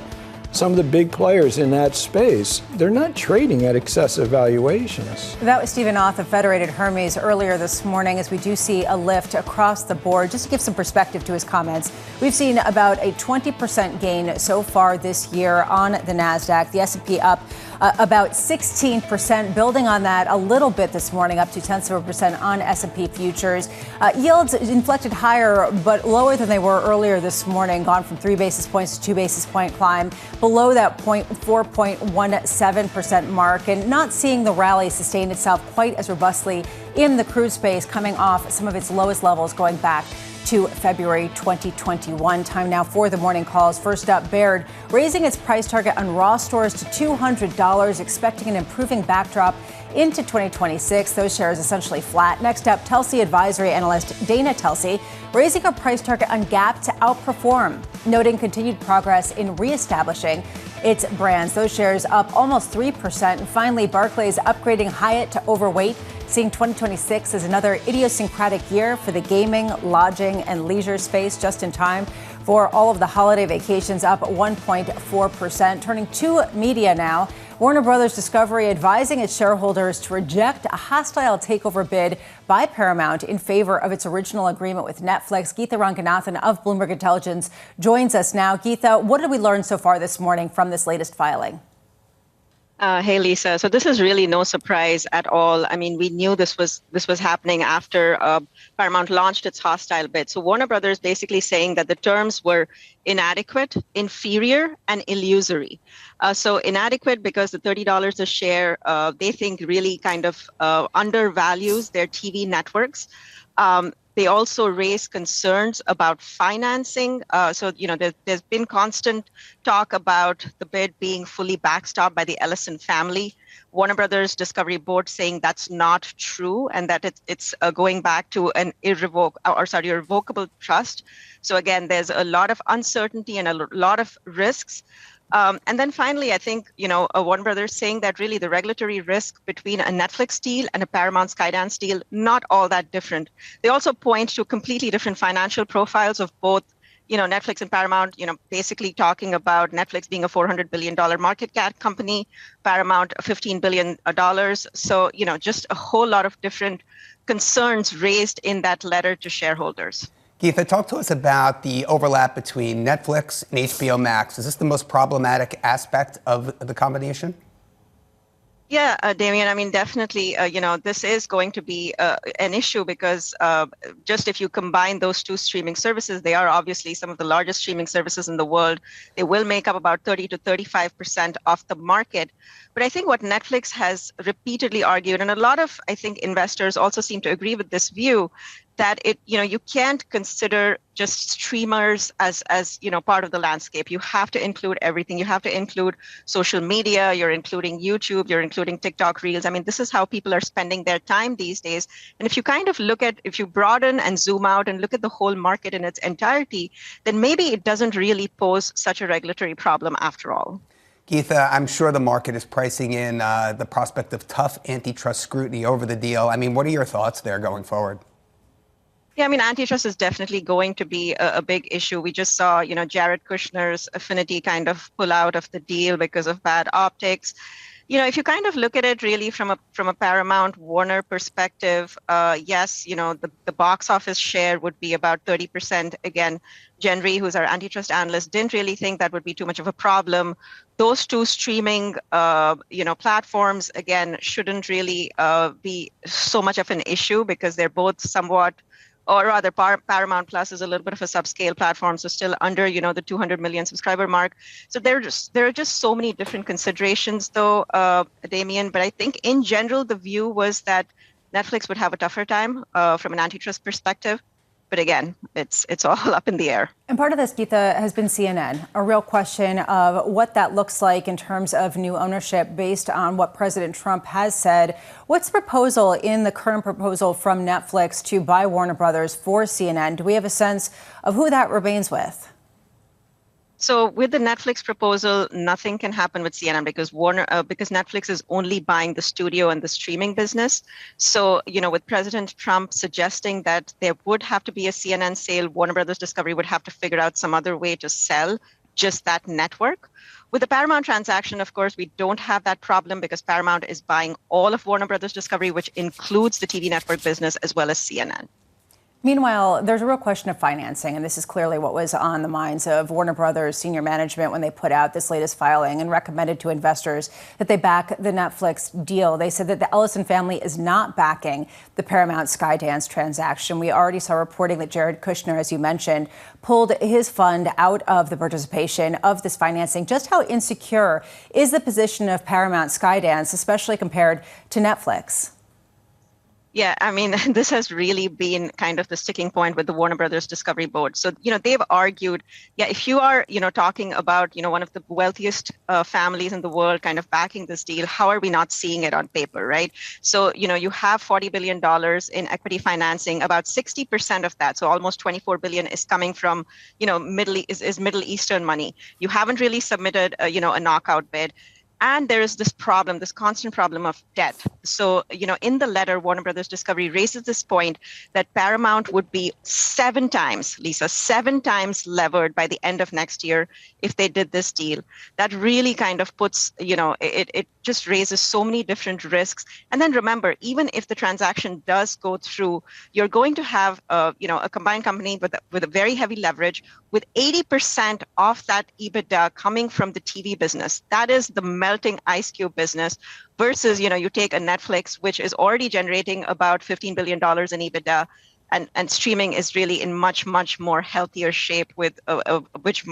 Speaker 16: some of the big players in that space, they're not trading at excessive valuations.
Speaker 7: That was Stephen Auth of Federated Hermes earlier this morning, as we do see a lift across the board. Just to give some perspective to his comments, we've seen about a 20% gain so far this year on the NASDAQ. The S&P up about 16%, building on that a little bit this morning, up 0.2% on S&P futures. Yields inflected higher, but lower than they were earlier this morning, gone from 3 basis points to 2 basis point climb, below that 4.17% mark, and not seeing the rally sustain itself quite as robustly in the crude space, coming off some of its lowest levels going back to February 2021. Time now for the morning calls. First up, Baird raising its price target on raw stores to $200, expecting an improving backdrop into 2026. Those shares essentially flat. Next up, Telsey advisory analyst Dana Telsey raising her price target on Gap to outperform, noting continued progress in reestablishing its brands. Those shares up almost 3%. And finally, Barclays upgrading Hyatt to overweight, seeing 2026 as another idiosyncratic year for the gaming, lodging, and leisure space, just in time for all of the holiday vacations, up 1.4%. Turning to media now, Warner Brothers Discovery advising its shareholders to reject a hostile takeover bid by Paramount in favor of its original agreement with Netflix. Geetha Ranganathan of Bloomberg Intelligence joins us now. Geetha, what did we learn so far this morning from this latest filing?
Speaker 17: Hey, Lisa. So this is really no surprise at all. I mean, we knew this was happening after Paramount launched its hostile bid. So Warner Brothers basically saying that the terms were inadequate, inferior, and illusory. So inadequate because the $30 a share, they think really kind of undervalues their TV networks. They also raise concerns about financing. There's been constant talk about the bid being fully backstopped by the Ellison family. Warner Brothers Discovery Board saying that's not true and that it's going back to an irrevocable trust. So again, there's a lot of uncertainty and a lot of risks. And then finally, I think, Warner Brothers saying that really the regulatory risk between a Netflix deal and a Paramount Skydance deal, not all that different. They also point to completely different financial profiles of both, Netflix and Paramount, basically talking about Netflix being a $400 billion market cap company, Paramount $15 billion. So, just a whole lot of different concerns raised in that letter to shareholders.
Speaker 8: Geetha, talk to us about the overlap between Netflix and HBO Max. Is this the most problematic aspect of the combination?
Speaker 17: Yeah, Damien, I mean, definitely, this is going to be an issue because just if you combine those two streaming services, they are obviously some of the largest streaming services in the world. They will make up about 30 to 35% of the market. But I think what Netflix has repeatedly argued, and a lot of, I think, investors also seem to agree with this view, that you can't consider just streamers as part of the landscape. You have to include everything. You have to include social media. You're including YouTube. You're including TikTok Reels. I mean, this is how people are spending their time these days. And if you kind of if you broaden and zoom out and look at the whole market in its entirety, then maybe it doesn't really pose such a regulatory problem after all.
Speaker 8: Geetha, I'm sure the market is pricing in the prospect of tough antitrust scrutiny over the deal. I mean, what are your thoughts there going forward?
Speaker 17: Yeah, I mean, antitrust is definitely going to be a big issue. We just saw, Jared Kushner's Affinity kind of pull out of the deal because of bad optics. If you kind of look at it really from a Paramount Warner perspective, yes, the box office share would be about 30%. Again, Jen Rhee, who's our antitrust analyst, didn't really think that would be too much of a problem. Those two streaming, platforms, again, shouldn't really be so much of an issue because they're both somewhat, or rather Paramount Plus is a little bit of a subscale platform, so still under, the 200 million subscriber mark. So there are just so many different considerations, though, Damien. But I think in general, the view was that Netflix would have a tougher time from an antitrust perspective. But again, it's all up in the air.
Speaker 7: And part of this, Geetha, has been CNN. A real question of what that looks like in terms of new ownership based on what President Trump has said. What's the proposal in the current proposal from Netflix to buy Warner Brothers for CNN? Do we have a sense of who that remains with?
Speaker 17: So with the Netflix proposal, nothing can happen with CNN because Netflix is only buying the studio and the streaming business. So, with President Trump suggesting that there would have to be a CNN sale, Warner Brothers Discovery would have to figure out some other way to sell just that network. With the Paramount transaction, of course, we don't have that problem because Paramount is buying all of Warner Brothers Discovery, which includes the TV network business as well as CNN.
Speaker 7: Meanwhile, there's a real question of financing, and this is clearly what was on the minds of Warner Brothers senior management when they put out this latest filing and recommended to investors that they back the Netflix deal. They said that the Ellison family is not backing the Paramount Skydance transaction. We already saw reporting that Jared Kushner, as you mentioned, pulled his fund out of the participation of this financing. Just how insecure is the position of Paramount Skydance, especially compared to Netflix?
Speaker 17: Yeah, I mean, this has really been kind of the sticking point with the Warner Brothers Discovery Board. So, they've argued, if you are, talking about, one of the wealthiest families in the world kind of backing this deal, how are we not seeing it on paper, right? So, you have $40 billion in equity financing, about 60% of that, so almost $24 billion is coming from, Middle Eastern money. You haven't really submitted, a knockout bid. And there is this constant problem of debt. So, in the letter, Warner Brothers Discovery raises this point that Paramount would be 7 times levered by the end of next year if they did this deal. That really kind of puts, it just raises so many different risks. And then remember, even if the transaction does go through, you're going to have, a combined company with a very heavy leverage, with 80% of that EBITDA coming from the TV business. That is the melting ice cube business versus, you take a Netflix, which is already generating about $15 billion in EBITDA. And streaming is really in much, much more healthier shape with which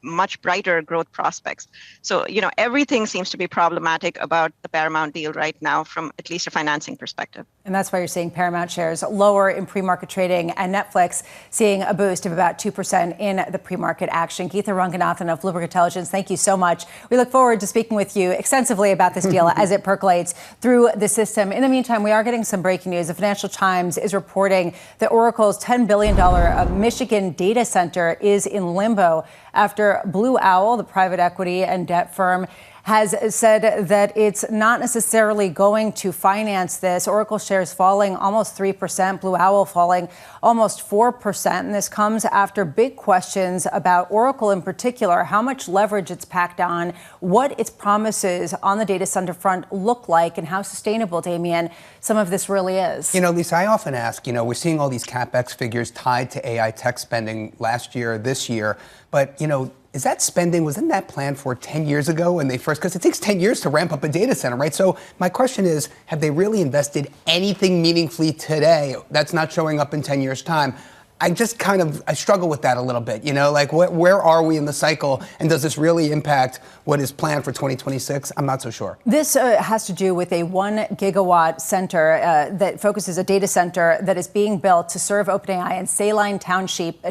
Speaker 17: much brighter growth prospects. So, everything seems to be problematic about the Paramount deal right now from at least a financing perspective.
Speaker 7: And that's why you're seeing Paramount shares lower in pre-market trading and Netflix seeing a boost of about 2% in the pre-market action. Geetha Ranganathan of Bloomberg Intelligence, thank you so much. We look forward to speaking with you extensively about this deal as it percolates through the system. In the meantime, we are getting some breaking news. The Financial Times is reporting that Oracle's $10 billion Michigan data center is in limbo after Blue Owl, the private equity and debt firm, has said that it's not necessarily going to finance this. Oracle shares falling almost 3%, Blue Owl falling almost 4%. And this comes after big questions about Oracle in particular, how much leverage it's packed on, what its promises on the data center front look like, and how sustainable, Damien, some of this really is.
Speaker 8: Lisa, I often ask, we're seeing all these CapEx figures tied to AI tech spending last year, this year, but, is that spending, wasn't that planned for 10 years ago when they first, because it takes 10 years to ramp up a data center, right? So my question is, have they really invested anything meaningfully today that's not showing up in 10 years' time? I struggle with that a little bit, where are we in the cycle, and does this really impact what is planned for 2026? I'm not so sure.
Speaker 7: This has to do with a 1 gigawatt center that focuses a data center that is being built to serve OpenAI in Saline Township,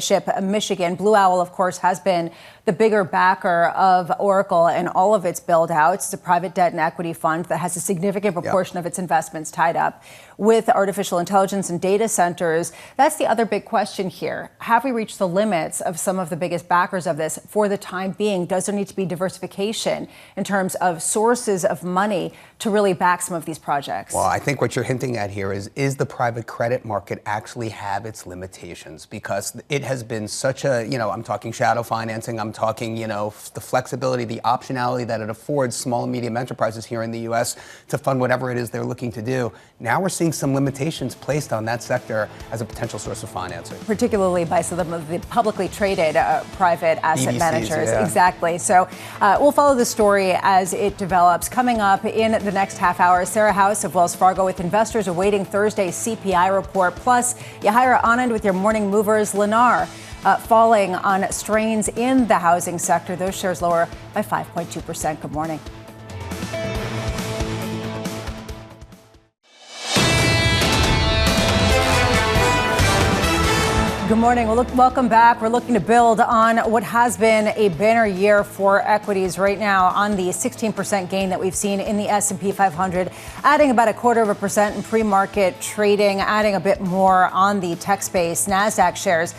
Speaker 7: Michigan. Blue Owl, of course, has been the bigger backer of Oracle and all of its build-outs. It's a private debt and equity fund that has a significant proportion of its investments tied up with artificial intelligence and data centers. That's the other big question here. Have we reached the limits of some of the biggest backers of this for the time being? Does there need to be diversification in terms of sources of money to really back some of these projects?
Speaker 8: Well, I think what you're hinting at here is the private credit market actually have its limitations? Because it has been such a, I'm talking shadow financing, I'm talking, the flexibility, the optionality that it affords small and medium enterprises here in the U.S. to fund whatever it is they're looking to do. Now we're seeing some limitations placed on that sector as a potential source of financing.
Speaker 7: Particularly by some of the publicly traded private asset
Speaker 8: BDCs,
Speaker 7: managers.
Speaker 8: yeah.
Speaker 7: Exactly. So we'll follow the story as it develops. Coming up in the next half hour, Sarah House of Wells Fargo with investors awaiting Thursday's CPI report. Plus, Yahaira Anand with your morning movers, Lennar. Falling on strains in the housing sector. Those shares lower by 5.2%. Good morning. Good morning. Well, welcome back. We're looking to build on what has been a banner year for equities right now on the 16% gain that we've seen in the S&P 500, adding about 0.25% in pre-market trading, adding a bit more on the tech space. NASDAQ shares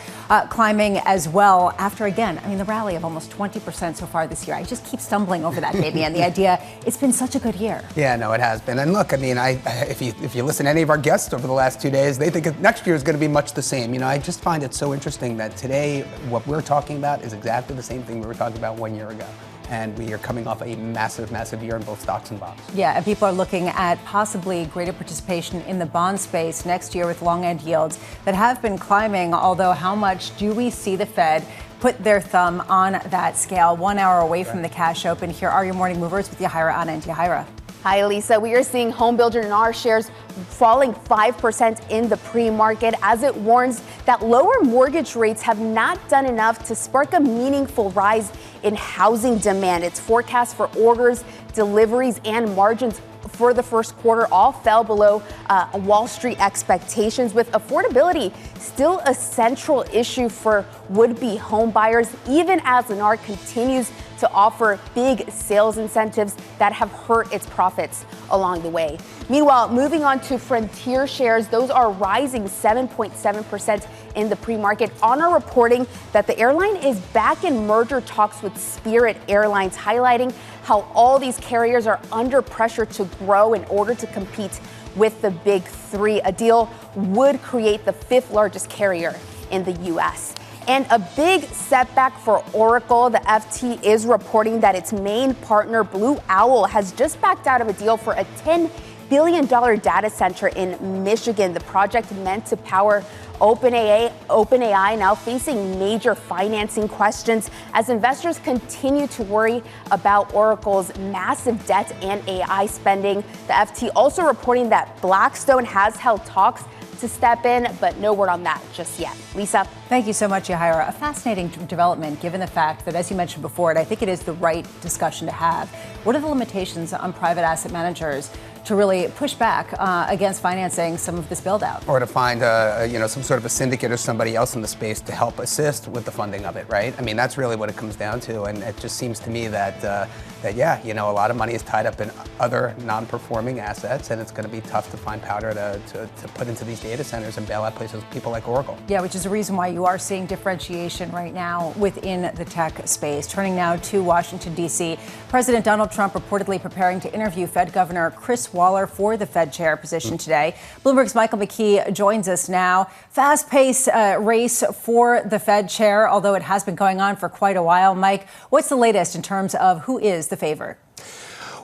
Speaker 7: climbing as well after, again, the rally of almost 20% so far this year. I just keep stumbling over that, Damien. The idea, it's been such a good year.
Speaker 8: Yeah, no, it has been. And look, if you listen to any of our guests over the last 2 days, they think next year is going to be much the same. I just find it so interesting that today what we're talking about is exactly the same thing we were talking about 1 year ago. and we are coming off a massive, massive year in both stocks and bonds.
Speaker 7: Yeah, and people are looking at possibly greater participation in the bond space next year with long-end yields that have been climbing, although how much do we see the Fed put their thumb on that scale? 1 hour away from the cash open. Here are your morning movers with Yahira Anna and Yahira.
Speaker 10: Hi, Lisa. We are seeing homebuilder NAR shares falling 5% in the pre-market as it warns that lower mortgage rates have not done enough to spark a meaningful rise in housing demand. Its forecast for orders, deliveries, and margins for the first quarter all fell below Wall Street expectations, with affordability still a central issue for would-be home buyers, even as NAR continues to offer big sales incentives that have hurt its profits along the way. Meanwhile, moving on to Frontier shares, those are rising 7.7% in the pre-market. Honor reporting that the airline is back in merger talks with Spirit Airlines, highlighting how all these carriers are under pressure to grow in order to compete with the big three. A deal would create the fifth largest carrier in the U.S. And a big setback for Oracle. The FT is reporting that its main partner, Blue Owl, has just backed out of a deal for a $10 billion data center in Michigan. The project meant to power OpenAI now facing major financing questions as investors continue to worry about Oracle's massive debt and AI spending. The FT also reporting that Blackstone has held talks to step in, but no word on that just yet. Lisa.
Speaker 7: Thank you so much, Yahira. A fascinating development, given the fact that, as you mentioned before, and I think it is the right discussion to have, what are the limitations on private asset managers to really push back against financing some of this build out?
Speaker 8: Or to find some sort of a syndicate or somebody else in the space to help assist with the funding of it, right? I mean, that's really what it comes down to. And it just seems to me that a lot of money is tied up in other non-performing assets, and it's going to be tough to find powder to put into these data centers and bail out places, people like Oracle.
Speaker 7: Yeah, which is the reason why you are seeing differentiation right now within the tech space. Turning now to Washington, D.C., President Donald Trump reportedly preparing to interview Fed Governor Chris Waller for the Fed chair position today. Bloomberg's Michael McKee joins us now. Fast-paced race for the Fed chair, although it has been going on for quite a while. Mike, what's the latest in terms of who is the favorite?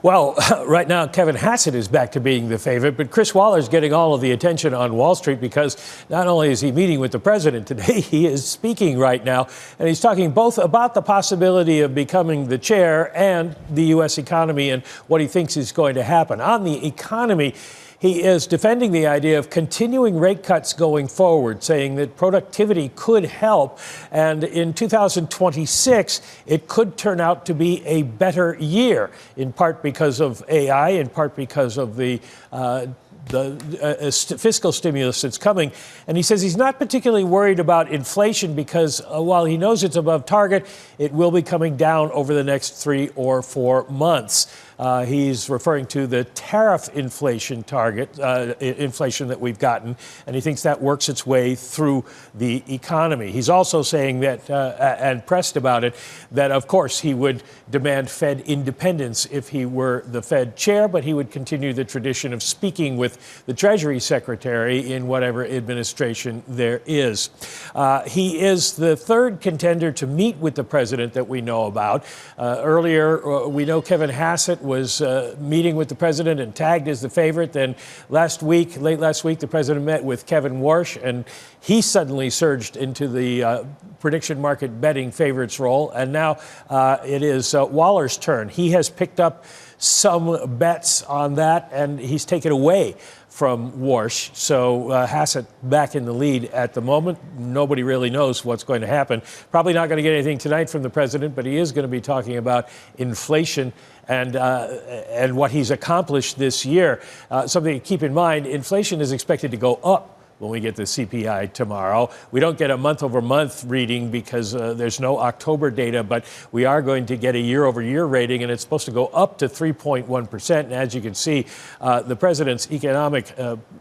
Speaker 1: Well, right now, Kevin Hassett is back to being the favorite, but Chris Waller is getting all of the attention on Wall Street because not only is he meeting with the president today, he is speaking right now, and he's talking both about the possibility of becoming the chair and the U.S. economy and what he thinks is going to happen. On the economy, he is defending the idea of continuing rate cuts going forward, saying that productivity could help. And in 2026, it could turn out to be a better year, in part because of AI, in part because of the fiscal stimulus that's coming. And he says he's not particularly worried about inflation because while he knows it's above target, it will be coming down over the next 3 or 4 months. He's referring to the tariff inflation target, inflation that we've gotten, and he thinks that works its way through the economy. He's also saying that, and pressed about it, that of course he would demand Fed independence if he were the Fed chair, but he would continue the tradition of speaking with the Treasury Secretary in whatever administration there is. He is the third contender to meet with the president that we know about. Earlier, we know Kevin Hassett was meeting with the president and tagged as the favorite. Then late last week, the president met with Kevin Warsh, and he suddenly surged into the prediction market betting favorites role. And now it is Waller's turn. He has picked up some bets on that, and he's taken away from Warsh. So Hassett back in the lead at the moment. Nobody really knows what's going to happen. Probably not going to get anything tonight from the president, but he is going to be talking about inflation and what he's accomplished this year. Something to keep in mind, inflation is expected to go up when we get the CPI tomorrow. We don't get a month-over-month reading because there's no October data, but we are going to get a year-over-year rating, and it's supposed to go up to 3.1%. And as you can see, the president's economic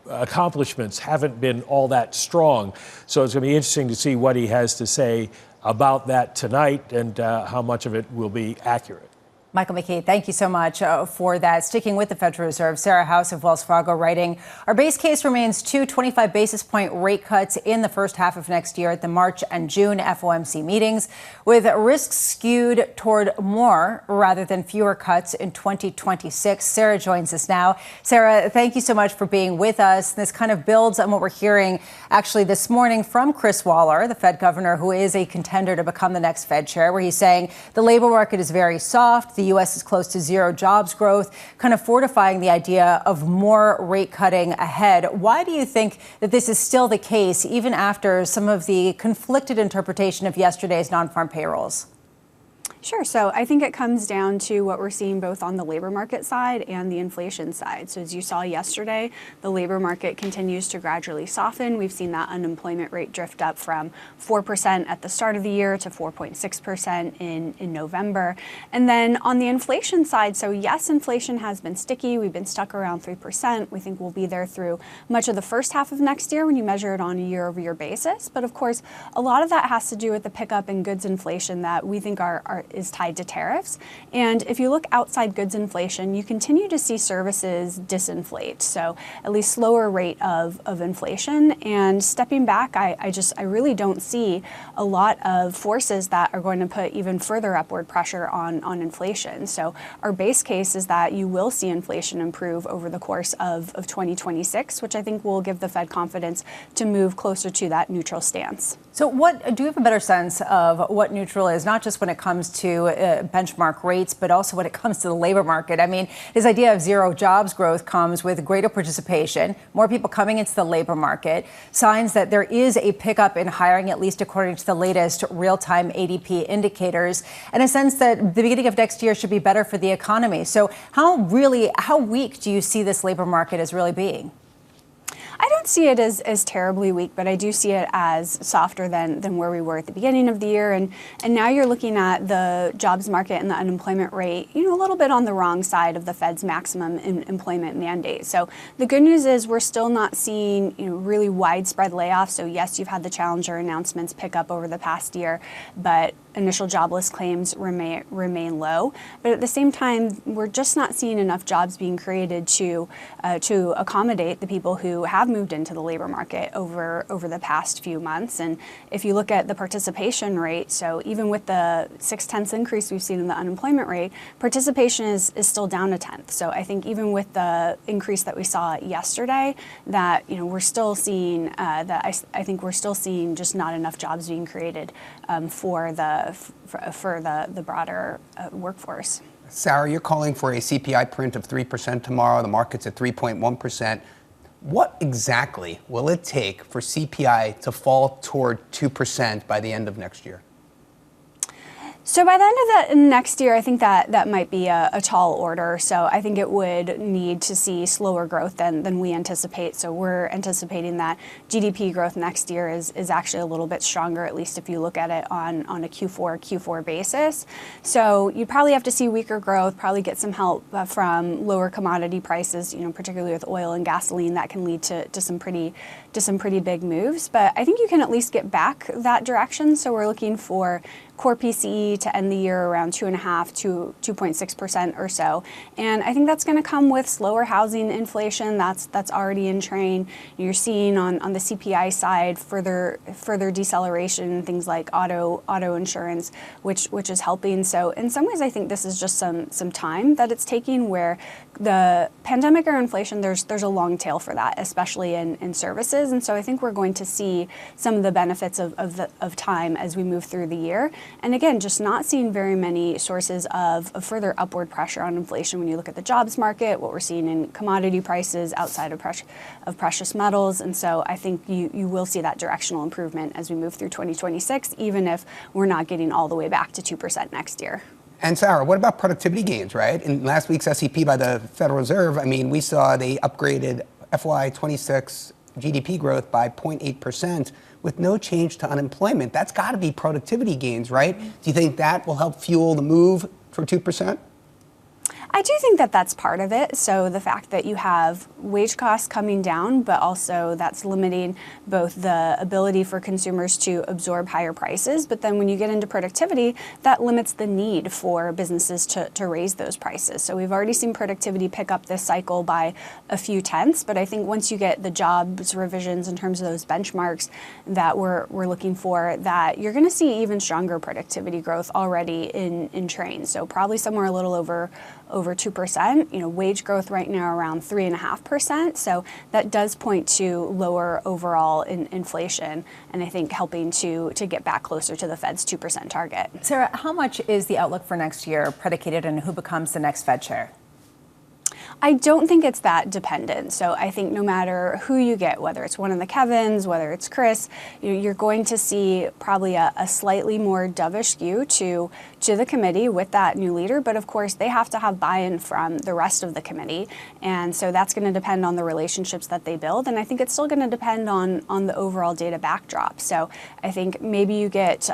Speaker 1: accomplishments haven't been all that strong. So it's going to be interesting to see what he has to say about that tonight and how much of it will be accurate.
Speaker 7: Michael McKee, thank you so much for that. Sticking with the Federal Reserve, Sarah House of Wells Fargo writing, our base case remains 2 25 basis point rate cuts in the first half of next year at the March and June FOMC meetings, with risks skewed toward more rather than fewer cuts in 2026. Sarah joins us now. Sarah, thank you so much for being with us. This kind of builds on what we're hearing actually this morning from Chris Waller, the Fed governor, who is a contender to become the next Fed chair, where he's saying the labor market is very soft. The U.S. is close to zero jobs growth, kind of fortifying the idea of more rate cutting ahead. Why do you think that this is still the case, even after some of the conflicted interpretation of yesterday's non-farm payrolls?
Speaker 2: Sure. So I think it comes down to what we're seeing both on the labor market side and the inflation side. So as you saw yesterday, the labor market continues to gradually soften. We've seen that unemployment rate drift up from 4% at the start of the year to 4.6% in November. And then on the inflation side, so yes, inflation has been sticky. We've been stuck around 3%. We think we'll be there through much of the first half of next year when you measure it on a year-over-year basis. But of course, a lot of that has to do with the pickup in goods inflation that we think is tied to tariffs. And if you look outside goods inflation, you continue to see services disinflate. So at least slower rate of inflation. And stepping back, I really don't see a lot of forces that are going to put even further upward pressure on inflation. So our base case is that you will see inflation improve over the course of 2026, which I think will give the Fed confidence to move closer to that neutral stance.
Speaker 7: So do you have a better sense of what neutral is, not just when it comes to benchmark rates, but also when it comes to the labor market? I mean, this idea of zero jobs growth comes with greater participation, more people coming into the labor market, signs that there is a pickup in hiring, at least according to the latest real-time ADP indicators, and a sense that the beginning of next year should be better for the economy. So how weak do you see this labor market as really being?
Speaker 2: I don't see it as terribly weak, but I do see it as softer than where we were at the beginning of the year. And now you're looking at the jobs market and the unemployment rate, a little bit on the wrong side of the Fed's maximum employment mandate. So the good news is we're still not seeing, really widespread layoffs. So yes, you've had the Challenger announcements pick up over the past year, but initial jobless claims remain low. But at the same time, we're just not seeing enough jobs being created to accommodate the people who have moved into the labor market over the past few months. And if you look at the participation rate, so even with the 0.6 increase we've seen in the unemployment rate, participation is still down 0.1. So I think even with the increase that we saw yesterday, that we're still seeing I think we're still seeing just not enough jobs being created for the broader workforce.
Speaker 8: Sarah, you're calling for a CPI print of 3% tomorrow. The market's at 3.1%. What exactly will it take for CPI to fall toward 2% by the end of next year?
Speaker 2: So by the end of the next year, I think that might be a tall order. So I think it would need to see slower growth than we anticipate. So we're anticipating that GDP growth next year is actually a little bit stronger, at least if you look at it on a Q4 basis. So you'd probably have to see weaker growth, probably get some help from lower commodity prices, particularly with oil and gasoline. That can lead to some pretty big moves. But I think you can at least get back that direction. So we're looking for core PCE to end the year around 2.5% to 2.6% or so. And I think that's going to come with slower housing inflation that's already in train. You're seeing on the CPI side further deceleration in things like auto insurance, which is helping. So in some ways, I think this is just some time that it's taking, where the pandemic or inflation, there's a long tail for that, especially in services. And so I think we're going to see some of the benefits of time as we move through the year. And again, just not seeing very many sources of further upward pressure on inflation when you look at the jobs market, what we're seeing in commodity prices outside of precious metals. And so I think you will see that directional improvement as we move through 2026, even if we're not getting all the way back to 2% next year.
Speaker 8: And Sarah, what about productivity gains, right? In last week's SEP by the Federal Reserve, we saw they upgraded FY26 GDP growth by 0.8%. with no change to unemployment. That's got to be productivity gains, right? Do you think that will help fuel the move for 2%?
Speaker 2: I do think that that's part of it. So the fact that you have wage costs coming down, but also that's limiting both the ability for consumers to absorb higher prices. But then when you get into productivity, that limits the need for businesses to raise those prices. So we've already seen productivity pick up this cycle by a few tenths. But I think once you get the jobs revisions in terms of those benchmarks that we're looking for, that you're going to see even stronger productivity growth already in train. So probably somewhere a little over 2%. Wage growth right now around 3.5%. So that does point to lower overall inflation, and I think helping to get back closer to the Fed's 2% target.
Speaker 7: Sarah, how much is the outlook for next year predicated on who becomes the next Fed chair?
Speaker 2: I don't think it's that dependent. So I think no matter who you get, whether it's one of the Kevins, whether it's Chris, you're going to see probably a slightly more dovish skew to the committee with that new leader. But of course, they have to have buy-in from the rest of the committee. And so that's going to depend on the relationships that they build. And I think it's still going to depend on the overall data backdrop. So I think maybe you get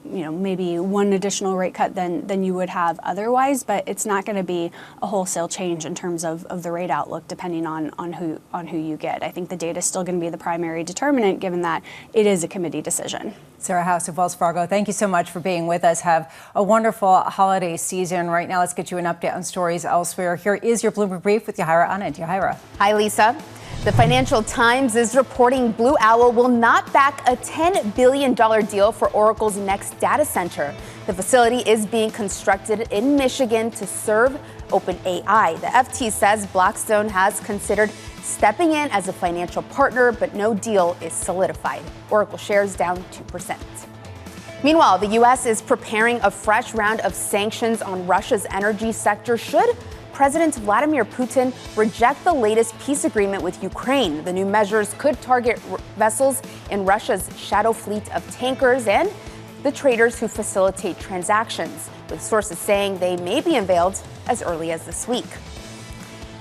Speaker 2: maybe one additional rate cut than you would have otherwise, but it's not going to be a wholesale change in terms of the rate outlook, depending on who you get. I think the data is still going to be the primary determinant, given that it is a committee decision.
Speaker 7: Sarah House of Wells Fargo, thank you so much for being with us. Have a wonderful holiday season. Right now, let's get you an update on stories elsewhere. Here is your Bloomberg Brief with Yahira Anand. Yahira.
Speaker 10: Hi, Lisa. The Financial Times is reporting Blue Owl will not back a $10 billion deal for Oracle's next data center. The facility is being constructed in Michigan to serve OpenAI. The FT says Blackstone has considered stepping in as a financial partner, but no deal is solidified. Oracle shares down 2%. Meanwhile, the U.S. is preparing a fresh round of sanctions on Russia's energy sector should President Vladimir Putin reject the latest peace agreement with Ukraine. The new measures could target vessels in Russia's shadow fleet of tankers and the traders who facilitate transactions, with sources saying they may be unveiled as early as this week.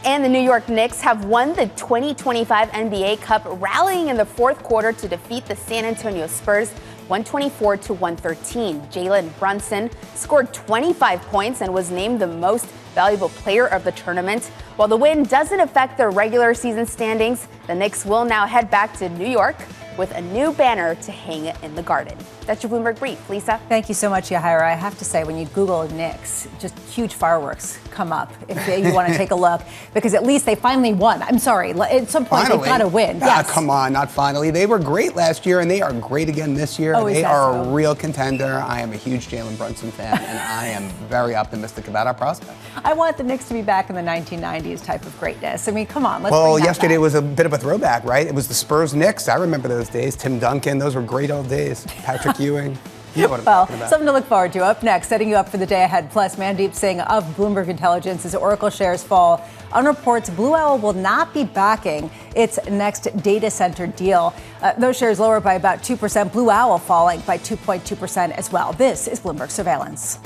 Speaker 10: And the New York Knicks have won the 2025 NBA Cup, rallying in the fourth quarter to defeat the San Antonio Spurs 124-113. Jalen Brunson scored 25 points and was named the most valuable player of the tournament. While the win doesn't affect their regular season standings, the Knicks will now head back to New York with a new banner to hang in the Garden. That's your Bloomberg Brief. Lisa?
Speaker 7: Thank you so much, Yahira. I have to say, when you Google Knicks, just huge fireworks come up if you want to take a look, because at least they finally won. I'm sorry, at some point they've got to win. Yes.
Speaker 8: Come on, not finally. They were great last year, and they are great again this year.
Speaker 7: Oh,
Speaker 8: they are a real contender. I am a huge Jalen Brunson fan, and I am very optimistic about our prospects.
Speaker 7: I want the Knicks to be back in the 1990s type of greatness. I mean, come on, let's
Speaker 8: Well,
Speaker 7: bring that
Speaker 8: yesterday
Speaker 7: back.
Speaker 8: was a bit of a throwback, right? It was the Spurs-Knicks. I remember those days. Tim Duncan, those were great old days. Patrick Ewing. You know what I'm talking about.
Speaker 7: Something to look forward to. Up next, setting you up for the day ahead. Plus, Mandeep Singh of Bloomberg Intelligence as Oracle shares fall on reports Blue Owl will not be backing its next data center deal. Those shares lower by about 2%. Blue Owl falling by 2.2% as well. This is Bloomberg Surveillance.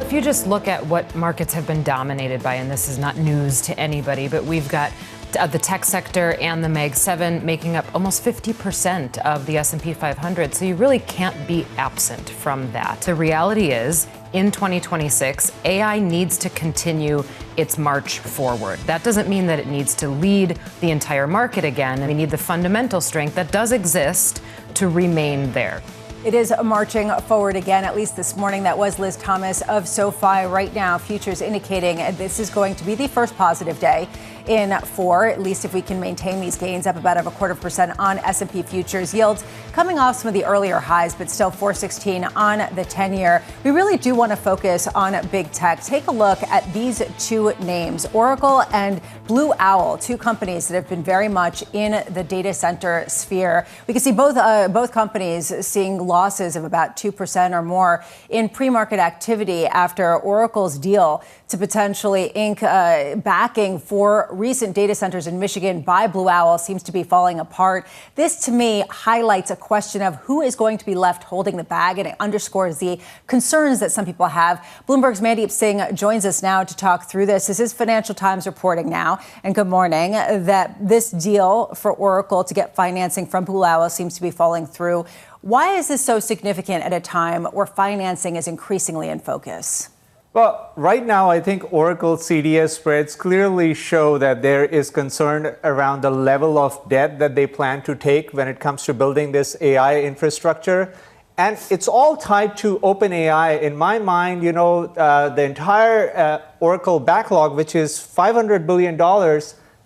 Speaker 26: If you just look at what markets have been dominated by, and this is not news to anybody, but we've got the tech sector and the Mag 7 making up almost 50% of the S&P 500. So you really can't be absent from that. The reality is, in 2026, AI needs to continue its march forward. That doesn't mean that it needs to lead the entire market again. We need the fundamental strength that does exist to remain there.
Speaker 7: It is marching forward again, at least this morning. That was Liz Thomas of SoFi. Right now, futures indicating this is going to be the first positive day in 4, at least if we can maintain these gains, up about 0.25% on S&P futures. Yields coming off some of the earlier highs, but still 4.16 on the 10-year. We really do want to focus on big tech. Take a look at these two names, Oracle and Blue Owl, two companies that have been very much in the data center sphere. We can see both companies seeing losses of about 2% or more in pre-market activity after Oracle's deal to potentially ink backing for recent data centers in Michigan by Blue Owl seems to be falling apart. This, to me, highlights a question of who is going to be left holding the bag, and it underscores the concerns that some people have. Bloomberg's Mandeep Singh joins us now to talk through this. This is Financial Times reporting now, and good morning, that this deal for Oracle to get financing from Blue Owl seems to be falling through. Why is this so significant at a time where financing is increasingly in focus?
Speaker 3: Well, right now, I think Oracle CDS spreads clearly show that there is concern around the level of debt that they plan to take when it comes to building this AI infrastructure. And it's all tied to OpenAI. In my mind, the entire Oracle backlog, which is $500 billion,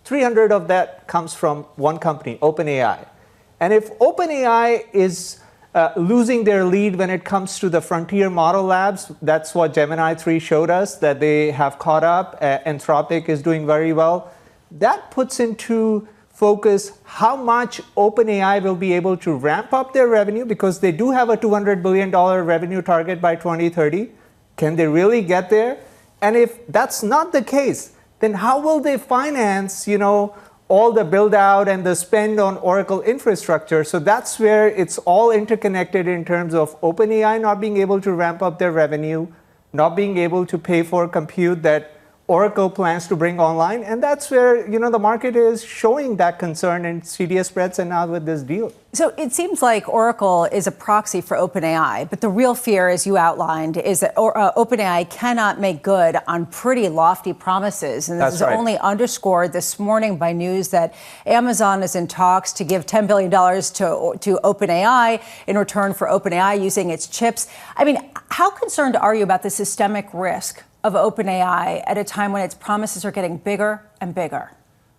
Speaker 3: 300 of that comes from one company, OpenAI. And if OpenAI is losing their lead when it comes to the frontier model labs, that's what Gemini 3 showed us, that they have caught up. Anthropic is doing very well. That puts into focus how much OpenAI will be able to ramp up their revenue, because they do have a $200 billion revenue target by 2030. Can they really get there? And if that's not the case, then how will they finance, all the build out and the spend on Oracle infrastructure? So that's where it's all interconnected in terms of OpenAI not being able to ramp up their revenue, not being able to pay for compute that Oracle plans to bring online. And that's where, the market is showing that concern in CDS spreads and now with this deal.
Speaker 7: So it seems like Oracle is a proxy for OpenAI, but the real fear, as you outlined, is that OpenAI cannot make good on pretty lofty promises. And this is only underscored this morning by news that Amazon is in talks to give $10 billion to OpenAI in return for OpenAI using its chips. I mean, how concerned are you about the systemic risk of OpenAI at a time when its promises are getting bigger and bigger?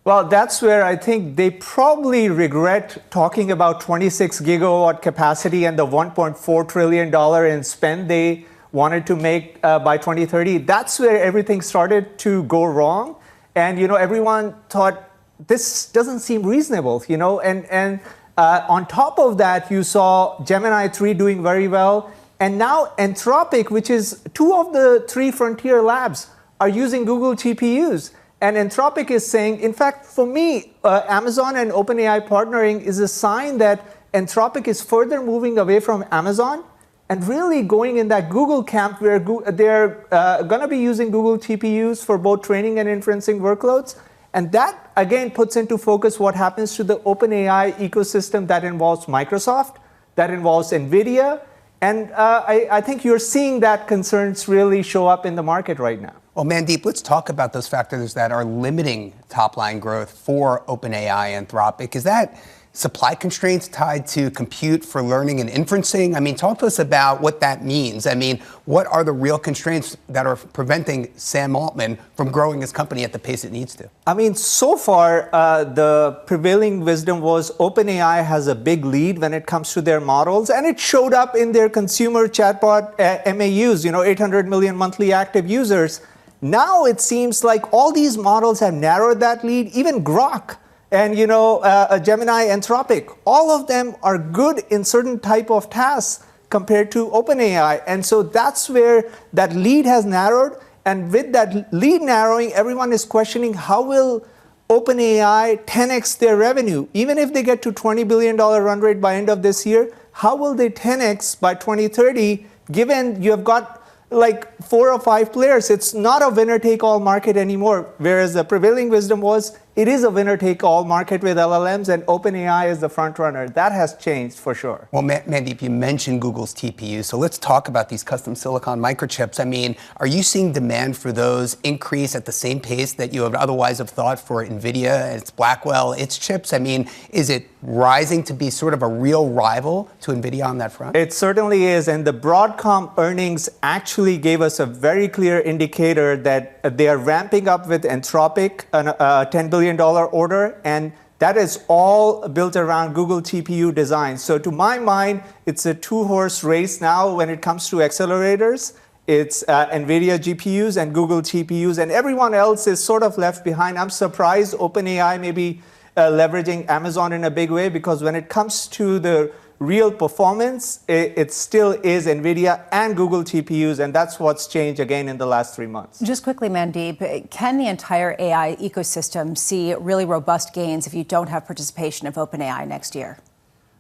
Speaker 3: Well, that's where I think they probably regret talking about 26 gigawatt capacity and the $1.4 trillion in spend they wanted to make by 2030. That's where everything started to go wrong. And, everyone thought this doesn't seem reasonable, and on top of that, you saw Gemini 3 doing very well. And now Anthropic, which is 2 of the 3 frontier labs, are using Google GPUs. And Anthropic is saying, in fact, for me, Amazon and OpenAI partnering is a sign that Anthropic is further moving away from Amazon and really going in that Google camp where they're going to be using Google GPUs for both training and inferencing workloads. And that, again, puts into focus what happens to the OpenAI ecosystem that involves Microsoft, that involves NVIDIA. And I think you're seeing that concerns really show up in the market right now.
Speaker 8: Well, Mandeep, let's talk about those factors that are limiting top-line growth for OpenAI and Anthropic. Is that supply constraints tied to compute for learning and inferencing? I mean, talk to us about what that means. I mean, what are the real constraints that are preventing Sam Altman from growing his company at the pace it needs to?
Speaker 3: I mean, so far, the prevailing wisdom was OpenAI has a big lead when it comes to their models, and it showed up in their consumer chatbot MAUs, 800 million monthly active users. Now it seems like all these models have narrowed that lead, even Grok and, Gemini, Anthropic. All of them are good in certain type of tasks compared to OpenAI. And so that's where that lead has narrowed. And with that lead narrowing, everyone is questioning how will OpenAI 10x their revenue? Even if they get to $20 billion run rate by end of this year, how will they 10x by 2030, given you have got like 4 or 5 players? It's not a winner-take-all market anymore, whereas the prevailing wisdom was it is a winner-take-all market with LLMs, and OpenAI is the front runner. That has changed for sure.
Speaker 8: Well, Mandeep, you mentioned Google's TPU, so let's talk about these custom silicon microchips. I mean, are you seeing demand for those increase at the same pace that you would otherwise have thought for NVIDIA, its Blackwell, its chips? I mean, is it rising to be sort of a real rival to NVIDIA on that front?
Speaker 3: It certainly is, and the Broadcom earnings actually gave us a very clear indicator that they are ramping up with Anthropic, a $10 billion order, and that is all built around Google TPU design. So to my mind, it's a 2-horse race now when it comes to accelerators. It's NVIDIA GPUs and Google TPUs, and everyone else is sort of left behind. I'm surprised OpenAI maybe leveraging Amazon in a big way, because when it comes to the real performance, it still is NVIDIA and Google TPUs, and that's what's changed again in the last 3 months.
Speaker 7: Just quickly, Mandeep, can the entire AI ecosystem see really robust gains if you don't have participation of OpenAI next year?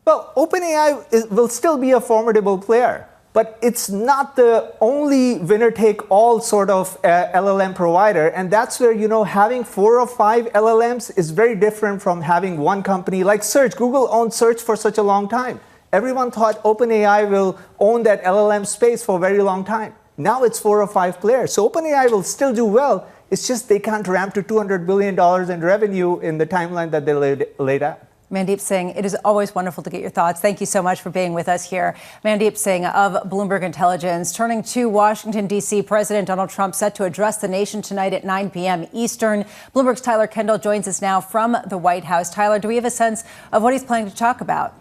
Speaker 3: Well, OpenAI will still be a formidable player, but it's not the only winner-take-all sort of LLM provider, and that's where, having 4 or 5 LLMs is very different from having one company like Search. Google owned Search for such a long time. Everyone thought OpenAI will own that LLM space for a very long time. Now it's 4 or 5 players. So OpenAI will still do well. It's just they can't ramp to $200 billion in revenue in the timeline that they laid out.
Speaker 7: Mandeep Singh, it is always wonderful to get your thoughts. Thank you so much for being with us here. Mandeep Singh of Bloomberg Intelligence. Turning to Washington, D.C., President Donald Trump set to address the nation tonight at 9 p.m. Eastern. Bloomberg's Tyler Kendall joins us now from the White House. Tyler, do we have a sense of what he's planning to talk about?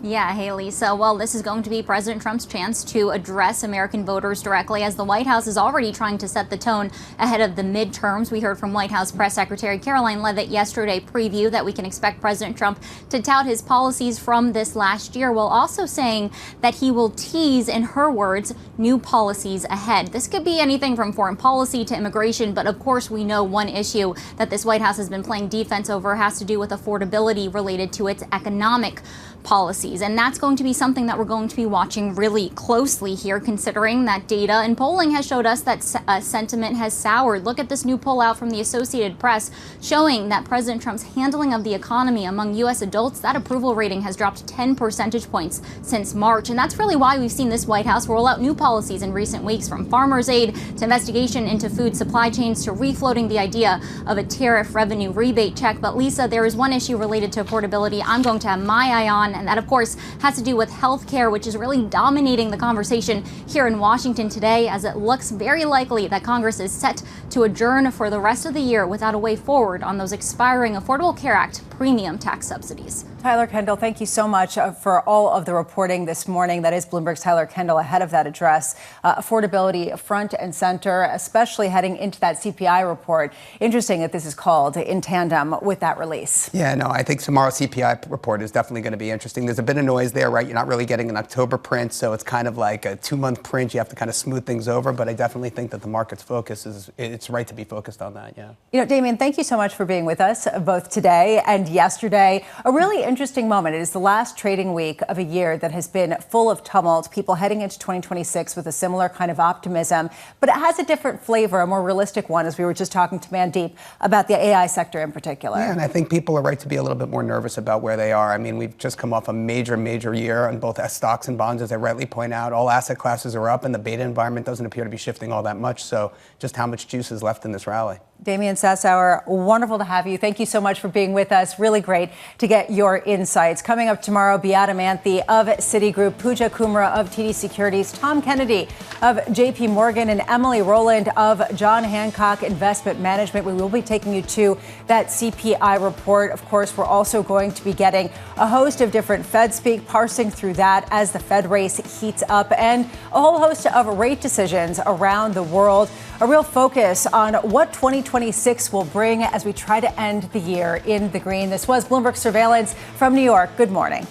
Speaker 12: Yeah, hey, Lisa. Well, this is going to be President Trump's chance to address American voters directly, as the White House is already trying to set the tone ahead of the midterms. We heard from White House Press Secretary Caroline Leavitt yesterday preview that we can expect President Trump to tout his policies from this last year, while also saying that he will tease, in her words, new policies ahead. This could be anything from foreign policy to immigration, but of course we know one issue that this White House has been playing defense over has to do with affordability related to its economic policies. And that's going to be something that we're going to be watching really closely here, considering that data and polling has showed us that sentiment has soured. Look at this new poll out from the Associated Press showing that President Trump's handling of the economy among U.S. adults, that approval rating has dropped 10 percentage points since March. And that's really why we've seen this White House roll out new policies in recent weeks, from farmers' aid to investigation into food supply chains to refloating the idea of a tariff revenue rebate check. But Lisa, there is one issue related to affordability I'm going to have my eye on, and that, of course, has to do with health care, which is really dominating the conversation here in Washington today, as it looks very likely that Congress is set to adjourn for the rest of the year without a way forward on those expiring Affordable Care Act premium tax subsidies.
Speaker 7: Tyler Kendall, thank you so much for all of the reporting this morning. That is Bloomberg's Tyler Kendall ahead of that address. Affordability front and center, especially heading into that CPI report. Interesting that this is called in tandem with that release.
Speaker 8: Yeah, no, I think tomorrow's CPI report is definitely going to be interesting. There's a bit of noise there, right? You're not really getting an October print, so it's kind of like a 2-month print. You have to kind of smooth things over, but I definitely think that the market's focus it's right to be focused on that, yeah.
Speaker 7: Damien, thank you so much for being with us both today and yesterday. A really interesting moment. It is the last trading week of a year that has been full of tumult, people heading into 2026 with a similar kind of optimism, but it has a different flavor, a more realistic one, as we were just talking to Mandeep about the AI sector in particular.
Speaker 8: Yeah, and I think people are right to be a little bit more nervous about where they are. I mean, we've just come off a major year on both stocks and bonds, as I rightly point out. All asset classes are up, and the beta environment doesn't appear to be shifting all that much. So just how much juice is left in this rally?
Speaker 7: Damien Sassower, wonderful to have you. Thank you so much for being with us. Really great to get your insights. Coming up tomorrow, Beata Manthe of Citigroup, Pooja Kumra of TD Securities, Tom Kennedy of JP Morgan, and Emily Rowland of John Hancock Investment Management. We will be taking you to that CPI report. Of course, we're also going to be getting a host of different Fed speak, parsing through that as the Fed race heats up, and a whole host of rate decisions around the world. A real focus on what 2026 will bring as we try to end the year in the green. This was Bloomberg Surveillance from New York. Good morning.